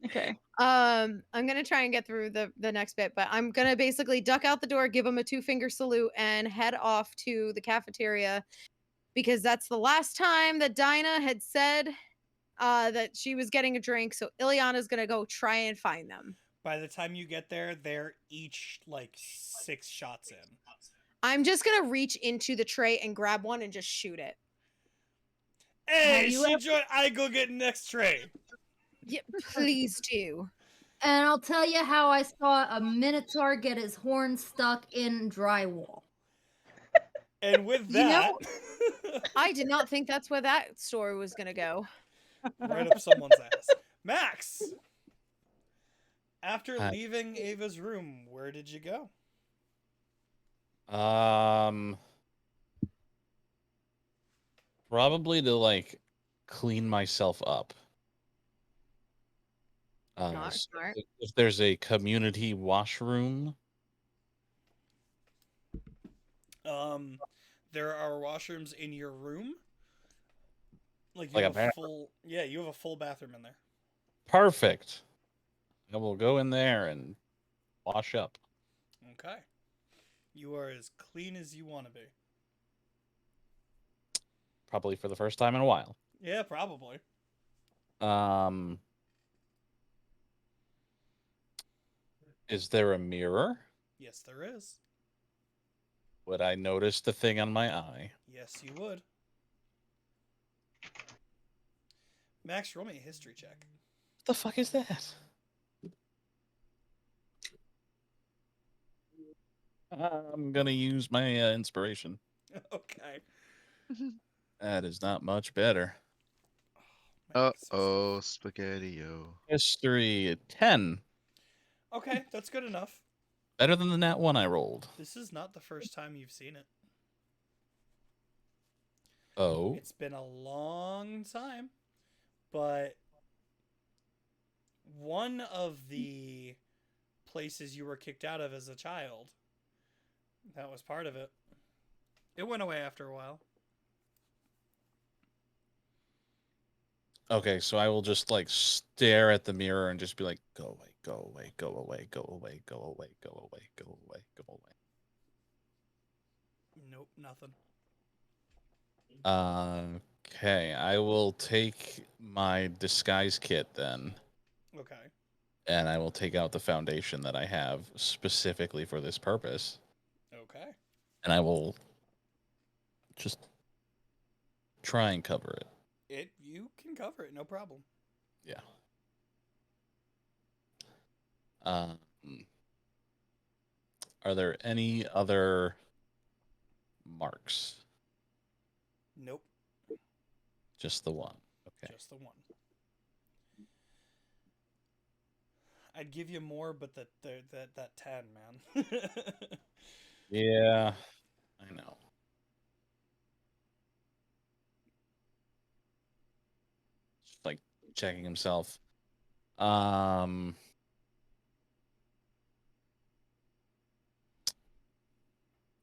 Okay. I'm gonna try and get through the next bit, but I'm gonna basically duck out the door, give him a 2-finger salute, and head off to the cafeteria because that's the last time that Dinah had said that she was getting a drink. So Ileana's gonna go try and find them. By the time you get there, they're each like 6 shots in. I'm just gonna reach into the tray and grab one and just shoot it. Hey, she joined. I go get next tray. Yeah, please do. And I'll tell you how I saw a minotaur get his horn stuck in drywall. And with You that, know, I did not think that's where that story was gonna go. right up someone's ass. Max, after leaving Ava's room, where did you go? Probably to like clean myself up. Smart. If there's a community washroom, There are washrooms in your room. Like you Like a have a bathroom? full, yeah, you have a full bathroom in there. perfect. I will go in there and wash up. Okay, you are as clean as you want to be. Probably for the first time in a while. Yeah, probably. Is there a mirror? Yes, there is. Would I notice the thing on my eye? Yes, you would. Max, roll me a history check. What the fuck is that? I'm gonna use my inspiration. Okay. That is not much better. Uh-oh, spaghetti-o. History 10. Okay, that's good enough. Better than the nat 1 I rolled. This is not the first time you've seen it. Oh. It's been a long time, but one of the places you were kicked out of as a child, that was part of it. It went away after a while. Okay, so I will just like stare at the mirror and just be like, go away, go away, go away, go away, go away, go away, go away, go away. Nope, nothing. Okay, I will take my disguise kit then, Okay. and I will take out the foundation that I have specifically for this purpose, Okay. and I will just try and cover it. You can cover it, no problem. Yeah. Are there any other marks? Nope, Just the one. Okay. just the one. I'd give you more, but that 10, man. Yeah, I know. Just like checking himself.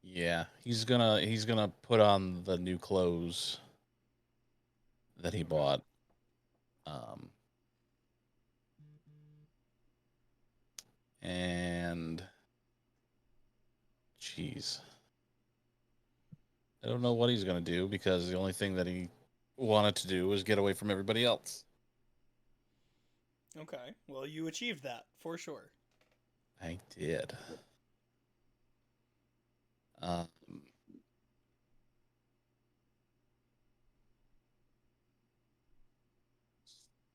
Yeah, he's gonna put on the new clothes that he bought. And jeez, I don't know what he's gonna do because the only thing that he wanted to do was get away from everybody else. Okay, well, you achieved that for sure. I did.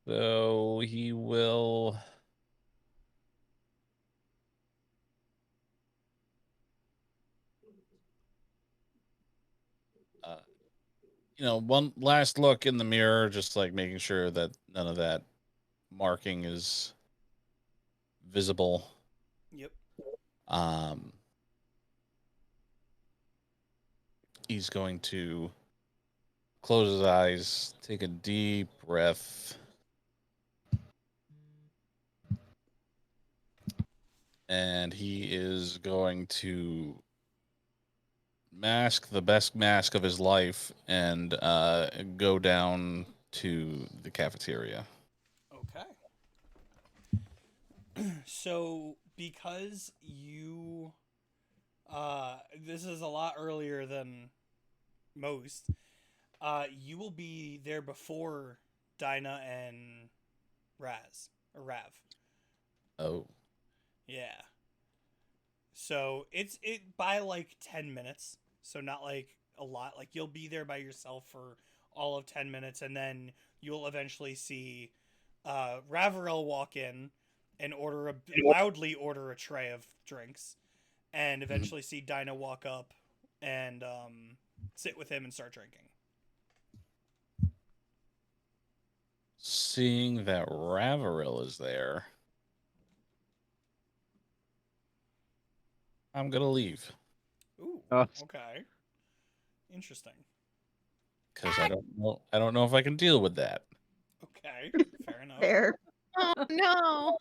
So he will. One last look in the mirror, just like making sure that none of that marking is visible. Yep. He's going to close his eyes, take a deep breath, and he is going to mask the best mask of his life and go down to the cafeteria. Okay. So because you this is a lot earlier than most, You will be there before Dinah and Rav. Oh. Yeah. So it's by like 10 minutes. So not like a lot. Like you'll be there by yourself for all of 10 minutes, and then you'll eventually see Ravarel walk in and loudly order a tray of drinks, and eventually see Dinah walk up and sit with him and start drinking. Seeing that Ravarel is there, I'm gonna leave Ooh, Oh. okay. Interesting. because I don't know if I can deal with that. Okay, fair enough. Fair. Oh no.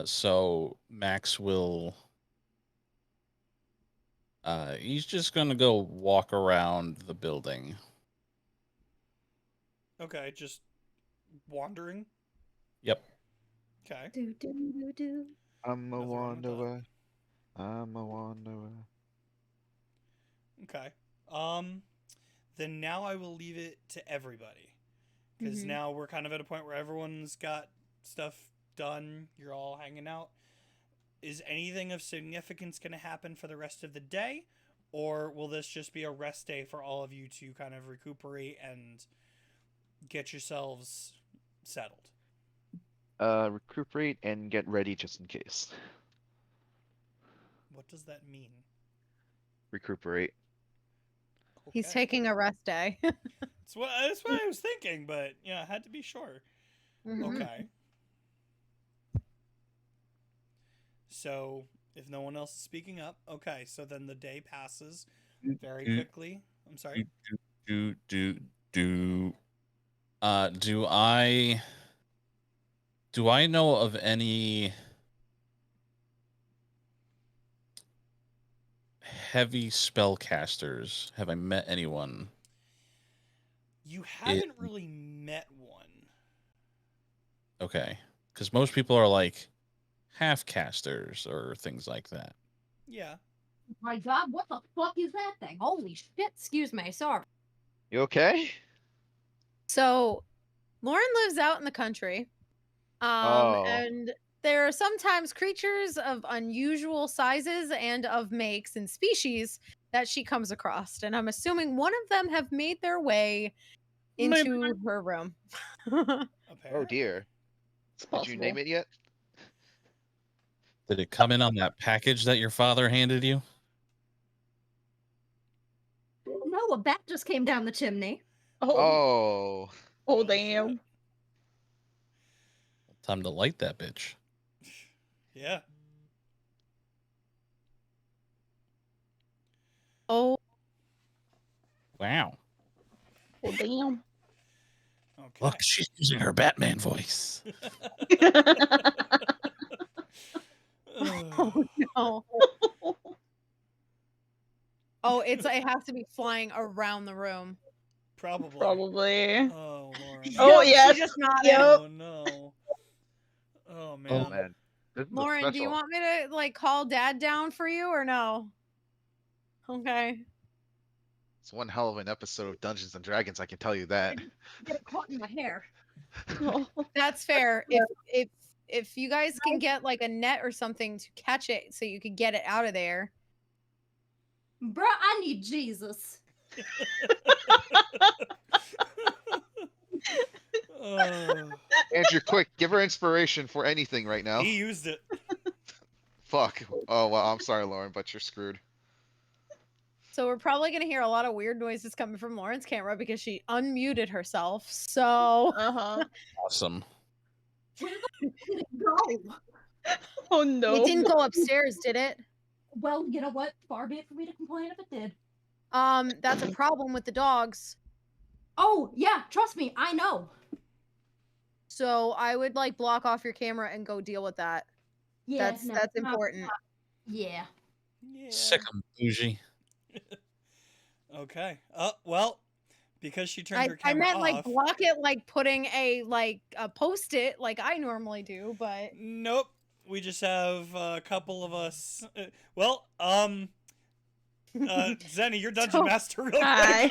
So Max will. He's just gonna go walk around the building. Okay, just wandering. Yep. Okay. Do do do do. I'm a Nothing wrong with that. wanderer. I'm a wanderer. Okay. Then now I will leave it to everybody. Because Mhm. now we're kind of at a point where everyone's got stuff done. You're all hanging out. Is anything of significance going to happen for the rest of the day? Or will this just be a rest day for all of you to kind of recuperate and get yourselves settled? Recuperate and get ready just in case. What does that mean? Recuperate. He's Okay. taking a rest day. That's what I was thinking, but yeah, I had to be sure. Mhm. Okay. So, if no one else is speaking up, okay, so then the day passes very quickly. I'm sorry. Do I know of any heavy spellcasters? Have I met anyone? You haven't really met one. Okay, because most people are like half casters or things like that. Yeah. My God, what the fuck is that thing? Holy shit! Excuse me, sorry. You okay? So, Lauren lives out in the country. Oh. And there are sometimes creatures of unusual sizes and of makes and species that she comes across. And I'm assuming one of them have made their way into her room. Oh Apparently. dear. It's Did possible. you name it yet? Did it come in on that package that your father handed you? No, a bat just came down the chimney. Oh, Oh. damn. Time to light that bitch. Yeah. Oh, Wow. Oh, damn. Okay. Look, she's using her Batman voice. oh no. Oh, it has to be flying around the room. Probably. Probably. Oh, Lauren. Oh, Yep, yes. She just nodded. Yep. Oh, no. Oh, man. Oh man. This is a Lauren, do you special. want me to like call Dad down for you or no? Okay. It's one hell of an episode of Dungeons and Dragons, I can tell you that. Get it caught in my hair. Oh. That's fair. If you guys can get like a net or something to catch it so you could get it out of there. Bruh, I need Jesus. Oh, Andrew, quick, give her inspiration for anything right now. he used it. Fuck. Oh well, I'm sorry, Lauren, but you're screwed. So we're probably gonna hear a lot of weird noises coming from Lauren's camera because she unmuted herself. So Uh-huh. Awesome. Where the fuck did it go? Oh no. it didn't go upstairs, did it? Well, you know what? Far be it for me to complain if it did. That's a problem with the dogs. Oh, yeah, trust me, I know. So I would like block off your camera and go deal with that. Yeah, that's no, that's not- important. Yeah. Yeah. Sick 'em, bougie. Okay. Well, because she turned I, her I camera meant off. like block it like putting a post-it like I normally do, but Nope. We just have a couple of us. Zenny, you're dungeon So- master real quick. Hi.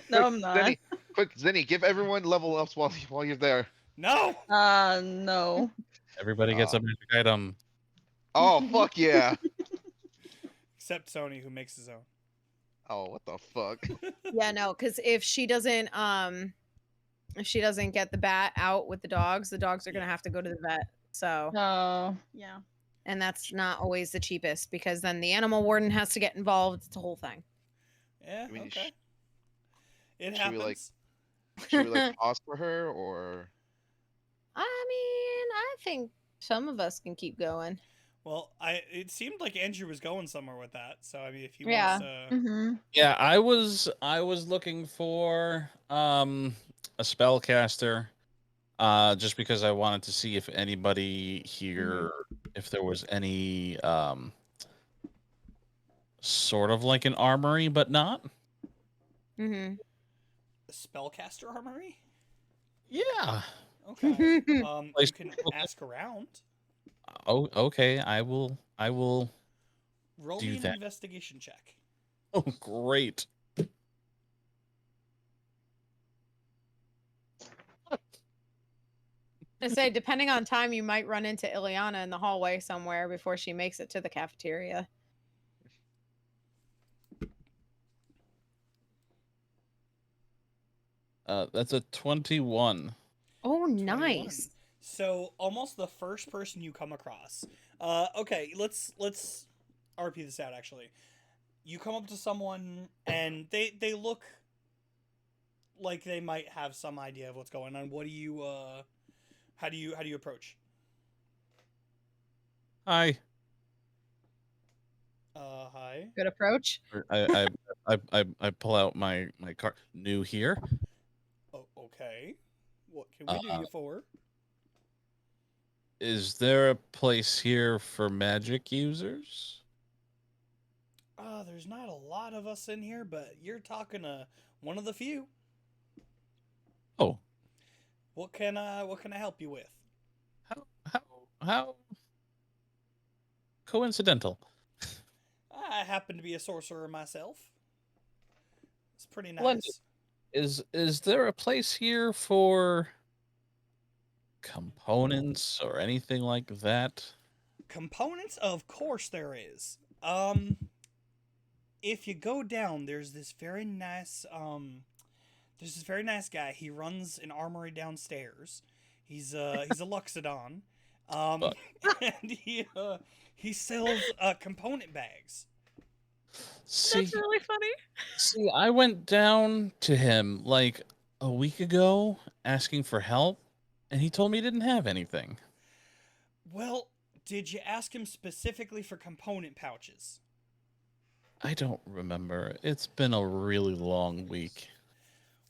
No, I'm not. Zenny, quick, Zenny, give everyone level ups while you're there. No. No. Everybody gets a magic item. Oh, fuck yeah. Except Sony, who makes his own. Oh, what the fuck? Yeah, no, because if she doesn't get the bat out with the dogs are gonna have to go to the vet. So Oh, yeah. and that's not always the cheapest because then the animal warden has to get involved. It's a whole thing. Yeah. I mean, Okay. It should we, happens. Should we like pause for her or? I mean, I think some of us can keep going. Well, it seemed like Andrew was going somewhere with that. So I mean, if he Yeah. wants, Mm-hmm. Yeah, I was looking for a spellcaster, just because I wanted to see if anybody here, if there was any sort of like an armory, but not. Mm-hmm. a spellcaster armory. Yeah. Okay. You Place- can ask around. Oh, okay. I will. Roll Do me an that. investigation check. Oh, great. I say, depending on time, you might run into Ileana in the hallway somewhere before she makes it to the cafeteria. That's a 21. Oh, 21. nice. So almost the first person you come across. Okay, let's RP this out. Actually, you come up to someone and they look like they might have some idea of what's going on. What do you how do you approach? Hi. Hi. Good approach. I pull out my card. New here. Oh, okay. What can we do you for? Is there a place here for magic users? There's not a lot of us in here, but you're talking to one of the few. Oh, What can I help you with? how coincidental. I happen to be a sorcerer myself. It's pretty nice. Splendid. Is there a place here for components or anything like that? Components, of course there is. If you go down, there's this very nice guy. He runs an armory downstairs. He's a Luxodon. And he sells component bags. See, That's really funny. see, I went down to him like a week ago asking for help, and he told me he didn't have anything. Well, did you ask him specifically for component pouches? I don't remember. It's been a really long week.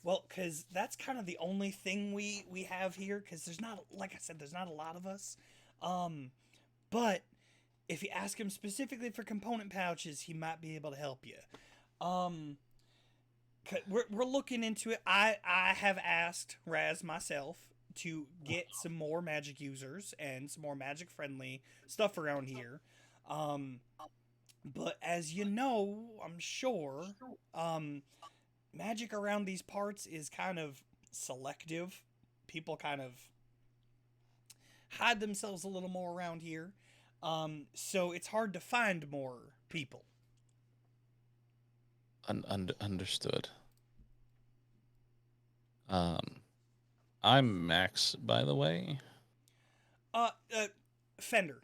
Well, because that's kind of the only thing we have here, because there's not, like I said, there's not a lot of us. But if you ask him specifically for component pouches, he might be able to help you. We're looking into it. I have asked Raz myself to get some more magic users and some more magic friendly stuff around here. But as you know, I'm sure, magic around these parts is kind of selective. People kind of hide themselves a little more around here. So it's hard to find more people. Understood. I'm Max, by the way. Fender.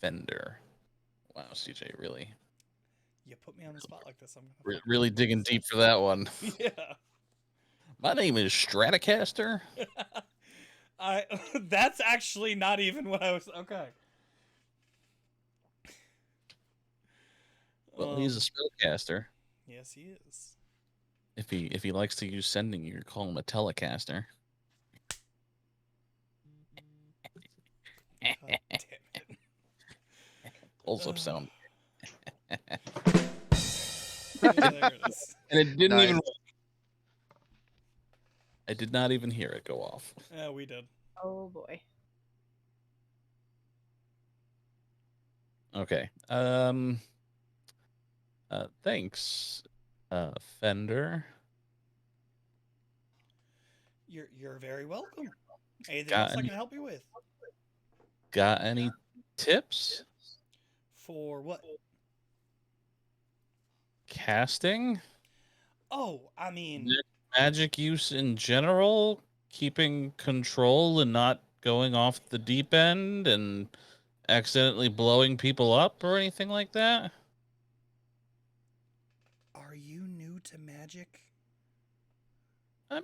Fender. Wow, CJ, really, You put me on the spot like this, I'm gonna really digging deep for that one. Yeah. My name is Stratocaster. That's actually not even what I was. Okay. Well, he's a spellcaster. Yes, he is. If he likes to use sending, you call him a telecaster. God damn it. Pulls up sound. Yeah, there it is. And it didn't even. Nice. I did not even hear it go off. Yeah, we did. Oh boy. Okay. Thanks, Fender. You're very welcome. Anything Got else I any can help you with? got any tips? For what? Casting? Oh, I mean, Magic use in general? Keeping control and not going off the deep end and accidentally blowing people up or anything like that? are you new to magic? I mean,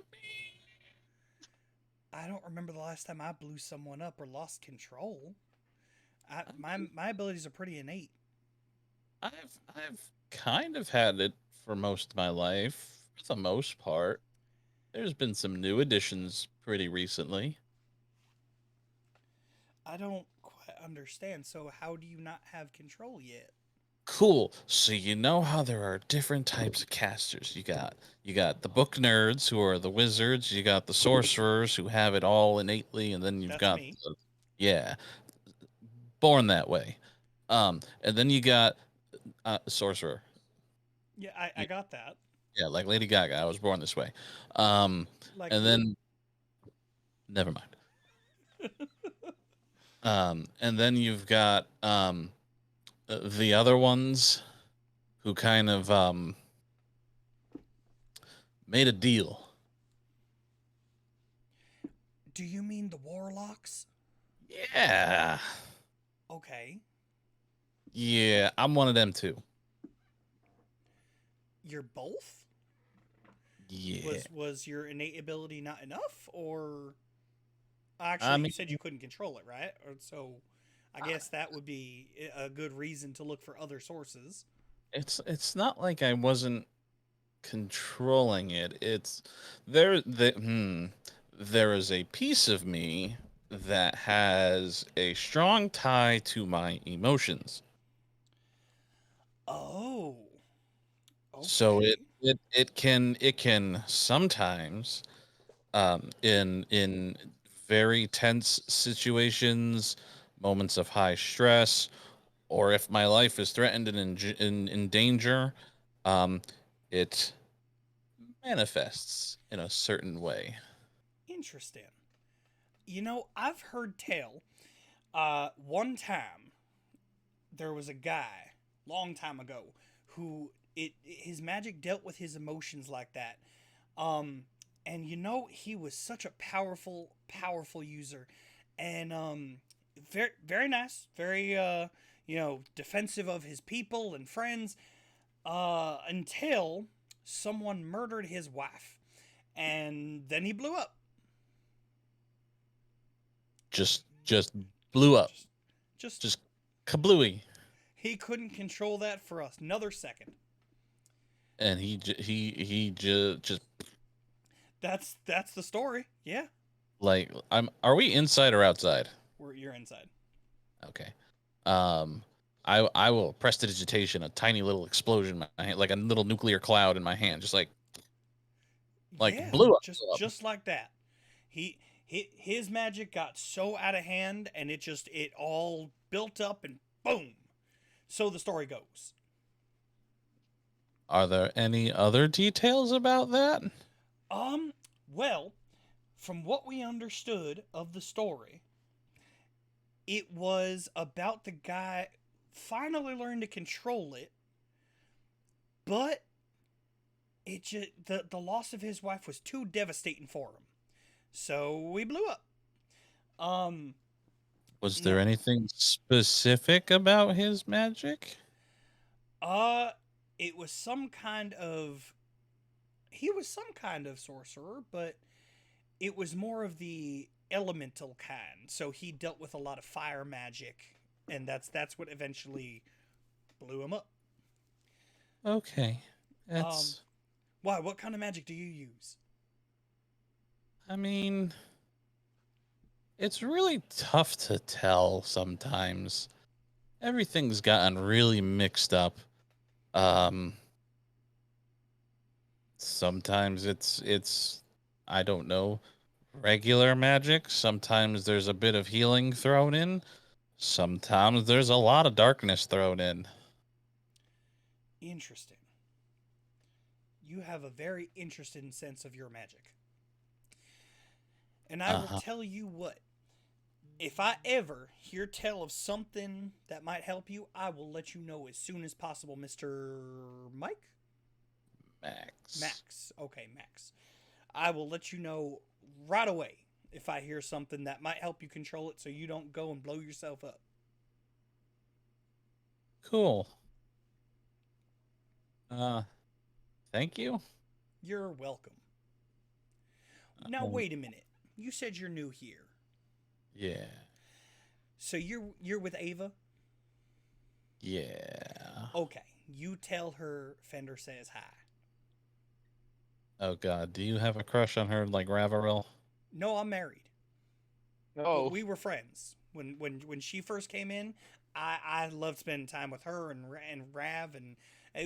I don't remember the last time I blew someone up or lost control. My abilities are pretty innate. I've kind of had it for most of my life, for the most part. There's been some new additions pretty recently. I don't quite understand. So how do you not have control yet? Cool. So you know how there are different types of casters. You got the book nerds who are the wizards, you got the sorcerers who have it all innately, and then you've That's got me. yeah, born that way. And then you got sorcerer. Yeah, I got that. Yeah, like Lady Gaga. I was born this way. Like And who? then never mind. And then you've got the other ones who kind of made a deal. Do you mean the warlocks? Yeah. Okay. Yeah, I'm one of them too. You're both? Yeah. Was your innate ability not enough, or actually you said you couldn't control it, right? Or so I guess that would be a good reason to look for other sources. It's not like I wasn't controlling it. It's there there is a piece of me that has a strong tie to my emotions. Oh. So Okay. it can sometimes in very tense situations, moments of high stress, or if my life is threatened and in danger, um, it manifests in a certain way. Interesting. You know, I've heard tell. One time there was a guy, long time ago, who his magic dealt with his emotions like that. Um, and you know, he was such a powerful user, and very nice, very defensive of his people and friends. Until someone murdered his wife, and then he blew up. Just blew up. Just kablooey. he couldn't control that for another second. And he just That's the story. Yeah. like are we inside or outside? You're inside. Okay. I will prestidigitation a tiny little explosion in my hand, like a little nuclear cloud in my hand, just like Yeah, blew up. just like that. His magic got so out of hand, and it all built up, and boom. So the story goes. Are there any other details about that? Well, from what we understood of the story, it was about the guy finally learned to control it, but it just the loss of his wife was too devastating for him. So we blew up. Was there anything specific about his magic? It was some kind of he was some kind of sorcerer, but it was more of the elemental kind. So he dealt with a lot of fire magic, and that's what eventually blew him up. Okay. That's why? What kind of magic do you use? I mean, it's really tough to tell sometimes. Everything's gotten really mixed up. Sometimes it's I don't know, regular magic. Sometimes there's a bit of healing thrown in. Sometimes there's a lot of darkness thrown in. Interesting. You have a very interesting sense of your magic. And I will tell you what. If I ever hear tell of something that might help you, I will let you know as soon as possible, Mr. Mike? Max. Max. Okay, Max. I will let you know right away if I hear something that might help you control it so you don't go and blow yourself up. Cool. Thank you. You're welcome. Now wait a minute. You said you're new here. Yeah. So you're with Ava? Yeah. Okay. You tell her Fender says hi. Oh God, do you have a crush on her like Ravaril? No, I'm married. Oh, But we were friends. When she first came in, I loved spending time with her and Rav, and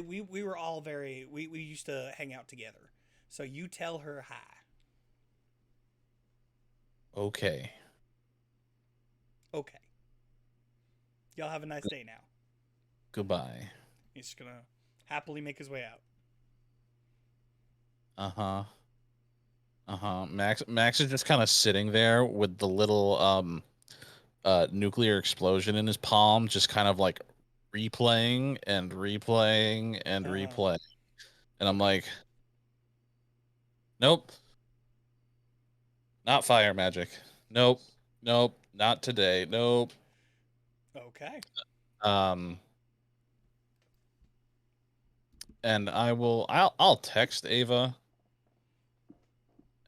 we were all we used to hang out together. So you tell her hi. Okay. Okay. Y'all have a nice day now. Goodbye. He's just gonna happily make his way out. Max is just kind of sitting there with the little nuclear explosion in his palm, just kind of like replaying and replaying and replaying. And I'm like, nope. Not fire magic. Nope. Nope. Not today. Nope. Okay. And I'll text Ava.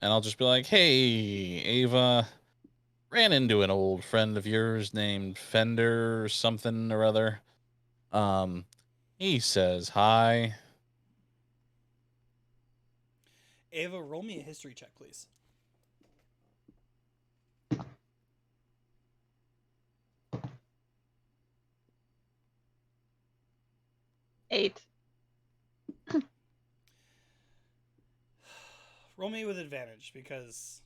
And I'll just be like, hey, Ava, ran into an old friend of yours named Fender or something or other. He says hi. Ava, roll me a history check, please. Eight. Roll me with advantage because.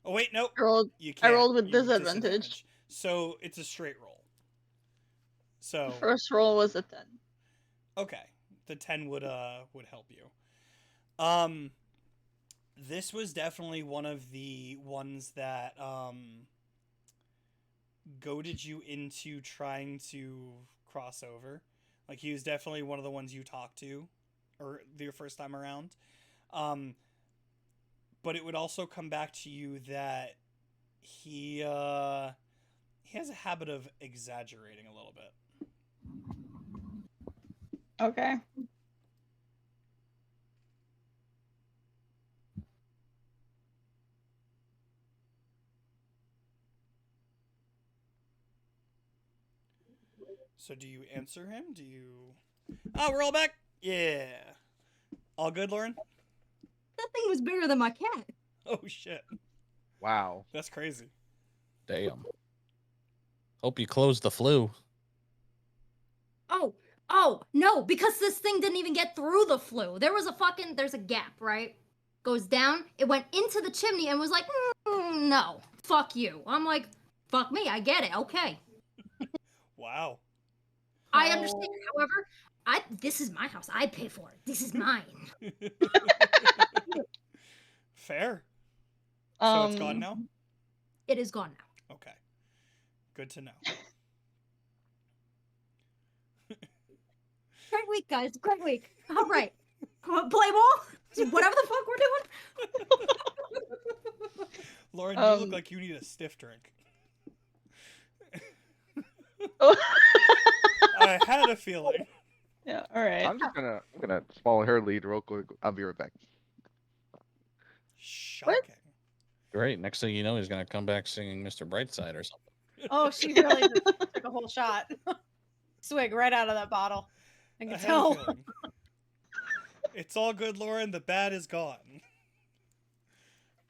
Oh wait, nope. You I can't. rolled with You have disadvantage. So it's a straight roll. So The first roll was a 10. okay, the 10 would help you. This was definitely one of the ones that goaded you into trying to cross over. Like he was definitely one of the ones you talked to, or your first time around. But it would also come back to you that he has a habit of exaggerating a little bit. Okay. So do you answer him? Do you... Oh, we're all back? Yeah. All good, Lauren? That thing was bigger than my cat. Oh, shit. wow. That's crazy. Damn. Hope you closed the flu. Oh, no, because this thing didn't even get through the flue. There's a gap, right? Goes down, it went into the chimney and was like, no, fuck you. I'm like, fuck me, I get it, okay. Wow. I understand, however, this is my house, I pay for it. This is mine. Fair. So it's gone now? It is gone now. Okay. Good to know. Great week, guys. Great week. All right. Play ball? Whatever the fuck we're doing. Lauren, you look like you need a stiff drink. I had a feeling. Yeah, alright. I'm gonna follow her lead real quick. I'll be right back. Shocking. Great. Next thing you know, he's gonna come back singing Mr. Brightside or something. Oh, she really just took a whole shot. Swig right out of that bottle. I can had a tell. feeling. It's all good, Lauren. The bad is gone.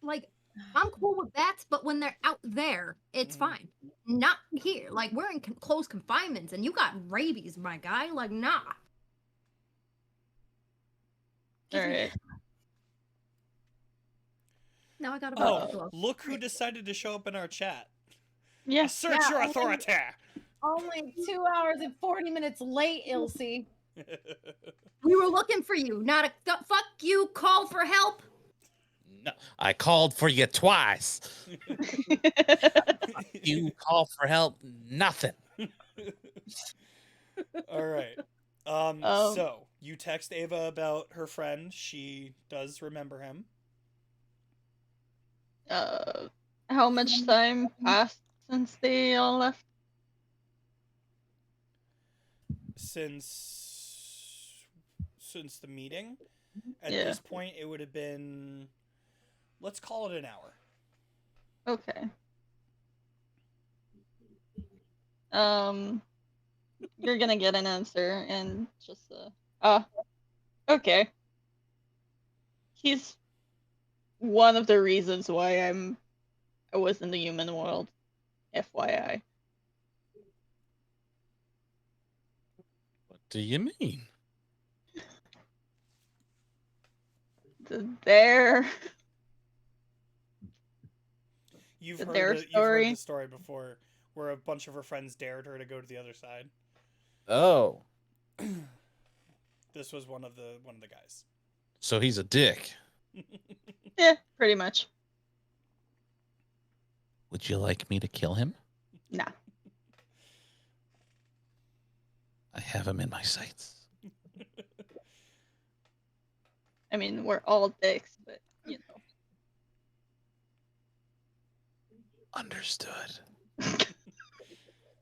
Like, I'm cool with bats, but when they're out there, it's fine. Not here. Like, we're in close confinements, and you got rabies, my guy. Like, nah. Alright. Now I gotta Oh, go. look who decided to show up in our chat. Yeah. Assert Yeah, your only- authority. Only 2 hours and 40 minutes late, Ilse. We were looking for you, not a fuck you. Call for help. No, I called for you twice. You call for help, nothing. All right. So you text Ava about her friend. She does remember him. How much time passed since they all left? Since the meeting. At Yeah. this point, it would have been, let's call it an hour. Okay. You're gonna get an answer and just okay. He's one of the reasons why I was in the human world. FYI. What do you mean? There. You've The heard dare you've heard story. the story before, where a bunch of her friends dared her to go to the other side. Oh, This was one of the guys. so he's a dick. Yeah, pretty much. Would you like me to kill him? Nah. I have him in my sights. I mean, we're all dicks, but you know. Understood.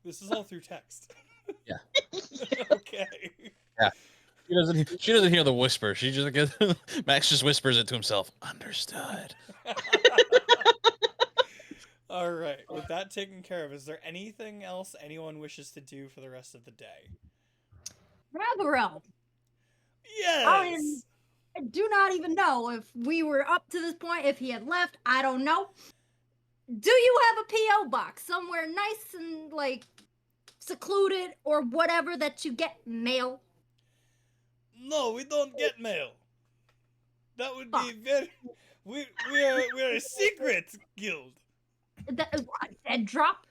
This is all through text. Yeah. Okay. She doesn't hear the whisper. She just gets Max just whispers it to himself. Understood. All right. With that taken care of, is there anything else anyone wishes to do for the rest of the day? Ravarel. Yes. I do not even know if we were up to this point, if he had left. I don't know. Do you have a P.O. box somewhere nice and, like, secluded or whatever that you get mail? No, we don't get mail. That would be very. We're a secret guild. Dead drop?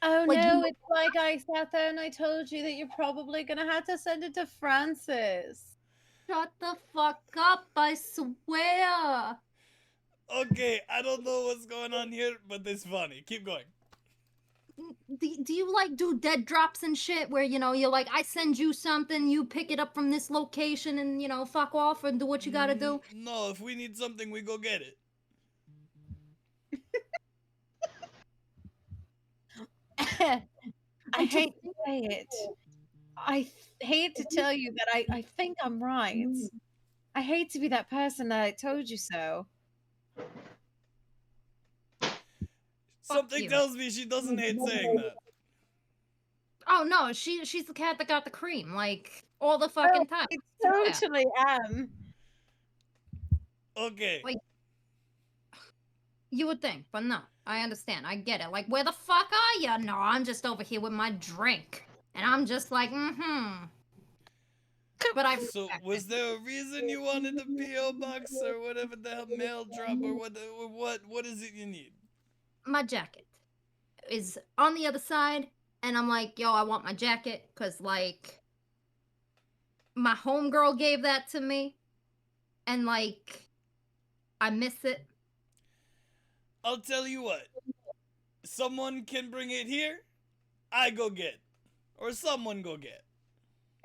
Oh Like, no, you- it's like I sat there and I told you that you're probably gonna have to send it to Francis. Shut the fuck up, I swear. Okay, I don't know what's going on here, but it's funny. Keep going. Do you like do dead drops and shit where you're like, I send you something, you pick it up from this location and fuck off and do what you gotta do? No, if we need something, we go get it. I hate to say it. Hate to tell you that I think I'm right. I hate to be that person that I told you so. Something you. tells me she doesn't hate saying that. Oh no, she's the cat that got the cream, like all the fucking time. I totally am. Okay. Like, you would think, but no, I understand. I get it. Like, where the fuck are you? No, I'm just over here with my drink. And I'm just like, But I So, was there a reason you wanted the P.O. box or whatever the hell, mail drop or what is it you need? my jacket is on the other side, and I'm like, yo, I want my jacket, because, like, my homegirl gave that to me, and, like, I miss it. I'll tell you what. Someone can bring it here, I go get. Or someone go get.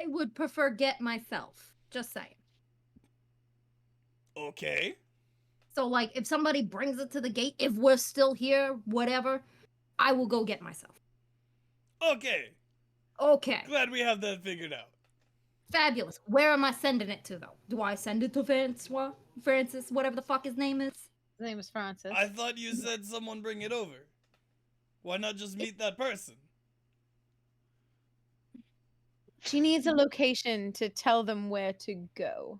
I would prefer get myself, just saying. Okay. So, like, if somebody brings it to the gate, if we're still here, whatever, I will go get myself. Okay. Okay. Glad we have that figured out. Fabulous. Where am I sending it to, though? Do I send it to Francis, whatever the fuck his name is? His name is Francis. I thought you said someone bring it over. Why not just meet that person? She needs a location to tell them where to go.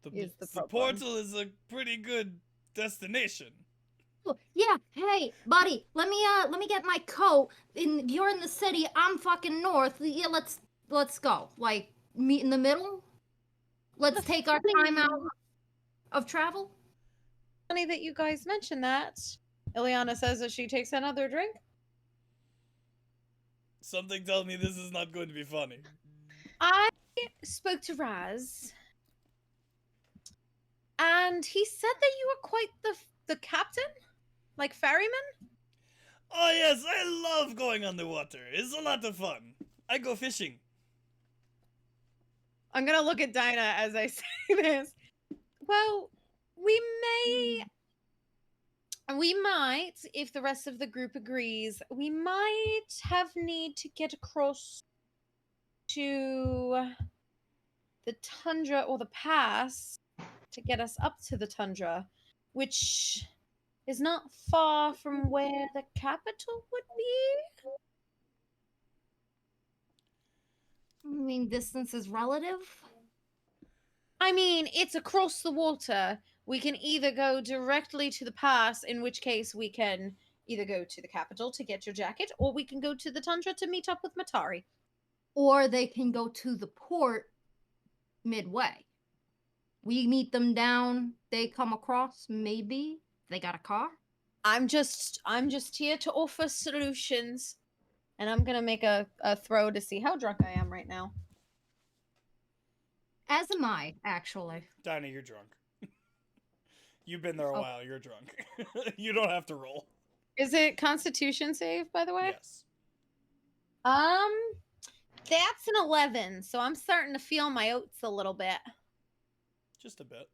The Is the problem. portal is a pretty good destination. Oh, yeah, hey, buddy, let me get my coat. You're in the city, I'm fucking north. Yeah, let's go. Like, meet in the middle? Let's take our time out of travel? Funny that you guys mentioned that. Ileana says that she takes another drink. Something tells me this is not going to be funny. I spoke to Raz, and he said that you were quite the captain, like ferryman. Oh yes, I love going on the water. It's a lot of fun. I go fishing. I'm gonna look at Dinah as I say this. Well, we might, if the rest of the group agrees, we might have need to get across to the tundra or the pass to get us up to the tundra, which is not far from where the capital would be. I mean, distance is relative. I mean, it's across the water. We can either go directly to the pass, in which case we can either go to the capital to get your jacket, or we can go to the tundra to meet up with Matari. Or they can go to the port midway. We meet them down, they come across, maybe. They got a car. I'm just here to offer solutions. And I'm gonna make a throw to see how drunk I am right now. As am I, actually. Dinah, you're drunk. You've been there a while. You're drunk. You don't have to roll. Is it Constitution save, by the way? Yes. That's an 11, so I'm starting to feel my oats a little bit. Just a bit.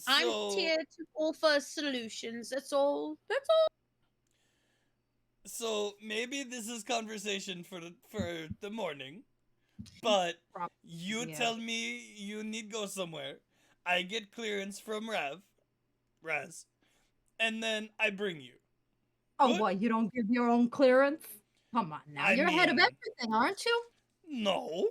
I'm So- here to offer solutions. That's all. So maybe this is conversation for the morning, but you yeah. tell me you need go somewhere. I get clearance from Raz, and then I bring you. Oh, Good? what? You don't give your own clearance? Come on now. I You're ahead of mean- everything, aren't you? No.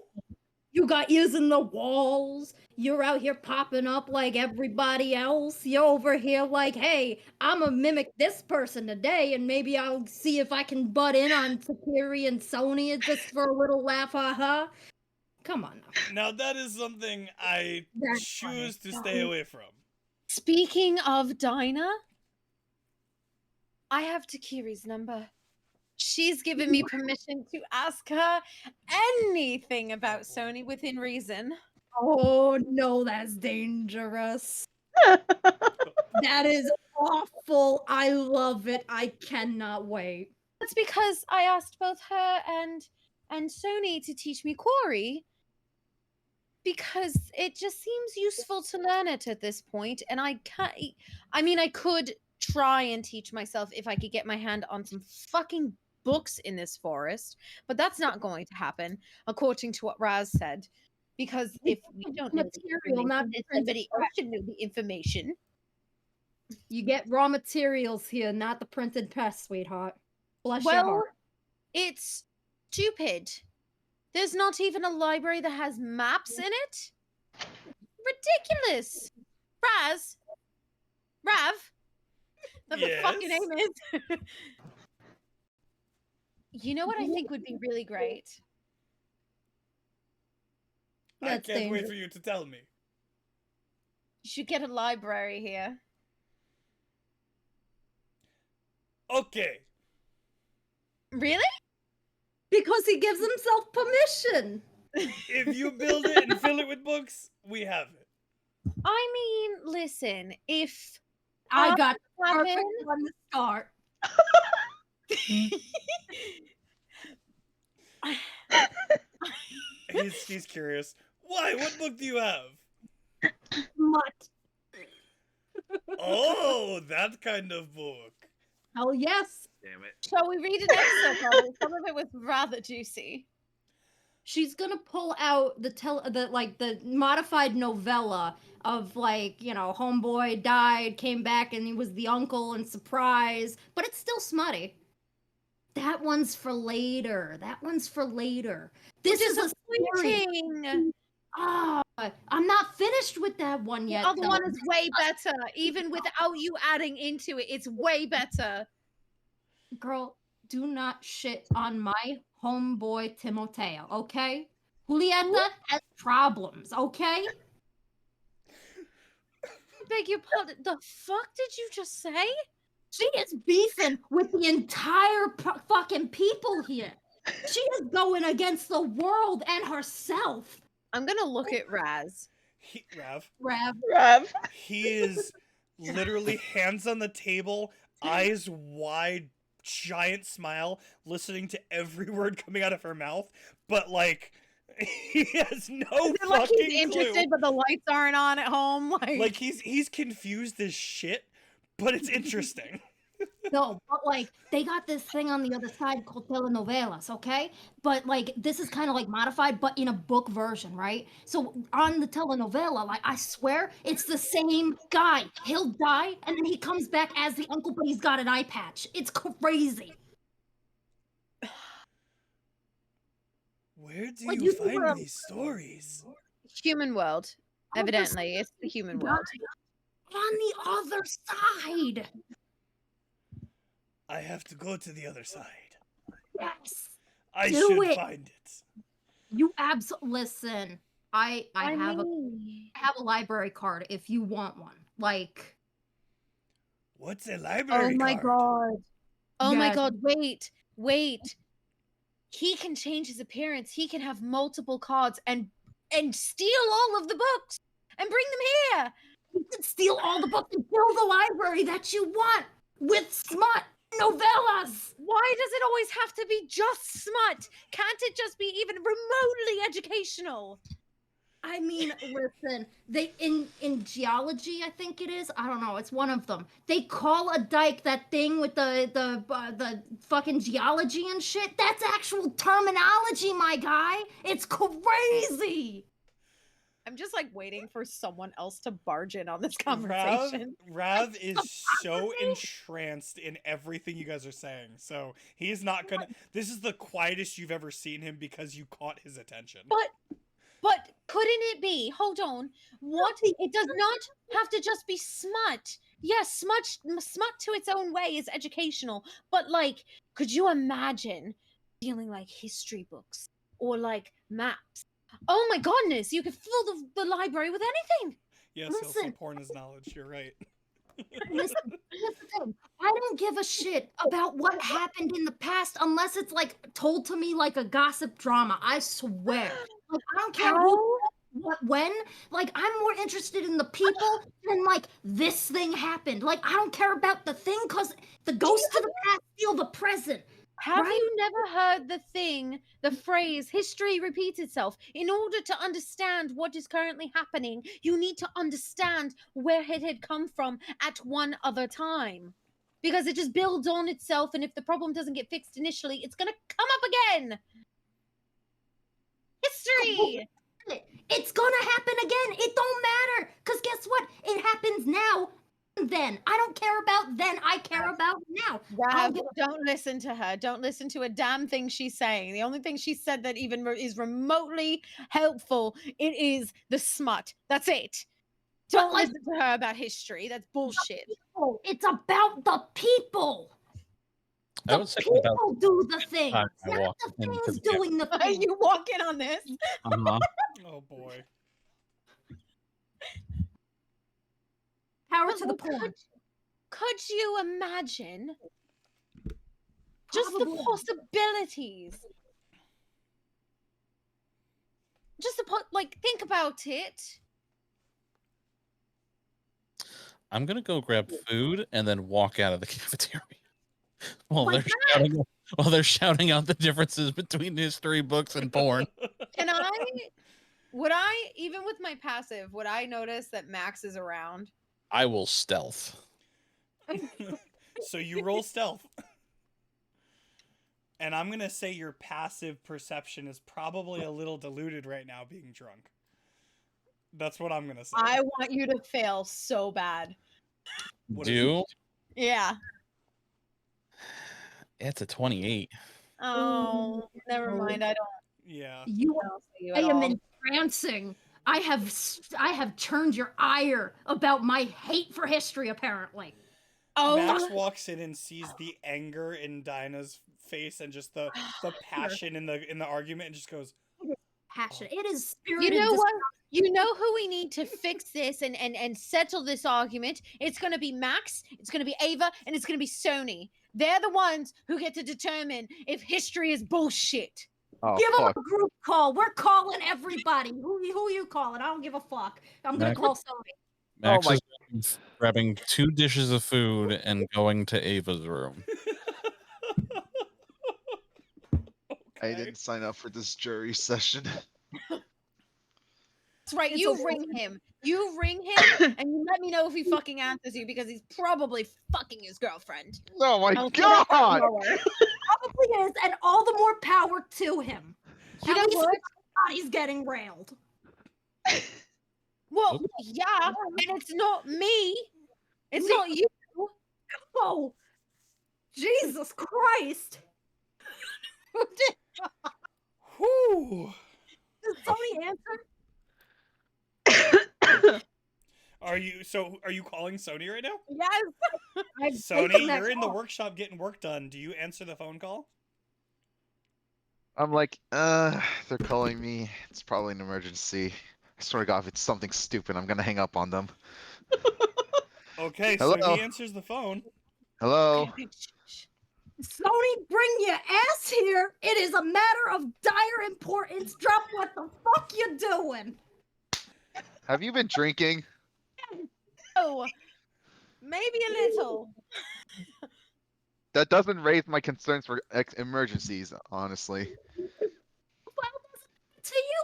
You got ears in the walls. You're out here popping up like everybody else. You're over here like, hey, I'm gonna mimic this person today, and maybe I'll see if I can butt in on Takiri and Sonya just for a little laugh, haha. Come on now. Now that is something I That's choose funny. to stay away from. Speaking of Dinah, I have Takiri's number. She's given me permission to ask her anything about Sony within reason. Oh no, that's dangerous. That is awful. I love it. I cannot wait. That's because I asked both her and Sony to teach me Quarry because it just seems useful to learn it at this point, and I can't. I mean, I could try and teach myself if I could get my hand on some fucking books in this forest, but that's not going to happen, according to what Raz said. Because if we don't know the Material, not information, then printed somebody else should know the information. You get raw materials here, not the printed press, sweetheart. Bless your Well, heart. it's stupid. There's not even a library that has maps in it. Ridiculous. Rav, that the fucking Yes? name is. You know what I think would be really great? That's I can't wait dangerous. for you to tell me. You should get a library here. Okay. Really? Because he gives himself permission. If you build it and fill it with books, we have it. I mean, listen, if I got the happen- perfect one to start. He's curious. Why? What book do you have? Mutt. Oh, that kind of book. Hell yes. Damn it. shall we read an excerpt of it? Some of it was rather juicy. She's gonna pull out the modified novella of homeboy died, came back, and he was the uncle and surprise, but it's still smutty. That one's for later. This is a story. Disappointing. Ah, I'm not finished with that one The yet. other though. one is way better. Even without you adding into it, it's way better. Girl, do not shit on my homeboy Timoteo, okay? Julieta has problems, okay? Beg your pardon. The fuck did you just say? She is beefing with the entire fucking people here. She is going against the world and herself. I'm gonna look at Raz. Rav. He is literally hands on the table, eyes wide, giant smile, listening to every word coming out of her mouth, but like he has no fucking Like he's clue. interested, but the lights aren't on at home. Like he's confused as shit, but it's interesting. No, but like they got this thing on the other side called telenovelas, okay? But like this is kind of like modified, but in a book version, right? So on the telenovela, like I swear it's the same guy. He'll die and then he comes back as the uncle, but he's got an eye patch. It's crazy. Where do Like, you you were find a- these stories? Human world. On the Evidently, it's the human world. On the other side. I have to go to the other side. Yes. I Do should it. find it. You listen. I have a library card if you want one. Like, What's a library Oh my card? god. Oh my Yes. god, wait. He can change his appearance. He can have multiple cards and steal all of the books and bring them here. you can steal all the books and fill the library that you want with smut novellas. Why does it always have to be just smut? Can't it just be even remotely educational? I mean, listen, they in geology, I think it is. I don't know. It's one of them. They call a dike that thing with the fucking geology and shit. That's actual terminology, my guy. It's crazy. I'm just like waiting for someone else to barge in on this Rav, conversation. Rav is so entranced in everything you guys are saying. So he's not gonna. This is the quietest you've ever seen him because you caught his attention. But couldn't it be? Hold on. What? It does not have to just be smut. Yes, smut to its own way is educational. But like, could you imagine feeling like history books or like maps? Oh my goodness, you could fill the library with anything. Yes, he'll Listen. say porn is knowledge. You're right. Listen, here's the thing. I don't give a shit about what happened in the past unless it's like told to me like a gossip drama. I swear. Like I don't care who, what, when. Like I'm more interested in the people than like this thing happened. Like I don't care about the thing because the ghosts of the past steal the present. Have Right? you never heard the phrase, history repeats itself? In order to understand what is currently happening, you need to understand where it had come from at one other time. Because it just builds on itself, and if the problem doesn't get fixed initially, it's going to come up again. History! It's gonna happen again. It don't matter. Because guess what? It happens now. Then. I don't care about then. I care about now. Rav, don't listen to her. Don't listen to a damn thing she's saying. The only thing she said that even is remotely helpful, it is the smut. That's it. Don't like- listen to her about history. That's bullshit. Oh, it's about the people. I The was people thinking about do the things, time I not walked the into things the camp. doing the Are things. you walking on this? Oh boy. Power But to the like, porn. Could you imagine just the Probably. possibilities? Just like think about it. I'm gonna go grab food and then walk out of the cafeteria while Like they're shouting out the differences between history books and porn. Would I, even with my passive, would I notice that Max is around? I will stealth. So you roll stealth. And I'm gonna say your passive perception is probably a little diluted right now being drunk. That's what I'm gonna say. I want you to fail so bad. What is Do Yeah. it's a 28. Oh, never mind. I don't Yeah. You, see you I at am all. entrancing. I have turned your ire about my hate for history. Apparently. Max Oh, walks in and sees the anger in Dinah's face and just the passion in the argument and just goes, Passion. It is spirited you know what? You know who we need to fix this and settle this argument? It's going to be Max, it's going to be Ava, and it's going to be Sony. They're the ones who get to determine if history is bullshit. Oh, Give them fuck. a group call. We're calling everybody. Who you calling? I don't give a fuck. I'm gonna Max- call Sony. Max my- is grabbing 2 dishes of food and going to Ava's room. I Okay. didn't sign up for this jury session. That's right, It's you a- ring him. You ring him, and you let me know if he fucking answers you, because he's probably fucking his girlfriend. Oh my I'll say that god! lower. Probably is, and all the more power to him. You At know least what? he's getting railed. Well, yeah, and it's not me. It's Me- not you. Oh, Jesus Christ! Did Whew. Sony answer? Are you calling Sony right now? Yes. I've Sony, taken that you're in the call. workshop getting work done. Do you answer the phone call? I'm like, they're calling me. It's probably an emergency. I swear to God, if it's something stupid, I'm gonna hang up on them. Okay, so Hello? he answers the phone. Hello? Sony, bring your ass here. It is a matter of dire importance. Drop what the fuck you doing. Have you been drinking? Oh, maybe a little. That doesn't raise my concerns for emergencies, honestly. To you?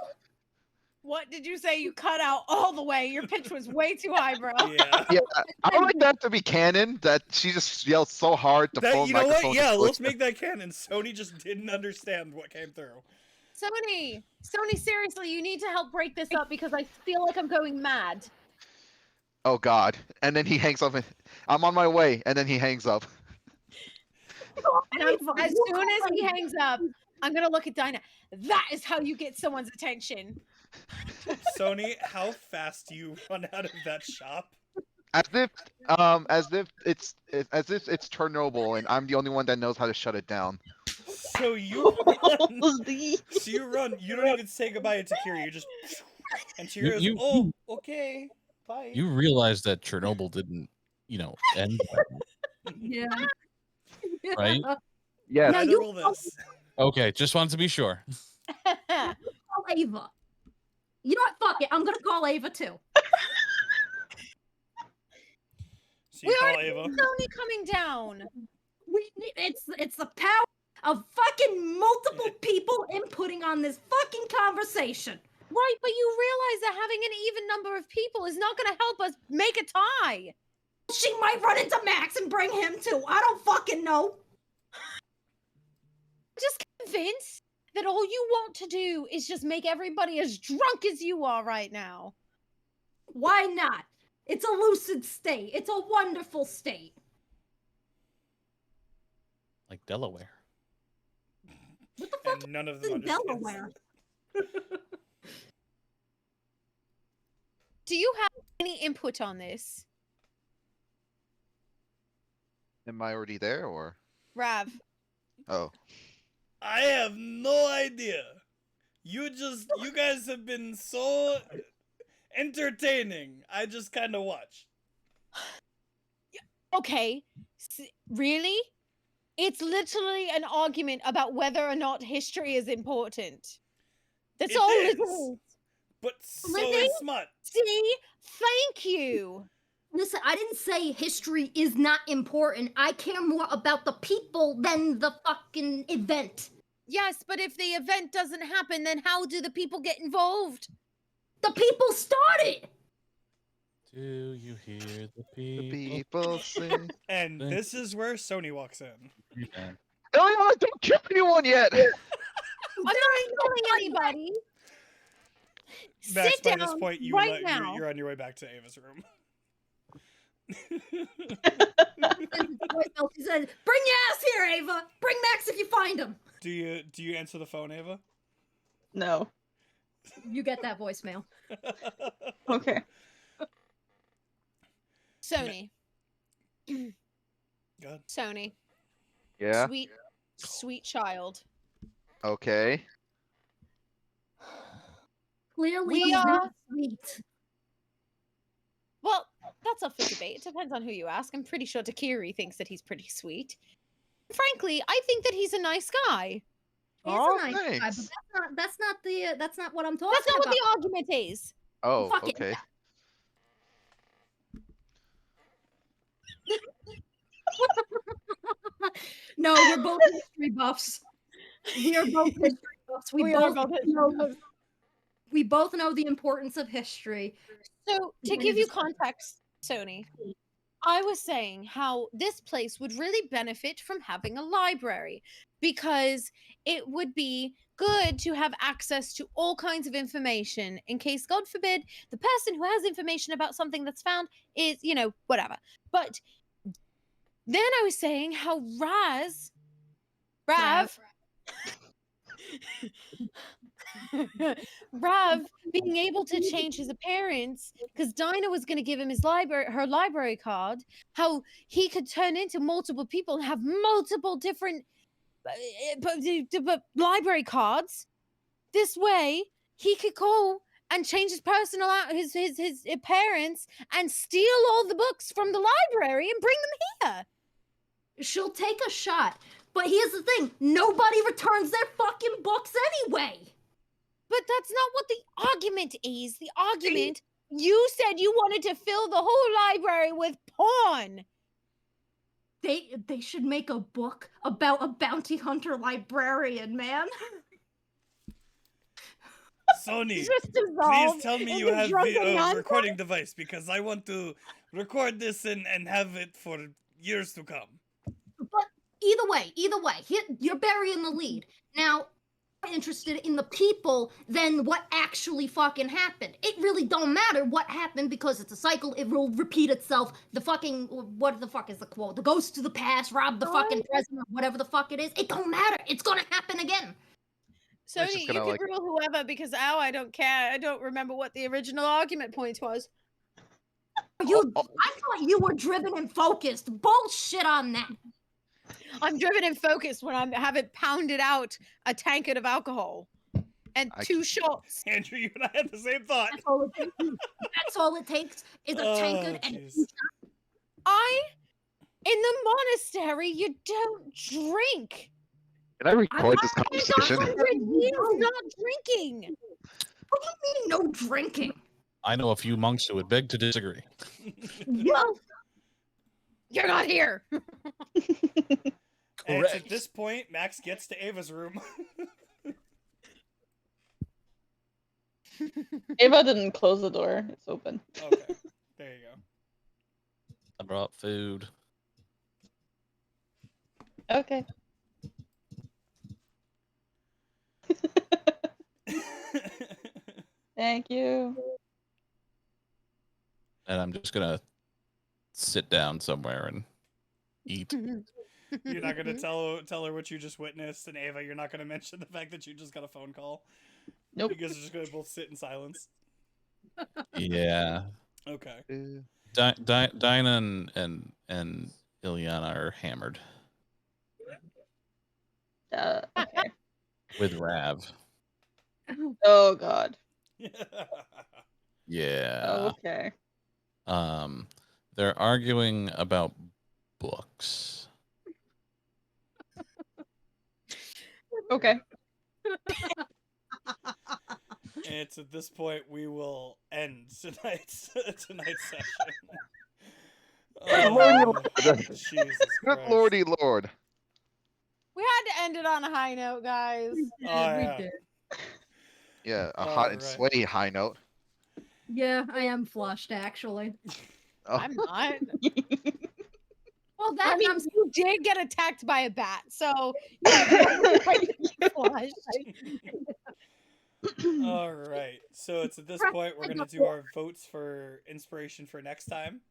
What did you say? You cut out all the way. Your pitch was way too high, bro. Yeah. Yeah, I would like that to be canon, that she just yelled so hard the That, phone you know what? microphone Yeah, just let's glitched. make that canon. Sony just didn't understand what came through. Sony, seriously, you need to help break this up because I feel like I'm going mad. Oh God. And then he hangs up and I'm on my way, and then he hangs up. And as soon as he hangs up, I'm gonna look at Dinah. That is how you get someone's attention. Sony, how fast do you run out of that shop? As if it's Chernobyl and I'm the only one that knows how to shut it down. So you run. Holy. So you run. You don't even say goodbye to Takira. You just. And Takira goes, you- "Oh, okay, bye." You realize that Chernobyl didn't, end, Yeah. right? Yes. No, Neither you will this. Okay, just wanted to be sure. call Ava. You know what? Fuck it. I'm gonna call Ava too. So you call Ava. Sony coming down. It's the power of fucking multiple people inputting on this fucking conversation. Right, but you realize that having an even number of people is not going to help us make a tie. She might run into Max and bring him too. I don't fucking know. I'm just convinced that all you want to do is just make everybody as drunk as you are right now. Why not? It's a lucid state. It's a wonderful state. Like Delaware. What the fuck And none of is them in understand. Delaware? Do you have any input on this, Am I already there or? Rav? Oh. I have no idea. You guys have been so entertaining. I just kind of watch. Okay, really? It's literally an argument about whether or not history is important. That's It all is. it is. But so Lizzie? is smut. See? Thank you. Listen, I didn't say history is not important. I care more about the people than the fucking event. Yes, but if the event doesn't happen, then how do the people get involved? The people started. Do you hear the The people? people sing. And Thank this is where Sony walks in. Eliana, don't kill anyone yet! I'm not killing anybody. Max, Sit by down this point, right now. you're on your way back to Ava's room. He said, "Bring your ass here, Ava. Bring Max if you find him." Do you answer the phone, Ava? No. You get that voicemail. Okay. Sony. God. Sony. Yeah. Sweet child. Okay. Clearly, We he's are. not sweet. Well, that's up for debate. It depends on who you ask. I'm pretty sure Takiri thinks that he's pretty sweet. Frankly, I think that he's a nice guy. He's Oh, a nice guy, but thanks. that's not what I'm talking That's not what about. the argument is. Oh, Fuck it. okay. No, we're both history buffs. We are both history buffs. We are both both history know. buffs. We both know the importance of history. So, to give you context, Sony, I was saying how this place would really benefit from having a library because it would be good to have access to all kinds of information in case, God forbid, the person who has information about something that's found is, whatever. But then I was saying how Rav, Rav being able to change his appearance because Dinah was going to give him her library card, how he could turn into multiple people and have multiple different library cards. This way, he could go and change his personal his appearance and steal all the books from the library and bring them here. She'll take a shot, but here's the thing: nobody returns their fucking books anyway. But that's not what the argument is. The argument, you said you wanted to fill the whole library with porn. They should make a book about a bounty hunter librarian, man. Sony, Just please dissolve tell me into you have drunken the nonsense. recording device because I want to record this and have it for years to come. But either way, you're burying the lead. Now, I'm interested in the people than what actually fucking happened. It really don't matter what happened because it's a cycle. It will repeat itself. The fucking, what the fuck is the quote? The ghost to the past, rob the fucking present, or whatever the fuck it is. It don't matter. It's gonna happen again. It's Sony, just you gonna, can rule whoever because I don't care. I don't remember what the original argument point was. I thought you were driven and focused. Bullshit on that. I'm driven and focused when I haven't pounded out a tankard of alcohol and 2 shots. Andrew, you and I had the same thought. That's all it takes is a tankard and 2 shots. In the monastery, you don't drink. Can I record this I've conversation? 100 years not drinking. What do you mean no drinking? I know a few monks who would beg to disagree. Well, you're not here. And it's at this point, Max gets to Ava's room. Ava didn't close the door. It's open. Okay, there you go. I brought food. Okay. Thank you. And I'm just gonna sit down somewhere and eat. You're not gonna tell her what you just witnessed, and Ava, you're not gonna mention the fact that you just got a phone call. Nope. You guys are just gonna both sit in silence. Yeah. Okay. Dinah and Ilyana are hammered Okay. with Rav. Oh God. Yeah. Okay. They're arguing about books. Okay. And it's at this point we will end tonight's session. Jesus Good Christ. lordy lord. We had to end it on a high note, guys. Yeah. Yeah, a hot and Alright. sweaty high note. yeah, I am flushed actually. Oh, I'm not. Well, that I mean, I'm you did get attacked by a bat, so yeah, flushed. All right. So it's at this point we're gonna do our votes for inspiration for next time.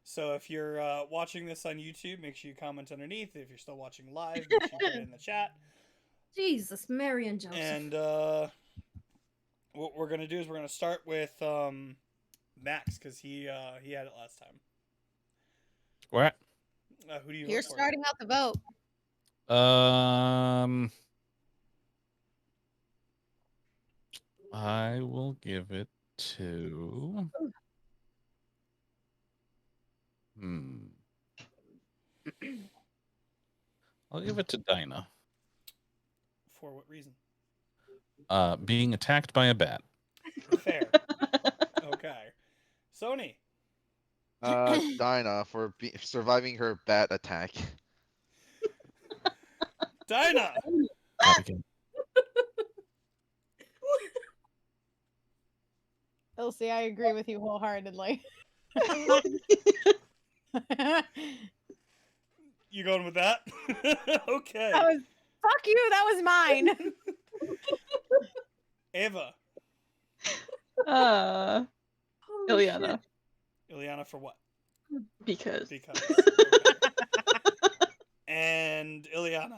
So if you're watching this on YouTube, make sure you comment underneath. If you're still watching live, make sure you put it in the chat. Jesus, Mary and Joseph. And what we're gonna do is we're gonna start with Max because he had it last time. What? Who do you? You're vote for? starting out the vote. I will give it to. I'll give it to Dinah. For what reason? Being attacked by a bat. Fair. Okay. Sony. Dinah for surviving her bat attack. Dinah. Copycat. Elsie, I agree with you wholeheartedly. You going with that? Okay. That was fuck you. That was mine. Ava. Ileana. Ileana for what? Because. Because. Okay. And Ileana,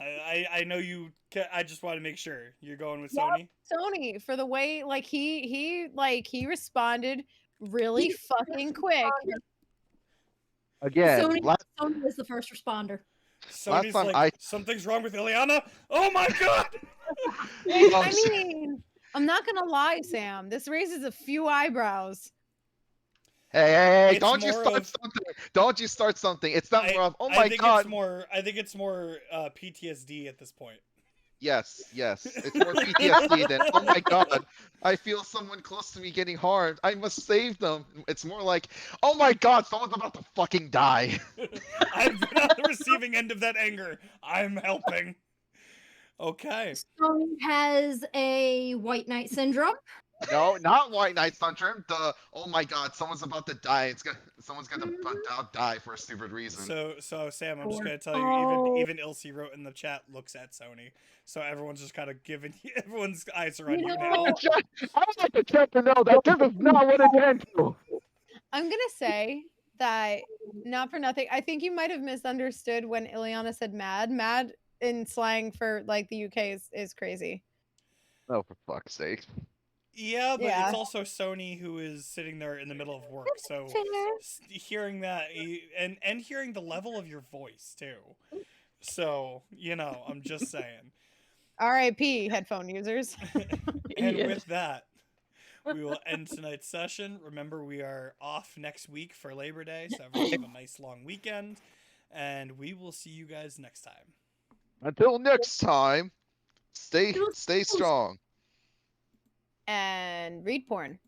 I know you. I just want to make sure you're going with Sony. Sony, for the way like he responded really fucking quick. Again, Sony was the first responder. Sony's time like, something's wrong with Ileana. Oh my god! I mean, I'm not gonna lie, Sam. This raises a few eyebrows. Hey, It's don't you more start of- something. Don't you start something. It's not more of, oh my I think god. It's more. I think it's more PTSD at this point. Yes. It's more PTSD than, oh my god, I feel someone close to me getting harmed. I must save them. It's more like, oh my god, someone's about to fucking die. I've been on the receiving end of that anger. I'm helping. Okay. Sony has a white knight syndrome. No, not White Knight Syndrome. The, oh my god, someone's about to die. Someone's gonna die for a stupid reason. So Sam, I'm just gonna tell you, even Ilse wrote in the chat, looks at Sony. So everyone's just kind of giving. Everyone's eyes are on you now. I would like to check to know that this is not what it meant to. I'm gonna say that not for nothing. I think you might have misunderstood when Ileana said mad. Mad in slang for like the UK is crazy. Oh, for fuck's sake. Yeah, but Yeah. it's also Sony who is sitting there in the middle of work. So hearing that and hearing the level of your voice too. So, I'm just saying. R.I.P. headphone users. And with that, we will end tonight's session. Remember, we are off next week for Labor Day, so everyone have a nice long weekend. And we will see you guys next time. Until next time, stay strong. And read porn.